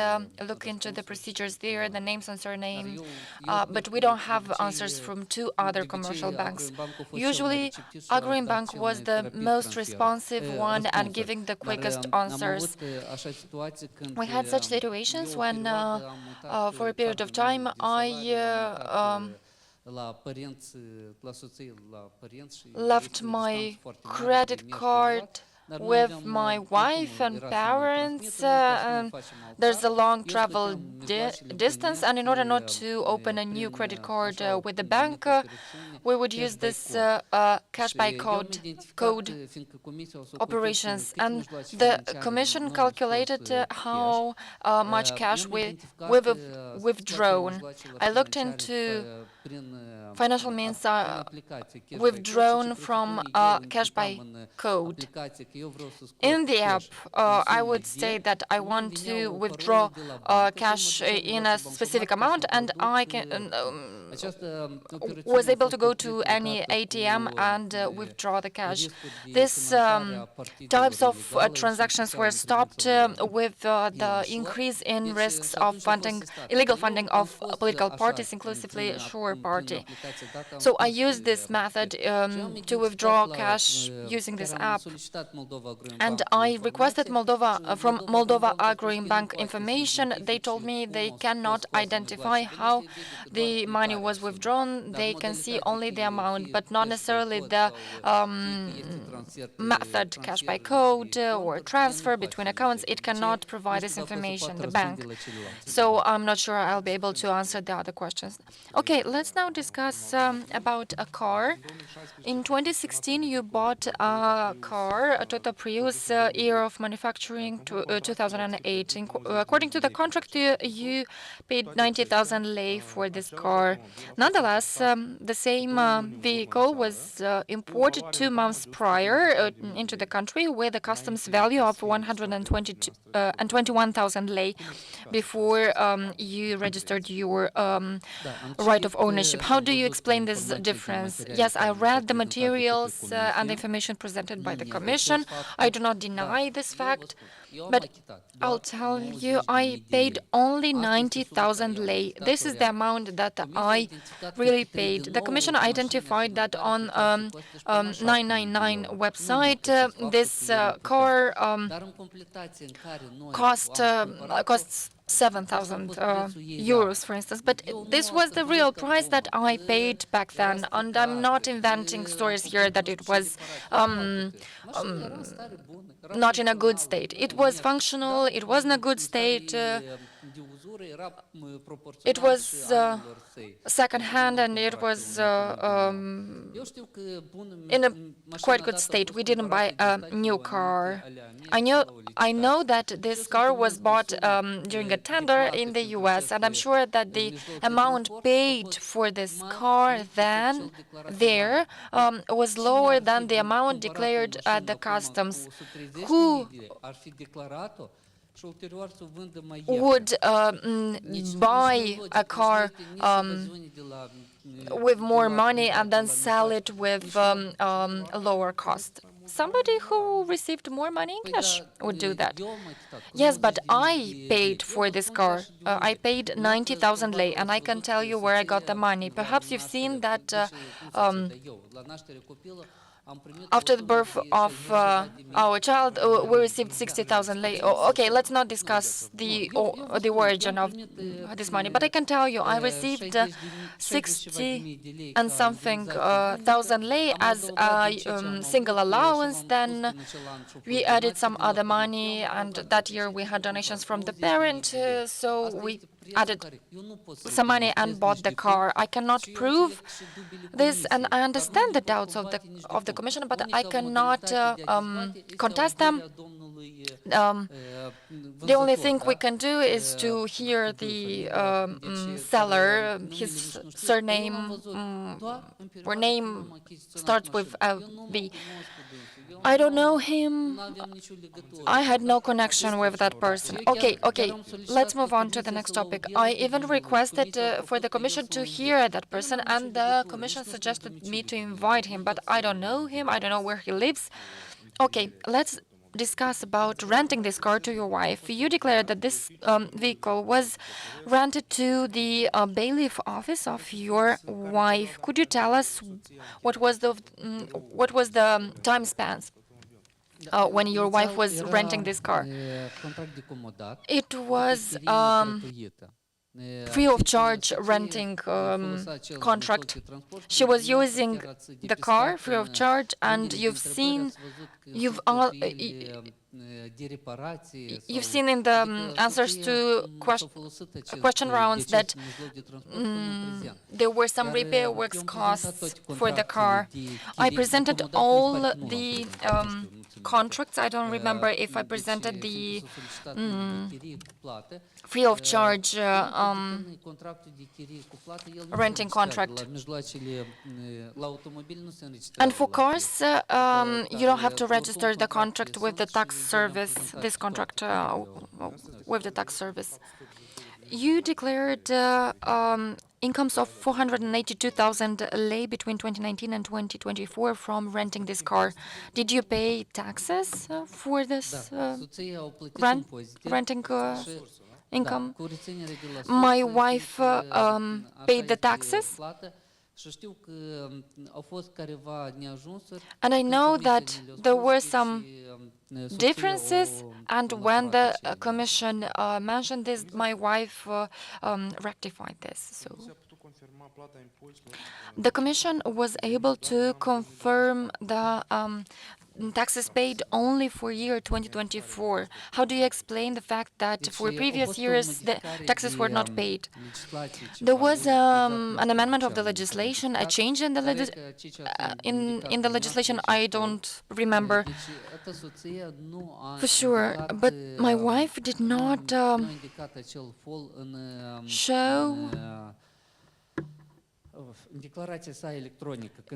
look into the procedures there, the names and surnames, but we don't have answers from two other commercial banks. Usually, Agrium Bank was the most responsive one and giving the quickest answers. We had such situations when, for a period of time, I left my credit card with my wife and parents. There's a long travel distance, and in order not to open a new credit card with the bank, we would use this cash by code operations. And the Commission calculated how much cash we've withdrawn. I looked into financial means withdrawn from cash by code. In the app, I would say that I want to withdraw cash in a specific amount, and I was able to go to any ATM and withdraw the cash. These types of transactions were stopped with the increase in risks of illegal funding of political parties, inclusively Sure Party. So I used this method to withdraw cash using this app. And I requested from Moldova Agrium Bank information. They told me they cannot identify how the money was withdrawn. They can see only the amount, but not necessarily the method, cash by code or transfer between accounts. It cannot provide this information, the bank. So I'm not sure I'll be able to answer the other questions. Okay, let's now discuss about a car. In 2016, you bought a car, a Toyota Prius, year of manufacturing to 2008. According to the contract, you paid 90,000 lei for this car. Nonetheless, the same vehicle was imported 2 months prior into the country with a customs value of 121,000 lei before you registered your right of ownership. How do you explain this difference? Yes, I read the materials and the information presented by the Commission. I do not deny this fact, but I'll tell you, I paid only 90,000 lei. This is the amount that I really paid. The Commission identified that on 999 website, this car costs 7,000 euros, for instance. But this was the real price that I paid back then, and I'm not inventing stories here that it was not in a good state. It was functional, it was in a good state. It was second-hand, and it was in a quite good state. We didn't buy a new car. I know that this car was bought during a tender in the US, and I'm sure that the amount paid for this car was lower than the amount declared at the customs. Who would buy a car with more money and then sell it with a lower cost? Somebody who received more money in cash would do that. Yes, but I paid for this car. I paid 90,000 lei, and I can tell you where I got the money. Perhaps you've seen that after the birth of our child, we received 60,000 lei. Okay, let's not discuss the origin of this money, but I can tell you I received 60 and something thousand lei as a single allowance. Then we added some other money, and that year we had donations from the parent, so we added some money and bought the car. I cannot prove this, and I understand the doubts of the Commission, but I cannot contest them. The only thing we can do is to hear the seller, his surname or name starts with a V. I don't know him. I had no connection with that person. Okay, let's move on to the next topic. I even requested for the Commission to hear that person, and the Commission suggested me to invite him, but I don't know him. I don't know where he lives. Okay, let's discuss about renting this car to your wife, you declared that this vehicle was rented to the bailiff office of your wife. Could you tell us what was the time span when your wife was renting this car? It was free of charge renting contract. She was using the car free of charge, and you've seen in the answers to question rounds that there were some repair works costs for the car. I presented all the contracts. I don't remember if I presented the free of charge renting contract. And for cars, you don't have to register the contract with the tax service, this contract with the tax service. You declared incomes of 482,000 lei between 2019 and 2024 from renting this car. Did you pay taxes for this renting income? My wife paid the taxes. And I know that there were some differences, and when the Commission mentioned this, my wife rectified this. So the Commission was able to confirm the taxes paid only for year 2024. How do you explain the fact that for previous years the taxes were not paid? There was an amendment of the legislation, a change in the legislation. I don't remember for sure, but my wife did not show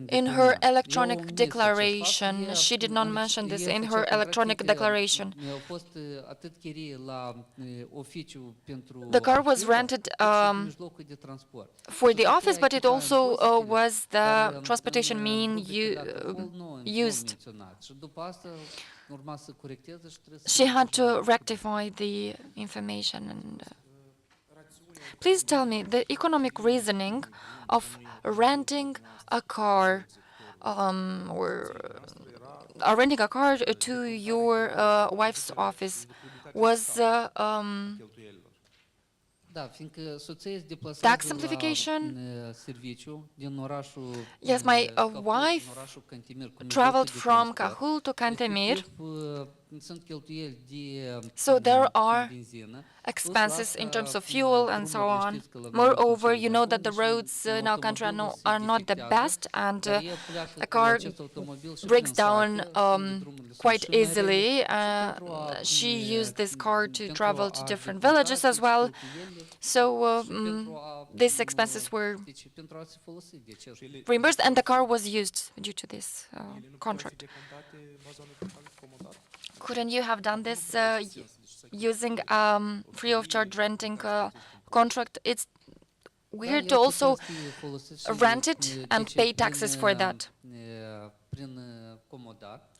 in her electronic declaration. She did not mention this in her electronic declaration. The car was rented for the office, but it also was the transportation mean used. She had to rectify the information. And please tell me the economic reasoning of renting a car renting a car to your wife's office was tax simplification. Yes, my wife traveled from Cahul to Cantemir, so there are expenses in terms of fuel and so on. Moreover, you know that the roads in our country are not the best, and a car breaks down quite easily. She used this car to travel to different villages as well, so these expenses were reimbursed, and the car was used due to this contract. Couldn't you have done this using free of charge renting contract? It's weird to also rent it and pay taxes for that.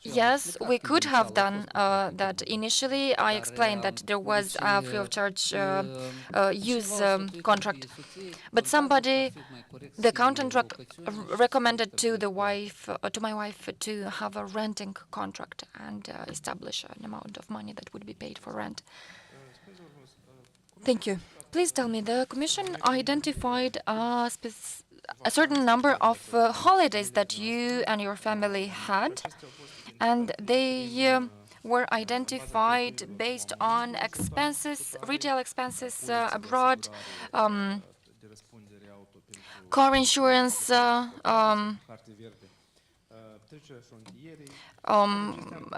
Yes, we could have done that. Initially, I explained that there was a free of charge use contract, but the accountant recommended to my wife to have a renting contract and establish an amount of money that would be paid for rent. Thank you. Please tell me, the Commission identified a certain number of holidays that you and your family had, and they were identified based on expenses, retail expenses abroad, car insurance,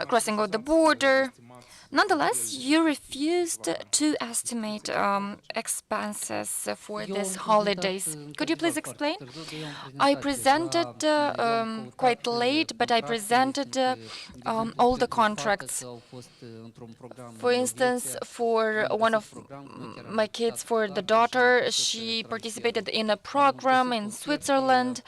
crossing of the border. Nonetheless, you refused to estimate expenses for these holidays. Could you please explain? I presented quite late, but I presented all the contracts. For instance, for one of my kids, for the daughter, she participated in a program in Switzerland.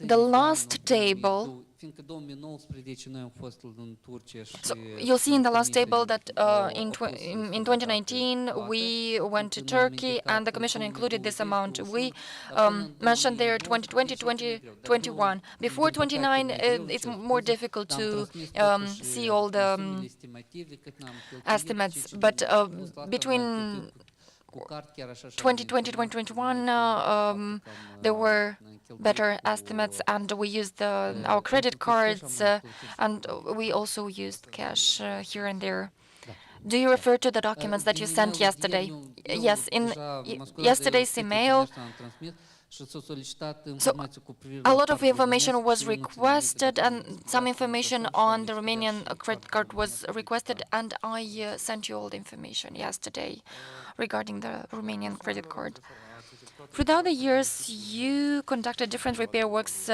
The last table, so you'll see in the last table that in 2019 we went to Turkey and the Commission included this amount. We mentioned there 2020, 2021. Before 29, it's more difficult to see all the estimates, but between 2020, 2021, there were better estimates, and we used our credit cards, and we also used cash here and there. Do you refer to the documents that you sent yesterday? Yes, in yesterday's email. So a lot of information was requested, and some information on the Romanian credit card was requested, and I sent you all the information yesterday regarding the Romanian credit card. Throughout the years, you conducted different repair works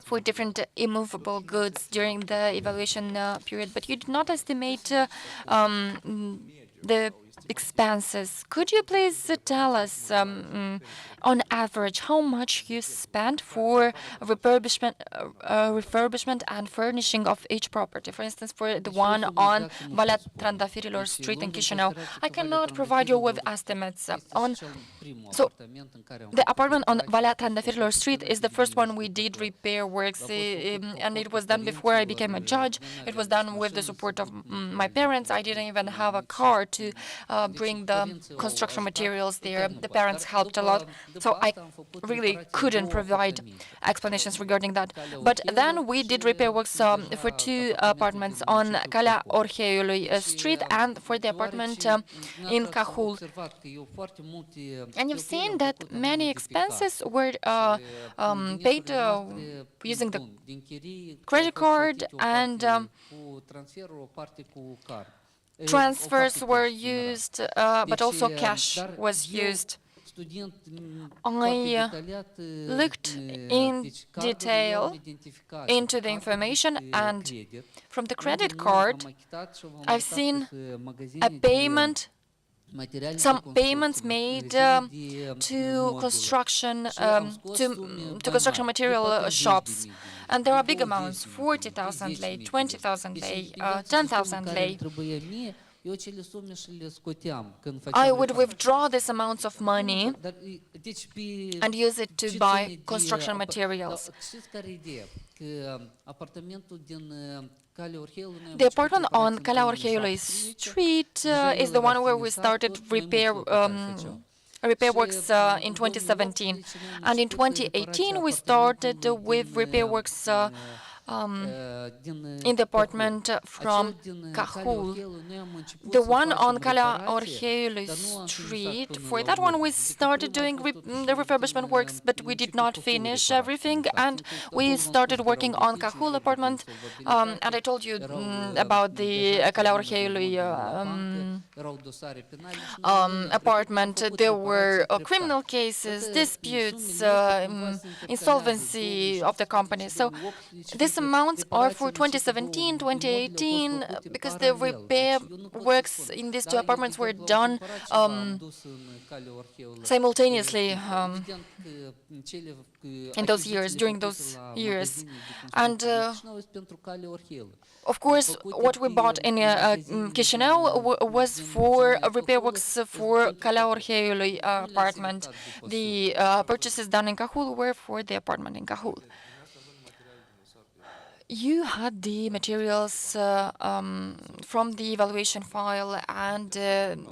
for different immovable goods during the evaluation period, but you did not estimate the expenses. Could you please tell us, on average, how much you spent for refurbishment and furnishing of each property? For instance, for the one on Valea Trandafirilor Street in Chișinău. I cannot provide you with estimates. So the apartment on Valea Trandafirilor Street is the first one we did repair works, and it was done before I became a judge. It was done with the support of my parents. I didn't even have a car to bring the construction materials there. The parents helped a lot, so I really couldn't provide explanations regarding that. But then we did repair works for two apartments on Calea Orheiului Street and for the apartment in Cahul. And you've seen that many expenses were paid using the credit card, and transfers were used, but also cash was used. I looked in detail into the information, and from the credit card, I've seen some payments made to construction material shops, and there are big amounts: 40,000 lei, 20,000 lei, 10,000 lei. I would withdraw these amounts of money and use it to buy construction materials. The apartment on Calea Orheiului Street is the one where we started repair works in 2017, and in 2018 we started with repair works in the apartment from Cahul. The one on Calea Orheiului Street, for that one we started doing the refurbishment works, but we did not finish everything, and we started working on Cahul apartment, and I told you about the Calea Orheiului apartment. There were criminal cases, disputes, insolvency of the company. So these amounts are for 2017, 2018, because the repair works in these two apartments were done simultaneously in those years, during those years. And of course, what we bought in Chișinău was for repair works for Calea Orheiului apartment. The purchases done in Cahul were for the apartment in Cahul. You had the materials from the evaluation file, and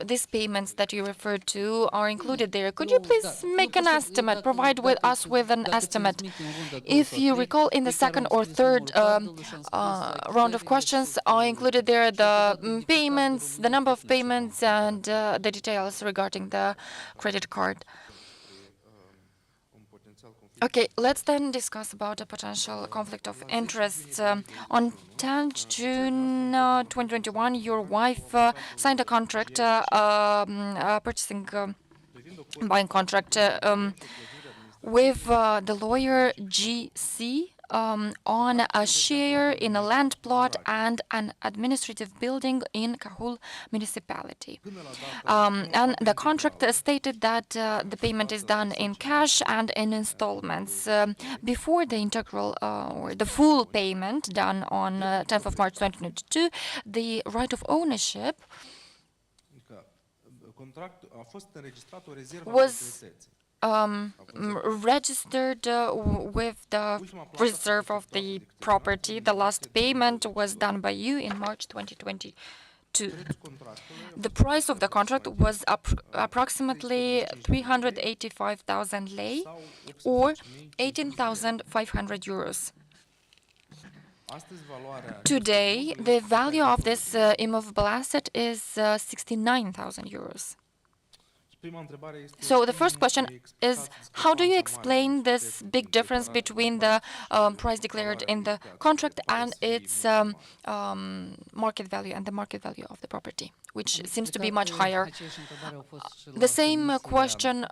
these payments that you referred to are included there. Could you please make an estimate, provide us with an estimate? If you recall, in the second or third round of questions, I included there the payments, the number of payments, and the details regarding the credit card. Okay, let's then discuss about a potential conflict of interests. On 10th June 2021, your wife signed a contract, buying contract with the lawyer GC on a share in a land plot and an administrative building in Cahul municipality. And the contract stated that the payment is done in cash and in installments. Before the integral or the full payment done on 10th of March 2022, the right of ownership was registered with the reserve of the property. The last payment was done by you in March 2022. The price of the contract was approximately 385,000 lei or 18,500 euros. Today, the value of this immovable asset is 69,000 euros. So the first question is, how do you explain this big difference between the price declared in the contract and its market value and the market value of the property, which seems to be much higher? The same question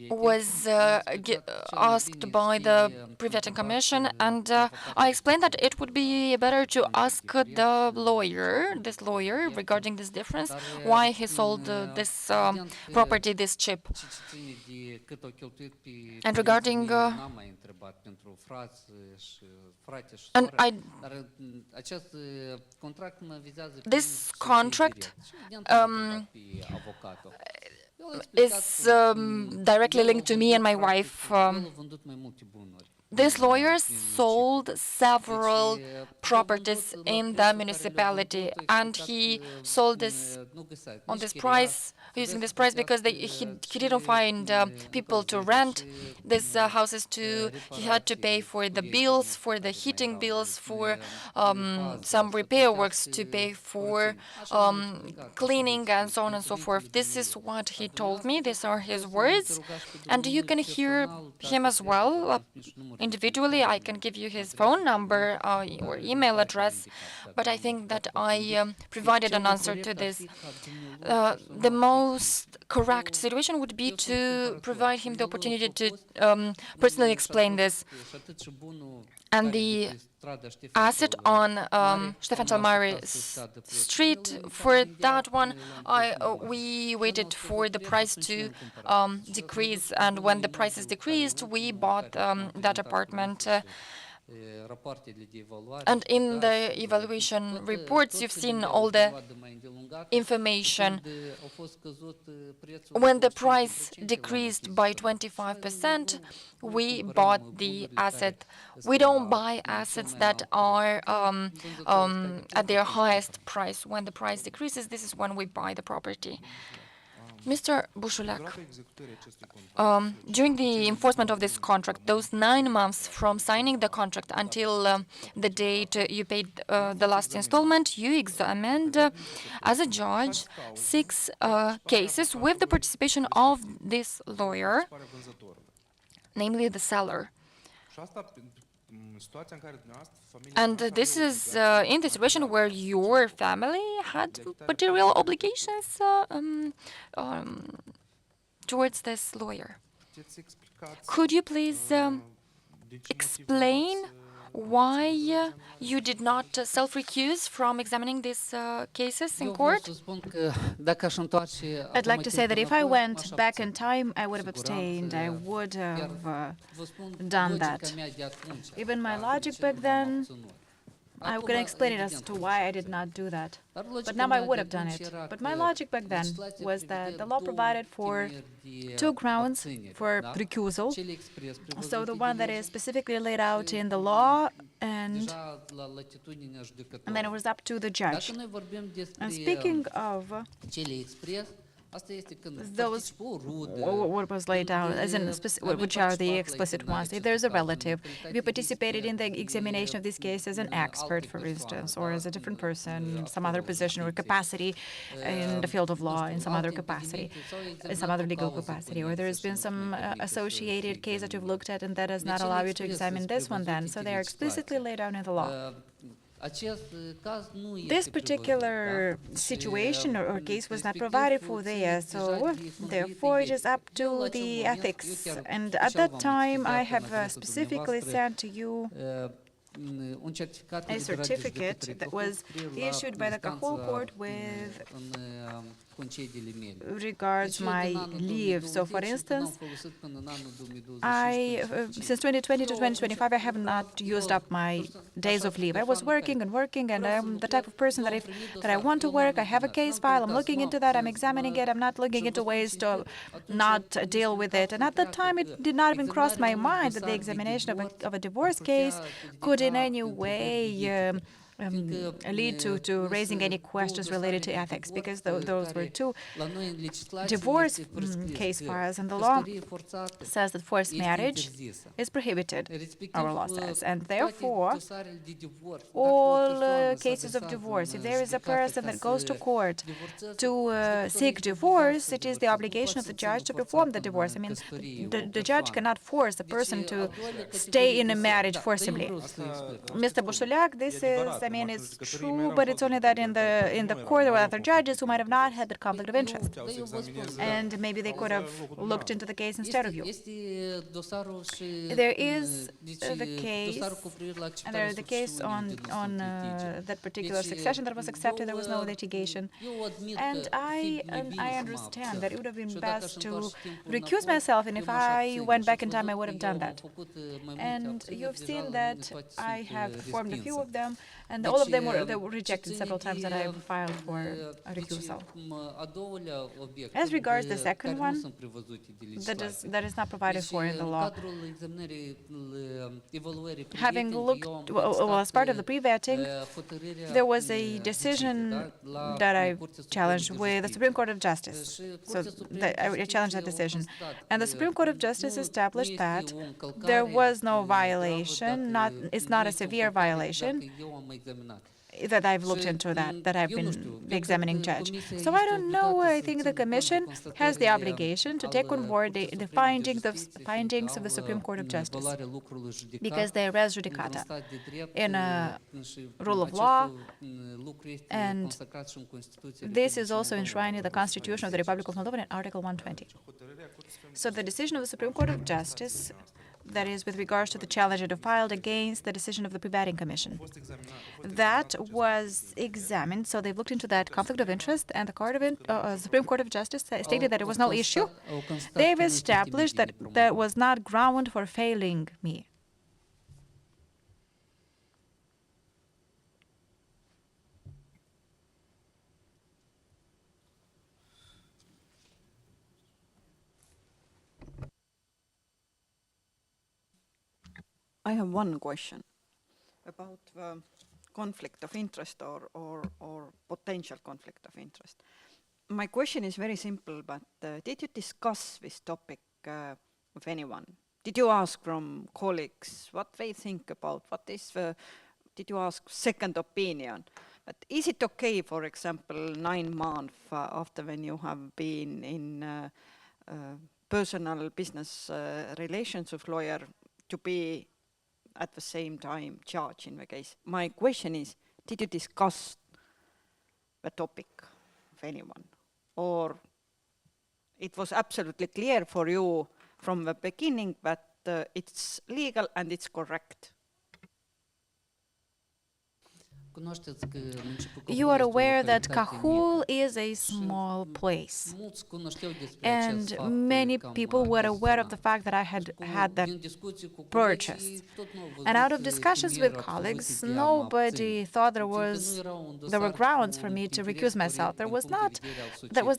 was asked by the Vetting Commission, and I explained that it would be better to ask this lawyer, regarding this difference, why he sold this property this cheap. And regarding this contract is directly linked to me and my wife. This lawyer sold several properties in the municipality, and he sold this on this price, using this price, because he didn't find people to rent these houses to. He had to pay for the bills, for the heating bills, for some repair works, to pay for cleaning, and so on and so forth. This is what he told me. These are his words, and you can hear him as well. Individually, I can give you his phone number or email address, but I think that I provided an answer to this. The most correct situation would be to provide him the opportunity to personally explain this. And the asset on Stefan cel Mare Street, for that one, we waited for the price to decrease, and when the prices decreased, we bought that apartment. And in the evaluation reports, you've seen all the information. When the price decreased by 25%, we bought the asset. We don't buy assets that are at their highest price. When the price decreases, this is when we buy the property. Mr. Bușuleac, during the enforcement of this contract, those 9 months from signing the contract until the date you paid the last installment, you examined, as a judge, 6 cases with the participation of this lawyer, namely the seller. And this is in the situation where your family had material obligations towards this lawyer. Could you please explain why you did not self-recuse from examining these cases in court? I'd like to say that if I went back in time, I would have abstained. I would have done that. Even my logic back then, I'm going to explain it as to why I did not do that. But now I would have done it. But my logic back then was that the law provided for 2 grounds for recusal. So the one that is specifically laid out in the law, and then it was up to the judge. And speaking of those, what was laid out, as in which are the explicit ones. If there's a relative, if you participated in the examination of this case as an expert, for instance, or as a different person, some other position or capacity in the field of law, in some other capacity, in some other legal capacity, or there's been some associated case that you've looked at and that does not allow you to examine this one then. So they are explicitly laid out in the law. This particular situation or case was not provided for there, so therefore it is up to the ethics. And at that time, I have specifically sent to you a certificate that was issued by the Cahul Court with regards my leave. So, for instance, since 2020 to 2025, I have not used up my days of leave. I was working, and I'm the type of person that I want to work. I have a case file. I'm looking into that. I'm examining it. I'm not looking into ways to not deal with it. And at that time, it did not even cross my mind that the examination of a divorce case could in any way lead to raising any questions related to ethics, because those were two divorce case files, and the law says that forced marriage is prohibited, our law says, and therefore all cases of divorce, if there is a person that goes to court to seek divorce, it is the obligation of the judge to perform the divorce. I mean, the judge cannot force a person to stay in a marriage forcibly. Mr. Bușuleac, this is, I mean, it's true, but it's only that in the court there were other judges who might have not had the conflict of interest, and maybe they could have looked into the case instead of you. There is the case, and there is the case on that particular succession that was accepted. There was no litigation, and I understand that it would have been best to recuse myself, and if I went back in time, I would have done that. And you've seen that I have performed a few of them, and all of them were rejected several times that I have filed for a recusal. As regards the second one, that is not provided for in the law. Having looked, well, as part of the pre-vetting, there was a decision that I challenged with the Supreme Court of Justice. So I challenged that decision. And the Supreme Court of Justice established that there was no violation, it's not a severe violation, that I've looked into that I've been the examining judge. So I don't know, I think the Commission has the obligation to take on board the findings of the Supreme Court of Justice, because they are res judicata in a rule of law, and this is also enshrined in the Constitution of the Republic of Moldova in Article 120. So the decision of the Supreme Court of Justice, that is with regards to the challenge that filed against the decision of the Pre-Vetting Commission, that was examined. So they've looked into that conflict of interest, and the Supreme Court of Justice stated that it was no issue. They've established that that was not ground for failing me. I have one question about the conflict of interest or potential conflict of interest. My question is very simple, but did you discuss this topic with anyone? Did you ask from colleagues what they think about? Did you ask second opinion? But is it okay, for example, 9 months after when you have been in personal business relations with lawyer to be at the same time judge in the case? My question is, did you discuss the topic with anyone? Or it was absolutely clear for you from the beginning that it's legal and it's correct? You are aware that Cahul is a small place, and many people were aware of the fact that I had that purchase. And out of discussions with colleagues, nobody thought there were grounds for me to recuse myself. That was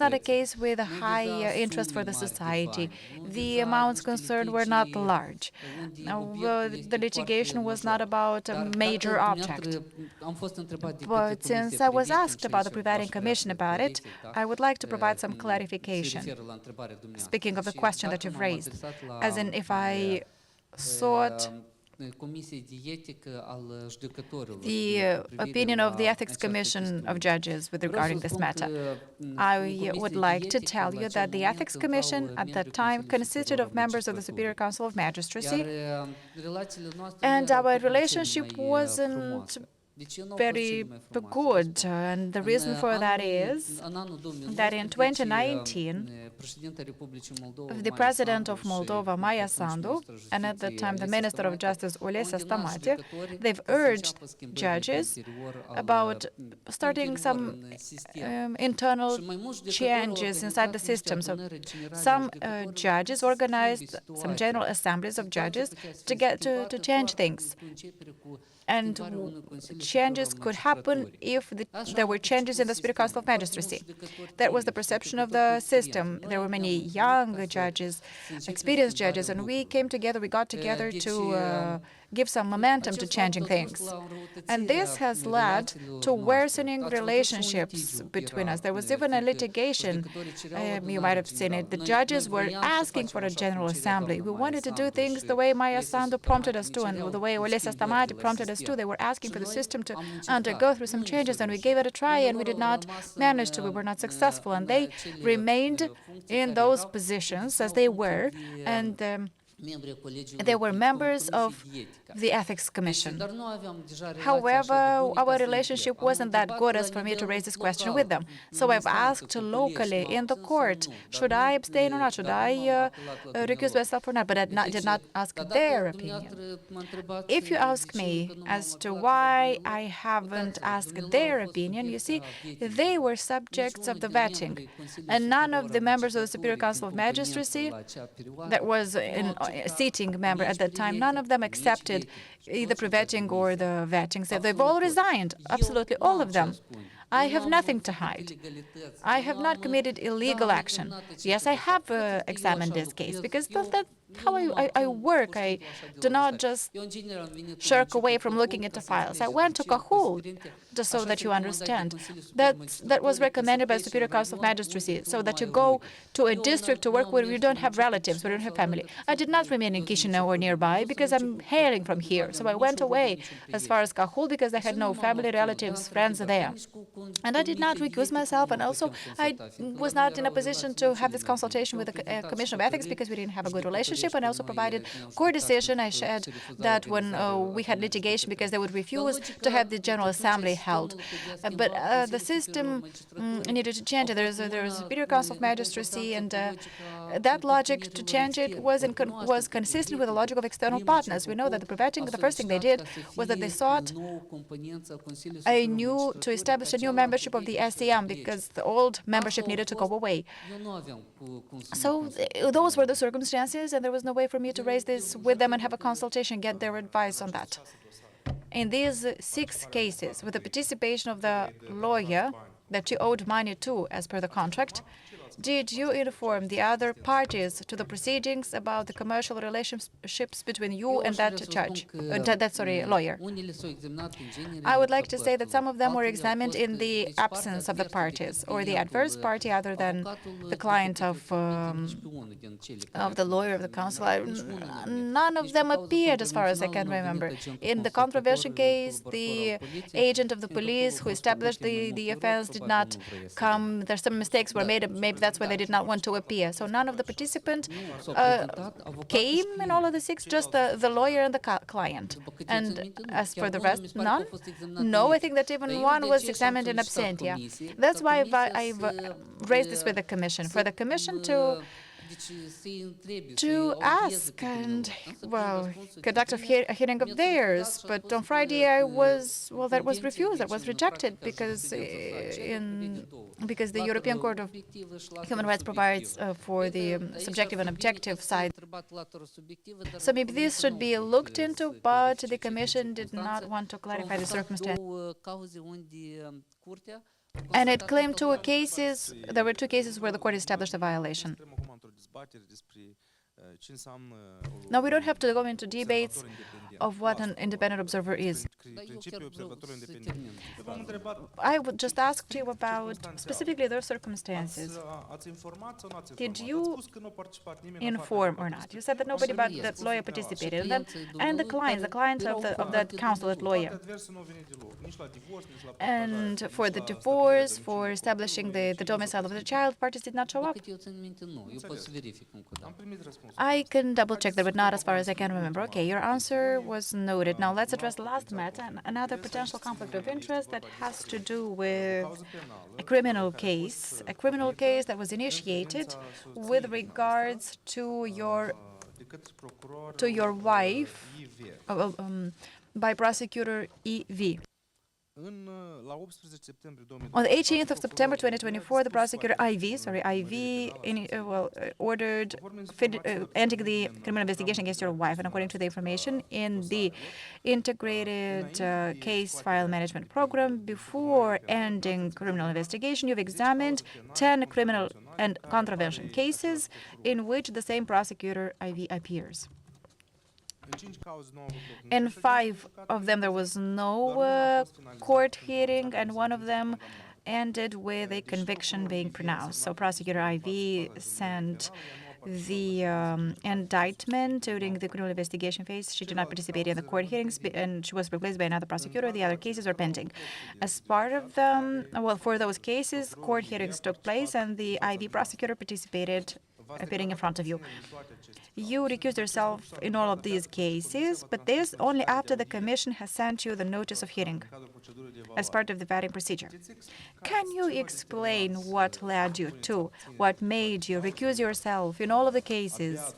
not a case with a high interest for the society. The amounts concerned were not large. The litigation was not about a major object. But since I was asked about the Pre-Vetting Commission about it, I would like to provide some clarification. Speaking of the question that you've raised, as in if I sought the opinion of the Ethics Commission of Judges with regarding this matter, I would like to tell you that the Ethics Commission at that time consisted of members of the Superior Council of Magistracy, and our relationship wasn't very good. And the reason for that is that in 2019, the President of Moldova, Maia Sandu, and at the time the Minister of Justice, Olesa Stamati, they've urged judges about starting some internal changes inside the system. So some judges organized some general assemblies of judges to get to change things. And changes could happen if there were changes in the Superior Council of Magistracy. That was the perception of the system. There were many young judges, experienced judges, and we got together to give some momentum to changing things. And this has led to worsening relationships between us. There was even a litigation, you might have seen it. The judges were asking for a General Assembly. We wanted to do things the way Maia Sandu prompted us to, and the way Olesa Stamati prompted us to. They were asking for the system to undergo through some changes, and we gave it a try, and we did not manage to. We were not successful, and they remained in those positions as they were, and they were members of the Ethics Commission. However, our relationship wasn't that good as for me to raise this question with them. So I've asked locally in the court, should I abstain or not? Should I recuse myself or not? But I did not ask their opinion. If you ask me as to why I haven't asked their opinion, you see, they were subjects of the vetting. And none of the members of the Superior Council of Magistracy, that was a seating member at that time, none of them accepted either pre-vetting or the vetting. So they've all resigned, absolutely all of them. I have nothing to hide. I have not committed illegal action. Yes, I have examined this case because that's how I work. I do not just shirk away from looking into files. I went to Cahul, just so that you understand. That was recommended by the Superior Council of Magistracy, so that you go to a district to work where you don't have relatives, where you don't have family. I did not remain in Chisinau or nearby because I'm hailing from here. So I went away as far as Cahul because I had no family, relatives, friends there. And I did not recuse myself, and also I was not in a position to have this consultation with the Commission of Ethics because we didn't have a good relationship, and I also provided court decision. I shared that when we had litigation because they would refuse to have the General Assembly held. But the system needed to change it. There is a Superior Council of Magistracy, and that logic to change it was consistent with the logic of external partners. We know that the pre-vetting, the first thing they did was that they sought to establish a new membership of the SEM because the old membership needed to go away. So those were the circumstances, and there was no way for me to raise this with them and have a consultation, get their advice on that. In these 6 cases, with the participation of the lawyer that you owed money to as per the contract, did you inform the other parties to the proceedings about the commercial relationships between you and that lawyer? I would like to say that some of them were examined in the absence of the parties or the adverse party other than the client of the lawyer of the counsel. None of them appeared as far as I can remember. In the controversial case, the agent of the police who established the offense did not come. There's some mistakes were made. Maybe that's why they did not want to appear. So none of the participants came in all of the 6, just the lawyer and the client. And as for the rest, none? No, I think that even one was examined in absentia. That's why I've raised this with the Commission. For the Commission to ask and, well, conduct a hearing of theirs. But on Friday that was refused, that was rejected because the European Court of Human Rights provides for the subjective and objective side. So maybe this should be looked into, but the Commission did not want to clarify the circumstances. And it claimed 2 cases, there were 2 cases where the court established a violation. Now, we don't have to go into debates of what an independent observer is. I would just ask you about specifically those circumstances. Did you inform or not? You said that nobody but that lawyer participated. And the client of that counsel, that lawyer. And for the divorce, for establishing the domicile of the child, parties did not show up. I can double-check that, but not as far as I can remember. Okay, your answer was noted. Now let's address the last matter, another potential conflict of interest that has to do with a criminal case that was initiated with regards to your wife by prosecutor E.V. On the 18th of September 2024, the prosecutor IV ordered ending the criminal investigation against your wife. And according to the information in the integrated case file management program, before ending criminal investigation, you've examined 10 criminal and contravention cases in which the same prosecutor IV appears. In 5 of them, there was no court hearing, and 1 of them ended with a conviction being pronounced. So prosecutor IV sent the indictment during the criminal investigation phase. She did not participate in the court hearings, and she was replaced by another prosecutor. The other cases are pending. As part of them, for those cases, court hearings took place, and the IV prosecutor participated, appearing in front of you. You recused yourself in all of these cases, but this only after the Commission has sent you the notice of hearing as part of the vetting procedure. Can you explain what led you to, what made you recuse yourself in all of the cases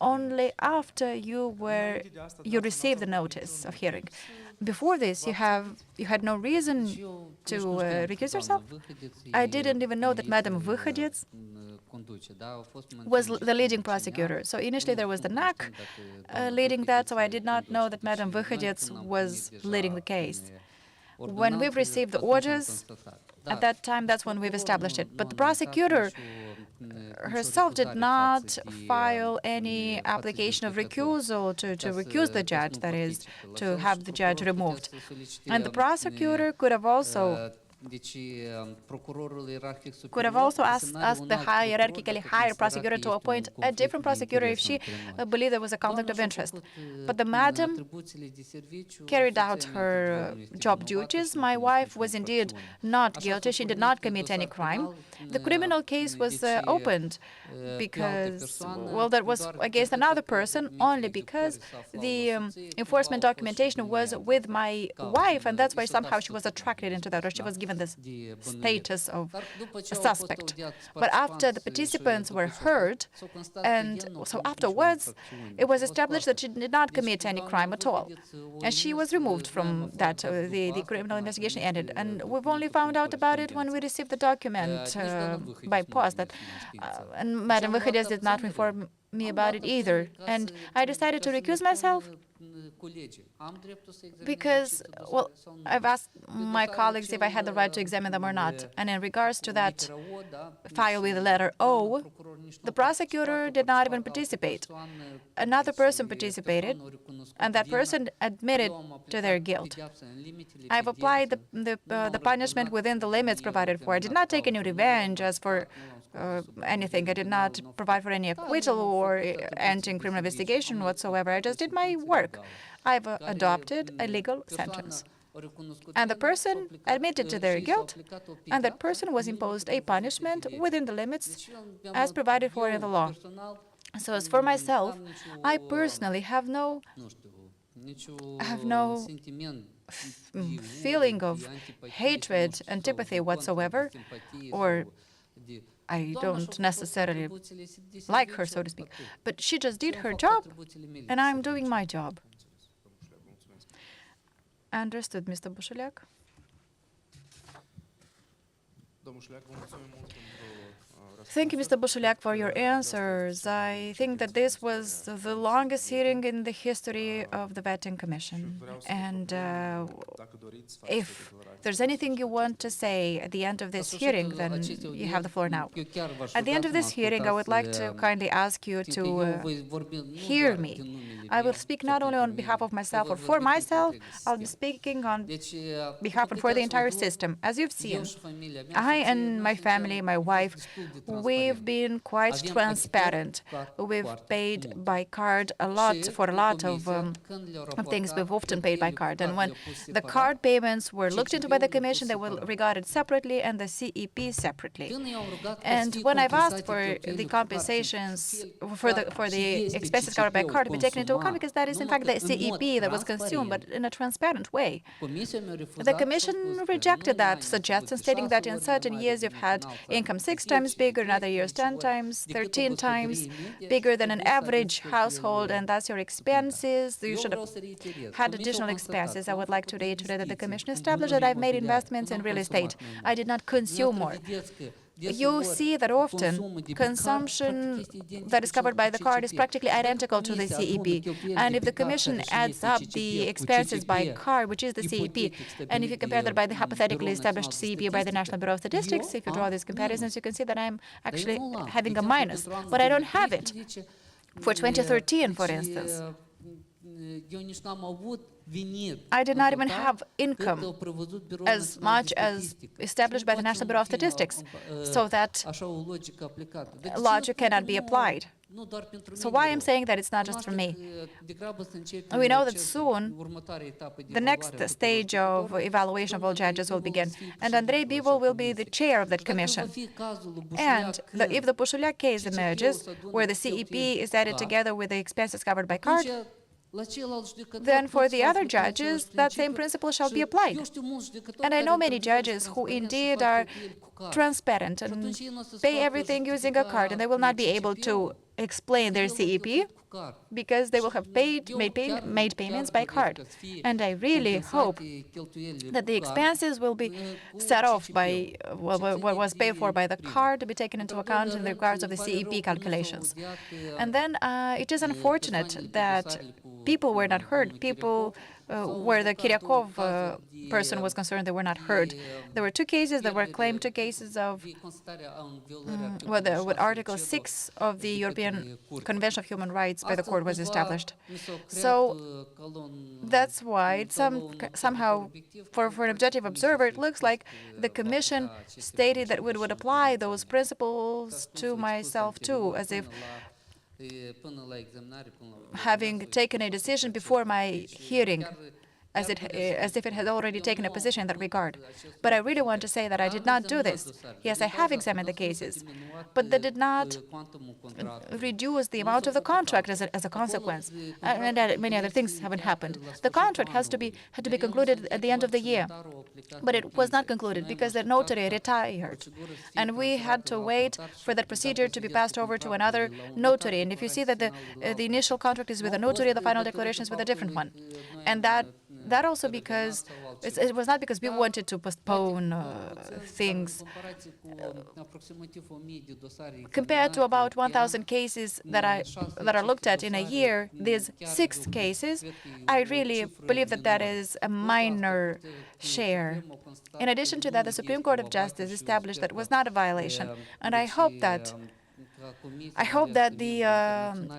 only after you received the notice of hearing? Before this, you had no reason to recuse yourself? I didn't even know that Madam Vyhodets was the leading prosecutor. So initially there was the NAC leading that, so I did not know that Madam Vyhodets was leading the case. When we've received the orders, at that time, that's when we've established it. But the prosecutor herself did not file any application of recusal to recuse the judge, that is, to have the judge removed. And the prosecutor could have also asked the hierarchically higher prosecutor to appoint a different prosecutor if she believed there was a conflict of interest. But the madam carried out her job duties. My wife was indeed not guilty. She did not commit any crime. The criminal case was opened because, well, that was against another person only because the enforcement documentation was with my wife, and that's why somehow she was attracted into that, or she was given this status of a suspect. But after the participants were heard, and so afterwards, it was established that she did not commit any crime at all. And she was removed from that. The criminal investigation ended. And we've only found out about it when we received the document by post. And Madam Vyhodets did not inform me about it either. And I decided to recuse myself because, well, I've asked my colleagues if I had the right to examine them or not. And in regards to that file with the letter O, the prosecutor did not even participate. Another person participated, and that person admitted to their guilt. I've applied the punishment within the limits provided for. I did not take any revenge as for anything. I did not provide for any acquittal or ending criminal investigation whatsoever. I just did my work. I've adopted a legal sentence. And the person admitted to their guilt, and that person was imposed a punishment within the limits as provided for in the law. So as for myself, I personally have no feeling of hatred, antipathy whatsoever, or I don't necessarily like her, so to speak. But she just did her job, and I'm doing my job. Understood, Mr. Bușuleac. Thank you, Mr. Bușuleac, for your answers. I think that this was the longest hearing in the history of the Vetting Commission. And if there's anything you want to say at the end of this hearing, then you have the floor now. At the end of this hearing, I would like to kindly ask you to hear me. I will speak not only on behalf of myself or for myself, I'll be speaking on behalf and for the entire system. As you've seen, I and my family, my wife, we've been quite transparent. We've paid by card a lot for a lot of things. We've often paid by card. And when the card payments were looked into by the Commission, they were regarded separately and the CEP separately. And when I've asked for the compensations for the expenses covered by card to be taken into account, because that is in fact the CEP that was consumed, but in a transparent way. The Commission rejected that suggestion, stating that in certain years you've had income 6 times bigger, in other years 10 times, 13 times bigger than an average household, and thus your expenses, you should have had additional expenses. I would like to reiterate that the Commission established that I've made investments in real estate. I did not consume more. You see that often consumption that is covered by the card is practically identical to the CEP. And if the Commission adds up the expenses by card, which is the CEP, and if you compare that by the hypothetically established CEP by the National Bureau of Statistics, if you draw these comparisons, you can see that I'm actually having a minus. But I don't have it. For 2013, for instance, I did not even have income as much as established by the National Bureau of Statistics, so that logic cannot be applied. So why I'm saying that it's not just for me. We know that soon the next stage of evaluation of all judges will begin, and Andrei Bivol will be the chair of that commission. And if the Bușuleac case emerges, where the CEP is added together with the expenses covered by card, then for the other judges, that same principle shall be applied. And I know many judges who indeed are transparent and pay everything using a card, and they will not be able to explain their CEP because they will have made payments by card. And I really hope that the expenses will be set off by what was paid for by the card to be taken into account in regards of the CEP calculations. And then it is unfortunate that people were not heard. People where the Kiryakov person was concerned, they were not heard. There were 2 cases that were claimed, 2 cases of what Article 6 of the European Convention of Human Rights by the court was established. So that's why it somehow, for an objective observer, it looks like the Commission stated that we would apply those principles to myself too, as if having taken a decision before my hearing, as if it had already taken a position in that regard. But I really want to say that I did not do this. Yes, I have examined the cases, but that did not reduce the amount of the contract as a consequence. And many other things haven't happened. The contract had to be concluded at the end of the year, but it was not concluded because the notary retired, and we had to wait for that procedure to be passed over to another notary. And if you see that the initial contract is with a notary, the final declaration is with a different one, and that also because it was not because we wanted to postpone things. Compared to about 1,000 cases that are looked at in a year, these 6 cases, I really believe that that is a minor share. In addition to that, the Supreme Court of Justice established that it was not a violation, and I hope that the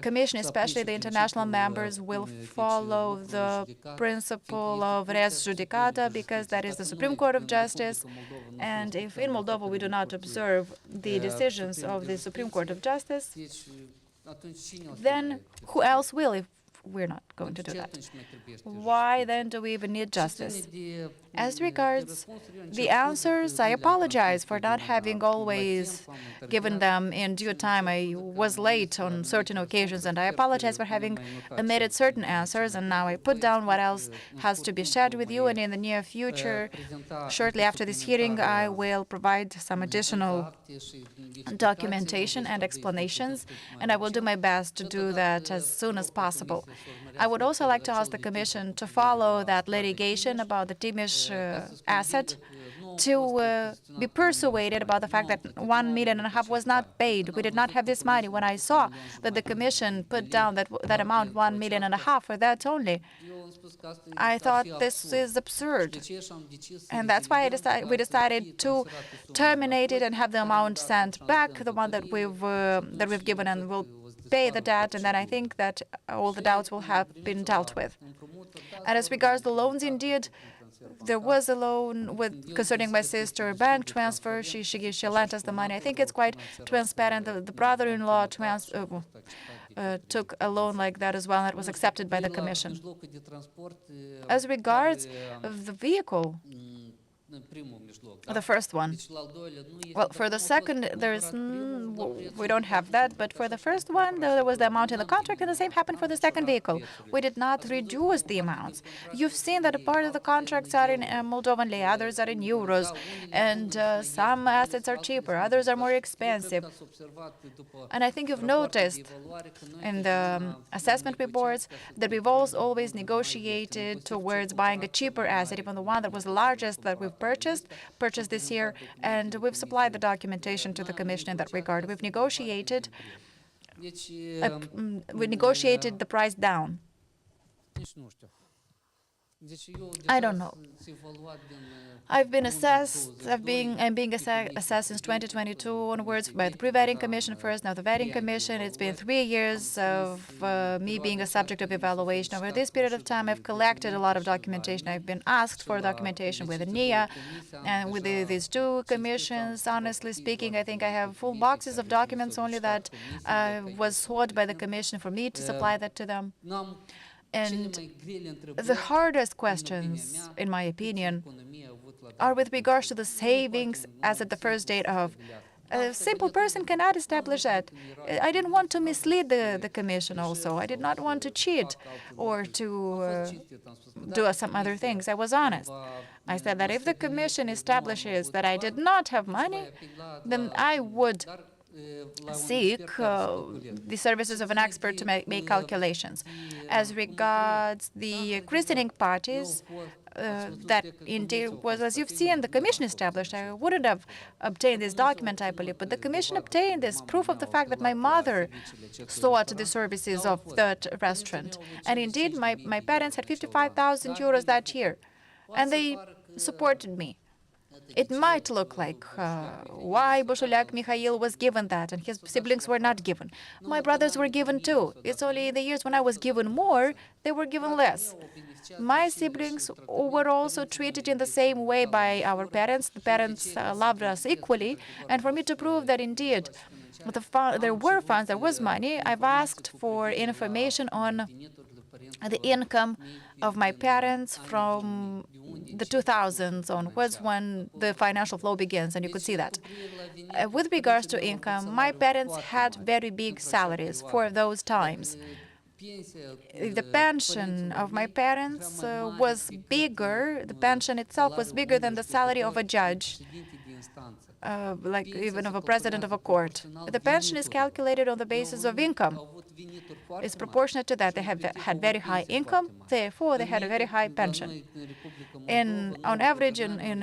Commission, especially the international members, will follow the principle of res judicata, because that is the Supreme Court of Justice. And if in Moldova we do not observe the decisions of the Supreme Court of Justice, then who else will if we're not going to do that? Why then do we even need justice? As regards the answers, I apologize for not having always given them in due time. I was late on certain occasions, and I apologize for having omitted certain answers, and now I put down what else has to be shared with you, and in the near future, shortly after this hearing, I will provide some additional documentation and explanations, and I will do my best to do that as soon as possible. I would also like to ask the Commission to follow that litigation about the Timish asset, to be persuaded about the fact that 1.5 million was not paid. We did not have this money. When I saw that the Commission put down that amount, 1.5 million for that only, I thought this is absurd. And that's why we decided to terminate it and have the amount sent back, the one that we've given and will repay the debt, and then I think that all the doubts will have been dealt with. And as regards the loans, indeed, there was a loan concerning my sister, bank transfer. She lent us the money. I think it's quite transparent. The brother-in-law took a loan like that as well, and it was accepted by the Commission. As regards the vehicle, the first one. Well, for the second, we don't have that, but for the first one, there was the amount in the contract, and the same happened for the second vehicle. We did not reduce the amounts. You've seen that a part of the contracts are in Moldovan lei, others are in euros, and some assets are cheaper, others are more expensive. And I think you've noticed in the assessment reports that we've always negotiated towards buying a cheaper asset, even the one that was the largest that we've purchased this year, and we've supplied the documentation to the Commission in that regard. We've negotiated the price down. I don't know. I'm being assessed since 2022 onwards by the Pre-Vetting Commission first, now the Vetting Commission. It's been 3 years of me being a subject of evaluation. Over this period of time, I've collected a lot of documentation. I've been asked for documentation with NIA and with these two commissions. Honestly speaking, I think I have full boxes of documents only that was sought by the Commission for me to supply that to them. And the hardest questions, in my opinion, are with regards to the savings as at the first date of. A simple person cannot establish that. I didn't want to mislead the Commission also. I did not want to cheat or to do some other things. I was honest. I said that if the Commission establishes that I did not have money, then I would seek the services of an expert to make calculations. As regards the christening parties, that indeed was, as you've seen, the Commission established. I wouldn't have obtained this document, I believe, but the Commission obtained this proof of the fact that my mother sought the services of that restaurant. And indeed, my parents had 55,000 euros that year, and they supported me. It might look like why Bușuleac Mihail was given that and his siblings were not given. My brothers were given too. It's only the years when I was given more, they were given less. My siblings were also treated in the same way by our parents. The parents loved us equally. And for me to prove that indeed there were funds, there was money, I've asked for information on the income of my parents from the 2000s onwards, when the financial flow begins, and you could see that. With regards to income, my parents had very big salaries for those times. The pension of my parents was bigger, the pension itself was bigger than the salary of a judge, like even of a president of a court. The pension is calculated on the basis of income. It's proportionate to that. They have had very high income, therefore they had a very high pension. On average, in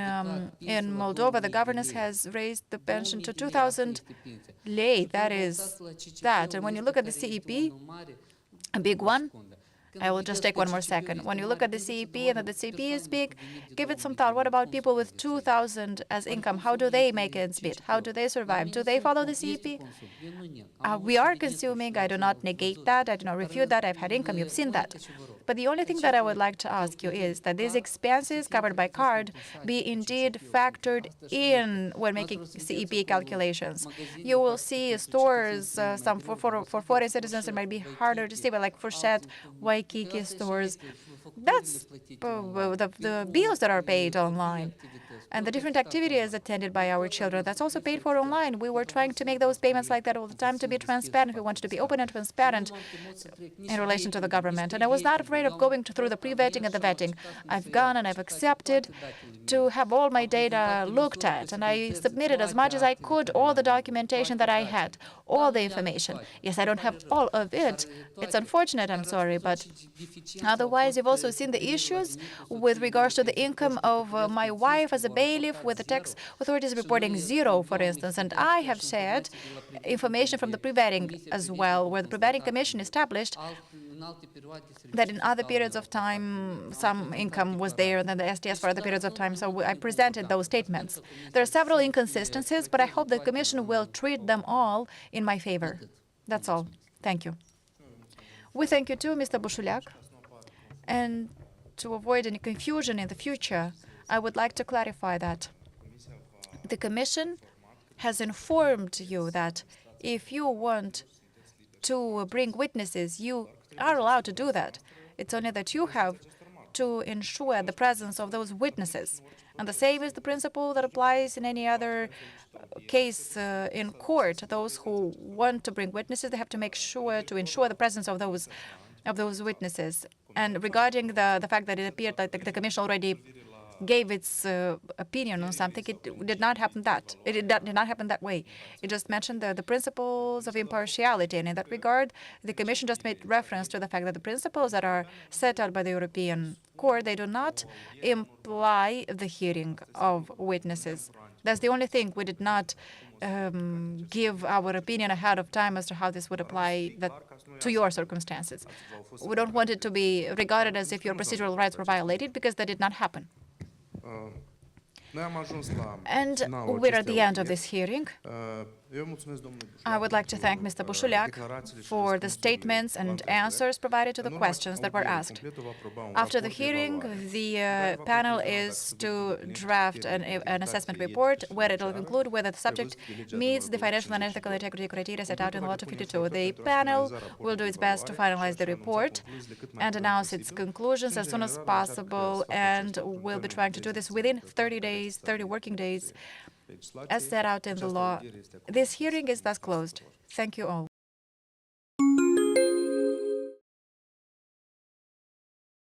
Moldova, the governance has raised the pension to 2,000 lei. That is that. And when you look at the CEP, a big one, I will just take one more second. When you look at the CEP and that the CEP is big, give it some thought. What about people with 2,000 as income? How do they make ends meet? How do they survive? Do they follow the CEP? We are consuming. I do not negate that. I do not refute that. I've had income. You've seen that. But the only thing that I would like to ask you is that these expenses covered by card be indeed factored in when making CEP calculations. You will see stores, some for foreign citizens, it might be harder to see, but like Fourchette, Waikiki stores, that's the bills that are paid online. And the different activities attended by our children, that's also paid for online. We were trying to make those payments like that all the time to be transparent. We wanted to be open and transparent in relation to the government. And I was not afraid of going through the pre-vetting and the vetting. I've gone and I've accepted to have all my data looked at. And I submitted as much as I could all the documentation that I had, all the information. Yes, I don't have all of it. It's unfortunate, I'm sorry, but otherwise you've also seen the issues with regards to the income of my wife as a bailiff, with the tax authorities reporting zero, for instance. And I have shared information from the pre-vetting as well, where the pre-vetting commission established that in other periods of time some income was there, and then the STS for other periods of time. So I presented those statements. There are several inconsistencies, but I hope the Commission will treat them all in my favor. That's all. Thank you. We thank you too, Mr. Bușuleac. And to avoid any confusion in the future, I would like to clarify that the Commission has informed you that if you want to bring witnesses, you are allowed to do that. It's only that you have to ensure the presence of those witnesses. And the same is the principle that applies in any other case in court. Those who want to bring witnesses, they have to make sure to ensure the presence of those witnesses. And regarding the fact that it appeared that the Commission already gave its opinion on something, it did not happen that way. It just mentioned the principles of impartiality, and in that regard, the Commission just made reference to the fact that the principles that are set out by the European Court, they do not imply the hearing of witnesses. That's the only thing. We did not give our opinion ahead of time as to how this would apply to your circumstances. We don't want it to be regarded as if your procedural rights were violated, because that did not happen. And we're at the end of this hearing. I would like to thank Mr. Bușuleac for the statements and answers provided to the questions that were asked. After the hearing, the panel is to draft an assessment report where it will conclude whether the subject meets the financial and ethical integrity criteria set out in Law 252. The panel will do its best to finalize the report and announce its conclusions as soon as possible, and will be trying to do this within 30 working days, as set out in the law. This hearing is thus closed. Thank you all.